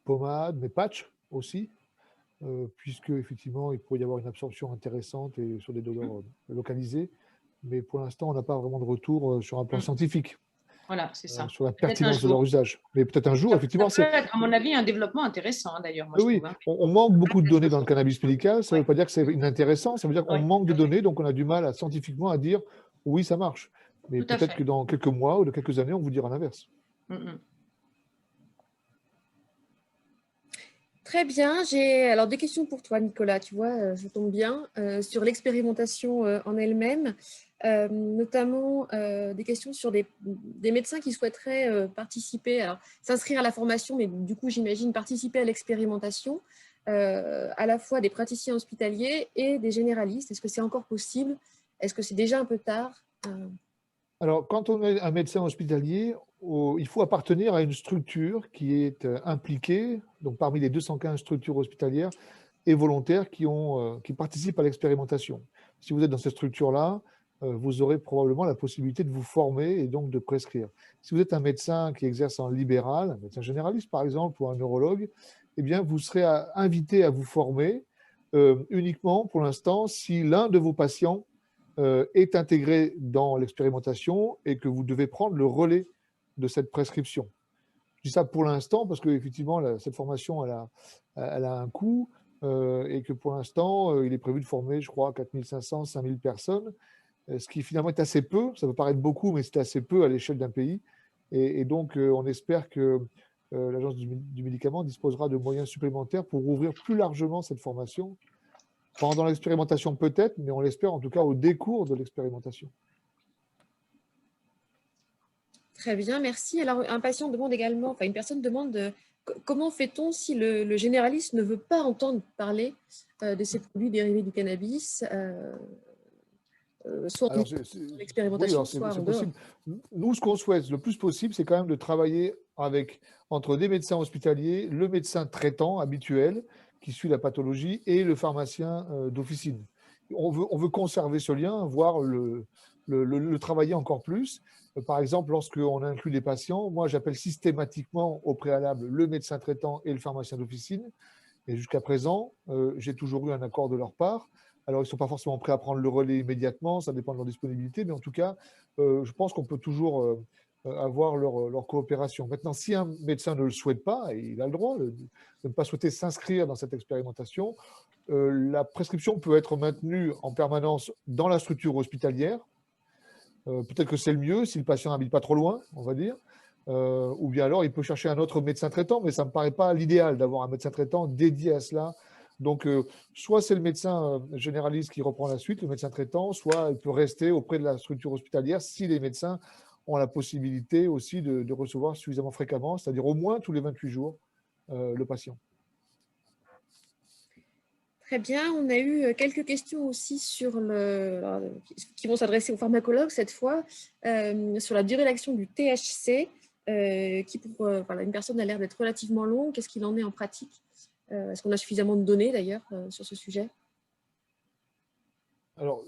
pommade, mais patch aussi, puisque effectivement, il pourrait y avoir une absorption intéressante et sur des douleurs localisées. Mais pour l'instant, on n'a pas vraiment de retour sur un plan scientifique. Voilà, c'est ça. sur la Peut-être un pertinence de jour. leur usage. Mais peut-être un jour, Ça effectivement. peut être, à mon avis, un développement intéressant, d'ailleurs, moi, je Oui, trouve. Hein. on manque beaucoup de données dans le cannabis médical. Ça ne veut pas dire que c'est inintéressant, ça veut dire qu'on Oui, manque de tout à fait. données, donc on a du mal scientifiquement à dire oui, ça marche. Mais Tout à peut-être fait. que dans quelques mois ou de quelques années, on vous dira l'inverse. Très bien. J'ai alors des questions pour toi, Nicolas. Tu vois, je tombe bien sur l'expérimentation en elle-même, notamment des questions sur des médecins qui souhaiteraient participer, alors s'inscrire à la formation, mais du coup, j'imagine participer à l'expérimentation, à la fois des praticiens hospitaliers et des généralistes. Est-ce que c'est encore possible? Est-ce que c'est déjà un peu tard? Alors, quand on est un médecin hospitalier, il faut appartenir à une structure qui est impliquée, donc parmi les 215 structures hospitalières et volontaires qui participent à l'expérimentation. Si vous êtes dans cette structure-là, vous aurez probablement la possibilité de vous former et donc de prescrire. Si vous êtes un médecin qui exerce en libéral, un médecin généraliste par exemple, ou un neurologue, eh bien, vous serez invité à vous former uniquement pour l'instant si l'un de vos patients est intégré dans l'expérimentation et que vous devez prendre le relais de cette prescription. Je dis ça pour l'instant parce qu'effectivement, cette formation, elle a un coût et que pour l'instant, il est prévu de former, je crois, 4500, 5000 personnes, ce qui finalement est assez peu. Ça peut paraître beaucoup, mais c'est assez peu à l'échelle d'un pays. Et donc, on espère que l'Agence du médicament disposera de moyens supplémentaires pour ouvrir plus largement cette formation. Pendant l'expérimentation peut-être, mais on l'espère en tout cas au décours de l'expérimentation. Très bien, merci. Alors, un patient demande également, enfin une personne demande comment fait-on si le généraliste ne veut pas entendre parler de ces produits dérivés du cannabis, soit en expérimentation, soit en dehors? Nous, ce qu'on souhaite le plus possible, c'est quand même de travailler entre des médecins hospitaliers, le médecin traitant habituel qui suit la pathologie et le pharmacien d'officine. On veut conserver ce lien, voire le travailler encore plus. Par exemple, lorsqu'on inclut des patients, moi j'appelle systématiquement au préalable le médecin traitant et le pharmacien d'officine. Et jusqu'à présent, j'ai toujours eu un accord de leur part. Alors, ils ne sont pas forcément prêts à prendre le relais immédiatement, ça dépend de leur disponibilité, mais en tout cas, je pense qu'on peut toujours avoir leur coopération. Maintenant, si un médecin ne le souhaite pas, et il a le droit de ne pas souhaiter s'inscrire dans cette expérimentation, la prescription peut être maintenue en permanence dans la structure hospitalière. Peut-être que c'est le mieux si le patient n'habite pas trop loin, on va dire. Ou bien alors, il peut chercher un autre médecin traitant, mais ça ne me paraît pas l'idéal d'avoir un médecin traitant dédié à cela. Donc, soit c'est le médecin généraliste qui reprend la suite, le médecin traitant, soit il peut rester auprès de la structure hospitalière si les médecins ont la possibilité aussi de recevoir suffisamment fréquemment, c'est-à-dire au moins tous les 28 jours, le patient. Très bien, on a eu quelques questions aussi qui vont s'adresser aux pharmacologues cette fois, sur la durée d'action du THC, qui pour une personne a l'air d'être relativement longue. Qu'est-ce qu'il en est en pratique? Est-ce qu'on a suffisamment de données d'ailleurs sur ce sujet? Alors,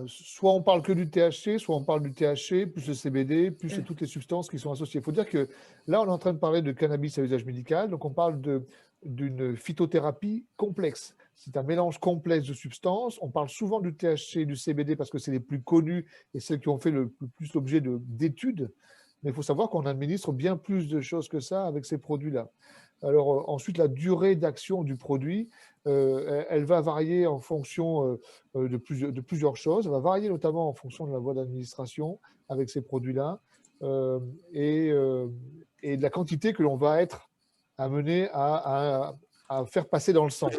soit on parle que du THC, soit on parle du THC, plus le CBD, plus toutes les substances qui sont associées. Il faut dire que là, on est en train de parler de cannabis à usage médical, donc on parle d'une phytothérapie complexe. C'est un mélange complexe de substances. On parle souvent du THC et du CBD parce que c'est les plus connus et celles qui ont fait le plus l'objet d'études. Mais il faut savoir qu'on administre bien plus de choses que ça avec ces produits-là. Alors ensuite, la durée d'action du produit, elle va varier en fonction de plusieurs choses. Elle va varier notamment en fonction de la voie d'administration avec ces produits-là et de la quantité que l'on va être amené à faire passer dans le sang.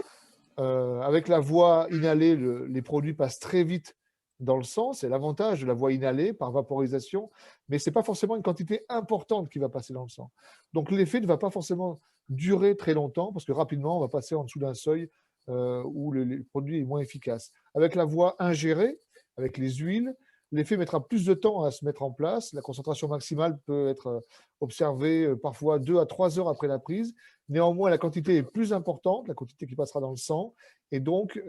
Avec la voie inhalée, les produits passent très vite dans le sang. C'est l'avantage de la voie inhalée par vaporisation, mais ce n'est pas forcément une quantité importante qui va passer dans le sang. Donc l'effet ne va pas forcément durer très longtemps parce que rapidement, on va passer en dessous d'un seuil où le produit est moins efficace. Avec la voie ingérée, avec les huiles, l'effet mettra plus de temps à se mettre en place. La concentration maximale peut être observée parfois 2 à 3 heures après la prise. Néanmoins, la quantité est plus importante, la quantité qui passera dans le sang. Et donc,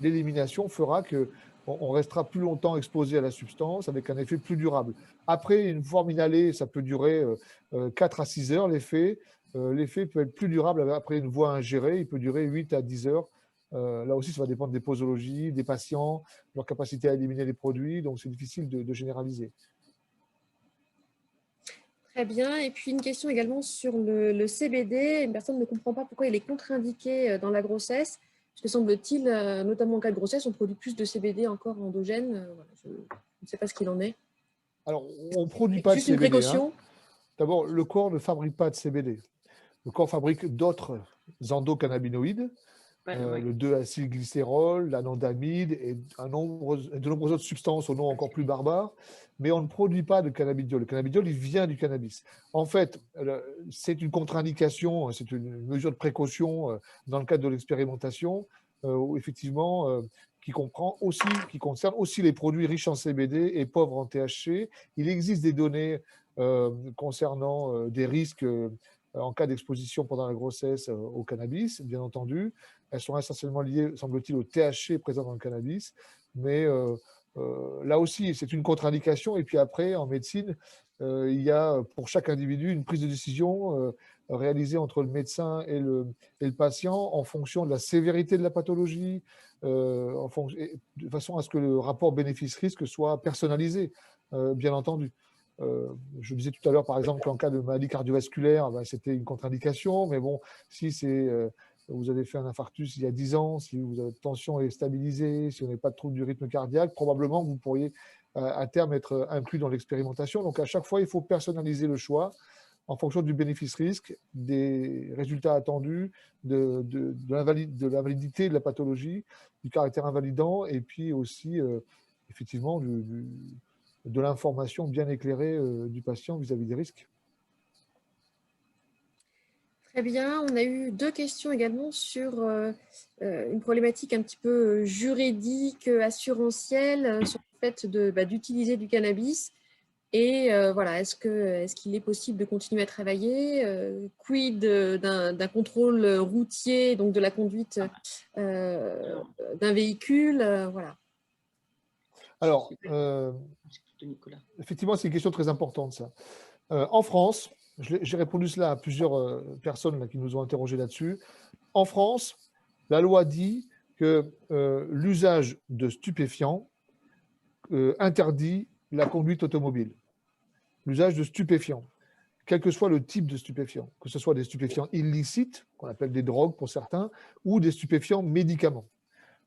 l'élimination fera qu'on restera plus longtemps exposé à la substance avec un effet plus durable. Après, une forme inhalée, ça peut durer 4 à 6 heures l'effet. L'effet peut être plus durable après une voie ingérée. Il peut durer 8 à 10 heures. Là aussi, ça va dépendre des posologies, des patients, leur capacité à éliminer les produits. Donc, c'est difficile de généraliser. Très bien. Et puis une question également sur le CBD. Une personne ne comprend pas pourquoi il est contre-indiqué dans la grossesse. Parce que semble-t-il, notamment en cas de grossesse, on produit plus de CBD encore endogène. Voilà, je ne sais pas ce qu'il en est. Alors, on ne produit pas de Juste une CBD. précaution. D'abord, le corps ne fabrique pas de CBD. Le corps fabrique d'autres endocannabinoïdes, le 2-acylglycérol, l'anandamide et de nombreuses autres substances au nom encore plus barbare, mais on ne produit pas de cannabidiol. Le cannabidiol, il vient du cannabis. En fait, c'est une contre-indication, c'est une mesure de précaution dans le cadre de l'expérimentation, effectivement, qui concerne aussi les produits riches en CBD et pauvres en THC. Il existe des données concernant des risques en cas d'exposition pendant la grossesse au cannabis, bien entendu. Elles sont essentiellement liées, semble-t-il, au THC présent dans le cannabis. Mais là aussi, c'est une contre-indication. Et puis après, en médecine, il y a pour chaque individu une prise de décision réalisée entre le médecin et le patient en fonction de la sévérité de la pathologie, de façon à ce que le rapport bénéfice-risque soit personnalisé, bien entendu. Je disais tout à l'heure, par exemple, qu'en cas de maladie cardiovasculaire, c'était une contre-indication. Mais bon, si vous avez fait un infarctus il y a 10 ans, si votre tension est stabilisée, si vous n'avez pas de trouble du rythme cardiaque, probablement que vous pourriez à terme être inclus dans l'expérimentation. Donc à chaque fois, il faut personnaliser le choix en fonction du bénéfice-risque, des résultats attendus, de la validité de la pathologie, du caractère invalidant, et puis aussi, effectivement, de l'information bien éclairée du patient vis-à-vis des risques. Très bien. On a eu 2 questions également sur une problématique un petit peu juridique, assurantielle, sur le fait d'utiliser du cannabis. Et voilà, est-ce qu'il est possible de continuer à travailler? Quid d'un contrôle routier, donc de la conduite d'un véhicule? Voilà. Alors, effectivement, c'est une question très importante, ça. En France, j'ai répondu cela à plusieurs personnes là, qui nous ont interrogés là-dessus. En France, la loi dit que l'usage de stupéfiants interdit la conduite automobile. L'usage de stupéfiants, quel que soit le type de stupéfiant, que ce soit des stupéfiants illicites, qu'on appelle des drogues pour certains, ou des stupéfiants médicaments,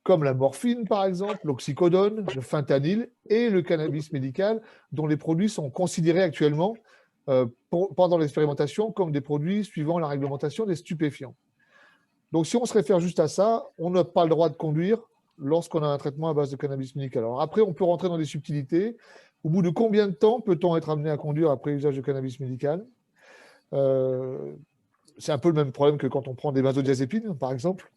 comme la morphine par exemple, l'oxycodone, le fentanyl et le cannabis médical, dont les produits sont considérés actuellement pendant l'expérimentation comme des produits suivant la réglementation des stupéfiants. Donc si on se réfère juste à ça, on n'a pas le droit de conduire lorsqu'on a un traitement à base de cannabis médical. Alors après, on peut rentrer dans des subtilités. Au bout de combien de temps peut-on être amené à conduire après usage de cannabis médical? C'est un peu le même problème que quand on prend des benzodiazépines, par exemple.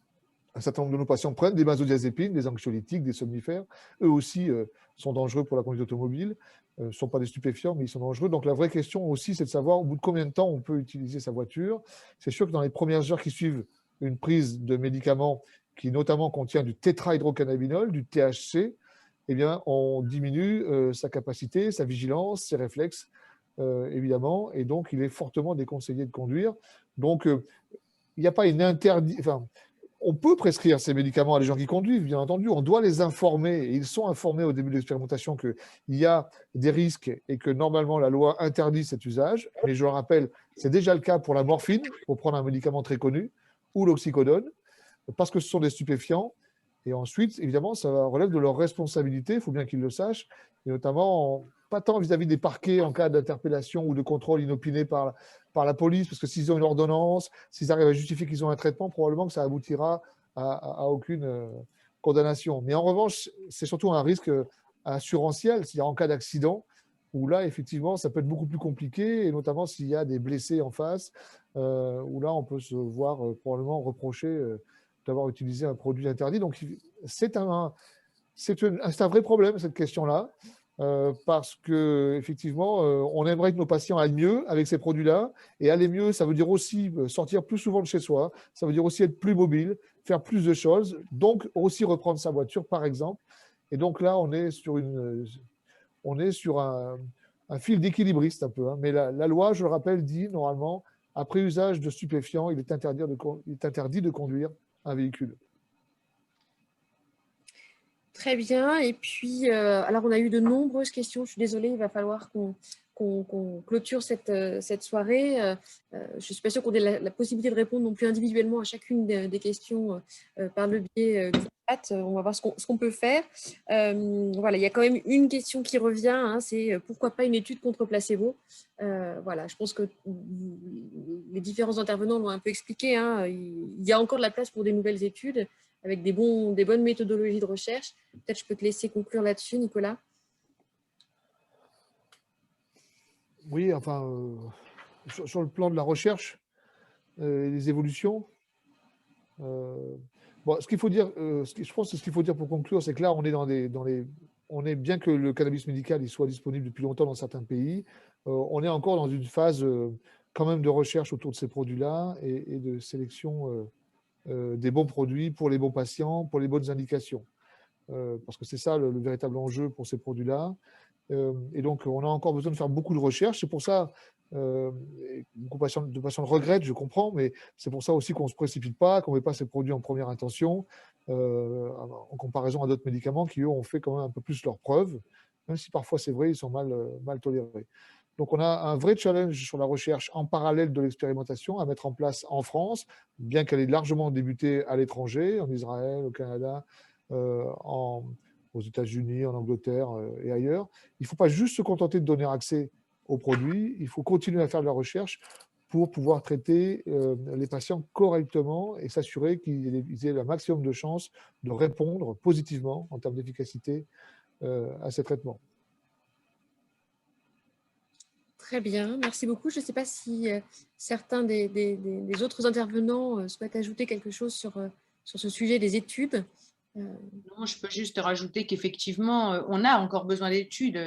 Un certain nombre de nos patients prennent des benzodiazépines, des anxiolytiques, des somnifères. Eux aussi sont dangereux pour la conduite automobile. Ne sont pas des stupéfiants, mais ils sont dangereux. Donc la vraie question aussi, c'est de savoir au bout de combien de temps on peut utiliser sa voiture. C'est sûr que dans les premières heures qui suivent une prise de médicaments qui notamment contient du tétrahydrocannabinol, du THC, eh bien, on diminue sa capacité, sa vigilance, ses réflexes, évidemment. Et donc, il est fortement déconseillé de conduire. Donc, il n'y a pas une interdiction. On peut prescrire ces médicaments à des gens qui conduisent, bien entendu. On doit les informer, et ils sont informés au début de l'expérimentation qu'il y a des risques et que normalement la loi interdit cet usage. Mais je le rappelle, c'est déjà le cas pour la morphine, pour prendre un médicament très connu, ou l'oxycodone, parce que ce sont des stupéfiants. Et ensuite, évidemment, ça relève de leur responsabilité, il faut bien qu'ils le sachent, et notamment pas tant vis-à-vis des parquets en cas d'interpellation ou de contrôle inopiné par la police, parce que s'ils ont une ordonnance, s'ils arrivent à justifier qu'ils ont un traitement, probablement que ça aboutira à aucune condamnation. Mais en revanche, c'est surtout un risque assurantiel, c'est-à-dire en cas d'accident, où là, effectivement, ça peut être beaucoup plus compliqué, et notamment s'il y a des blessés en face, où là, on peut se voir probablement reprocher d'avoir utilisé un produit interdit. Donc, c'est un vrai problème, cette question-là, parce qu'effectivement, on aimerait que nos patients aillent mieux avec ces produits-là. Et aller mieux, ça veut dire aussi sortir plus souvent de chez soi, ça veut dire aussi être plus mobile, faire plus de choses, donc aussi reprendre sa voiture, par exemple. Et donc là, on est sur un fil d'équilibriste un peu. Hein. Mais la loi, je le rappelle, dit normalement, après usage de stupéfiants, il est interdit de conduire un véhicule. Très bien. Et puis, alors on a eu de nombreuses questions. Je suis désolée, il va falloir qu'on qu'on clôture cette soirée. Je ne suis pas sûre qu'on ait la possibilité de répondre non plus individuellement à chacune des questions par le biais du chat. On va voir ce qu'on peut faire. Voilà, il y a quand même une question qui revient, hein, c'est pourquoi pas une étude contre placebo. Voilà, je pense que les différents intervenants l'ont un peu expliqué, hein, il y a encore de la place pour des nouvelles études avec des bonnes méthodologies de recherche. Peut-être je peux te laisser conclure là-dessus, Nicolas. Oui, enfin, sur le plan de la recherche et des évolutions, bon, ce qu'il faut dire, je pense que ce qu'il faut dire pour conclure, c'est que là, on est on est, bien que le cannabis médical il soit disponible depuis longtemps dans certains pays, on est encore dans une phase quand même de recherche autour de ces produits-là et de sélection des bons produits pour les bons patients, pour les bonnes indications. Parce que c'est ça le véritable enjeu pour ces produits-là. Et donc, on a encore besoin de faire beaucoup de recherches. C'est pour ça, beaucoup de patients le regrettent, je comprends, mais c'est pour ça aussi qu'on ne se précipite pas, qu'on ne met pas ces produits en première intention, en comparaison à d'autres médicaments qui, eux, ont fait quand même un peu plus leurs preuves, même si parfois, c'est vrai, ils sont mal tolérés. Donc, on a un vrai challenge sur la recherche en parallèle de l'expérimentation à mettre en place en France, bien qu'elle ait largement débuté à l'étranger, en Israël, au Canada, aux États-Unis, en Angleterre et ailleurs. Il ne faut pas juste se contenter de donner accès aux produits, il faut continuer à faire de la recherche pour pouvoir traiter les patients correctement et s'assurer qu'ils aient le maximum de chances de répondre positivement en termes d'efficacité à ces traitements. Très bien, merci beaucoup. Je ne sais pas si certains des autres intervenants souhaitent ajouter quelque chose sur ce sujet des études. Non, je peux juste rajouter qu'effectivement, on a encore besoin d'études.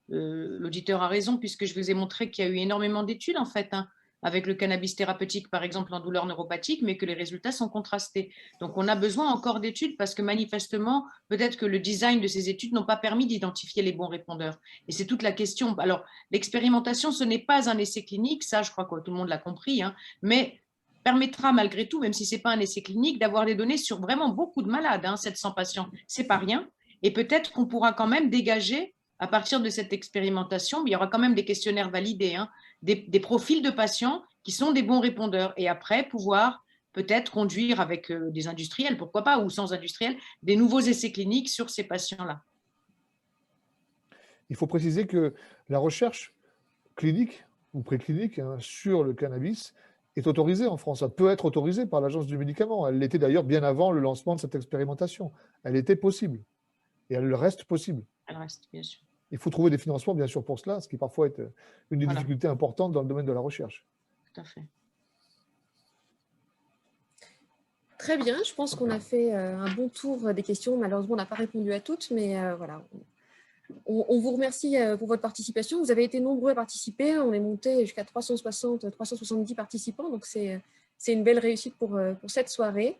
L'auditeur a raison, puisque je vous ai montré qu'il y a eu énormément d'études, en fait, hein, avec le cannabis thérapeutique, par exemple, en douleur neuropathique, mais que les résultats sont contrastés. Donc, on a besoin encore d'études parce que manifestement, peut-être que le design de ces études n'ont pas permis d'identifier les bons répondeurs. Et c'est toute la question. Alors, l'expérimentation, ce n'est pas un essai clinique, ça, je crois que tout le monde l'a compris, hein, mais permettra malgré tout, même si ce n'est pas un essai clinique, d'avoir des données sur vraiment beaucoup de malades, hein, 700 patients, ce n'est pas rien. Et peut-être qu'on pourra quand même dégager, à partir de cette expérimentation, il y aura quand même des questionnaires validés, hein, des profils de patients qui sont des bons répondeurs. Et après, pouvoir peut-être conduire avec des industriels, pourquoi pas, ou sans industriels, des nouveaux essais cliniques sur ces patients-là. Il faut préciser que la recherche clinique ou préclinique hein, sur le cannabis est autorisée en France. Elle peut être autorisée par l'Agence du médicament. Elle l'était d'ailleurs bien avant le lancement de cette expérimentation. Elle était possible et elle reste possible. Elle reste, bien sûr. Il faut trouver des financements, bien sûr, pour cela, ce qui parfois est une des difficultés importantes dans le domaine de la recherche. Tout à fait. Très bien, je pense qu'on a fait un bon tour des questions. Malheureusement, on n'a pas répondu à toutes, mais voilà. On vous remercie pour votre participation. Vous avez été nombreux à participer. On est monté jusqu'à 370 participants, donc c'est une belle réussite pour cette soirée.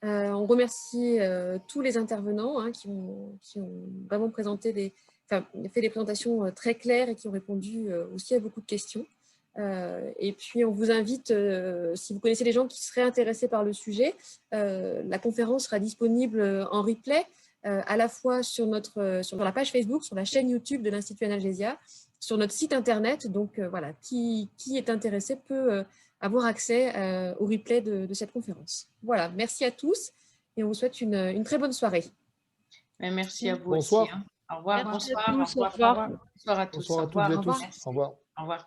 On remercie tous les intervenants hein, qui ont vraiment fait des présentations très claires et qui ont répondu aussi à beaucoup de questions. Et puis, on vous invite, si vous connaissez des gens qui seraient intéressés par le sujet, la conférence sera disponible en replay à la fois sur la page Facebook, sur la chaîne YouTube de l'Institut Analgesia, sur notre site internet. Donc, voilà, qui est intéressé peut avoir accès au replay de cette conférence. Voilà, merci à tous et on vous souhaite une très bonne soirée. Merci à vous bonsoir. aussi. Hein. Au revoir, Merci bonsoir. à tous, Au revoir. au revoir. Bonsoir à tous. Bonsoir à toutes et à tous. Au revoir. Au revoir.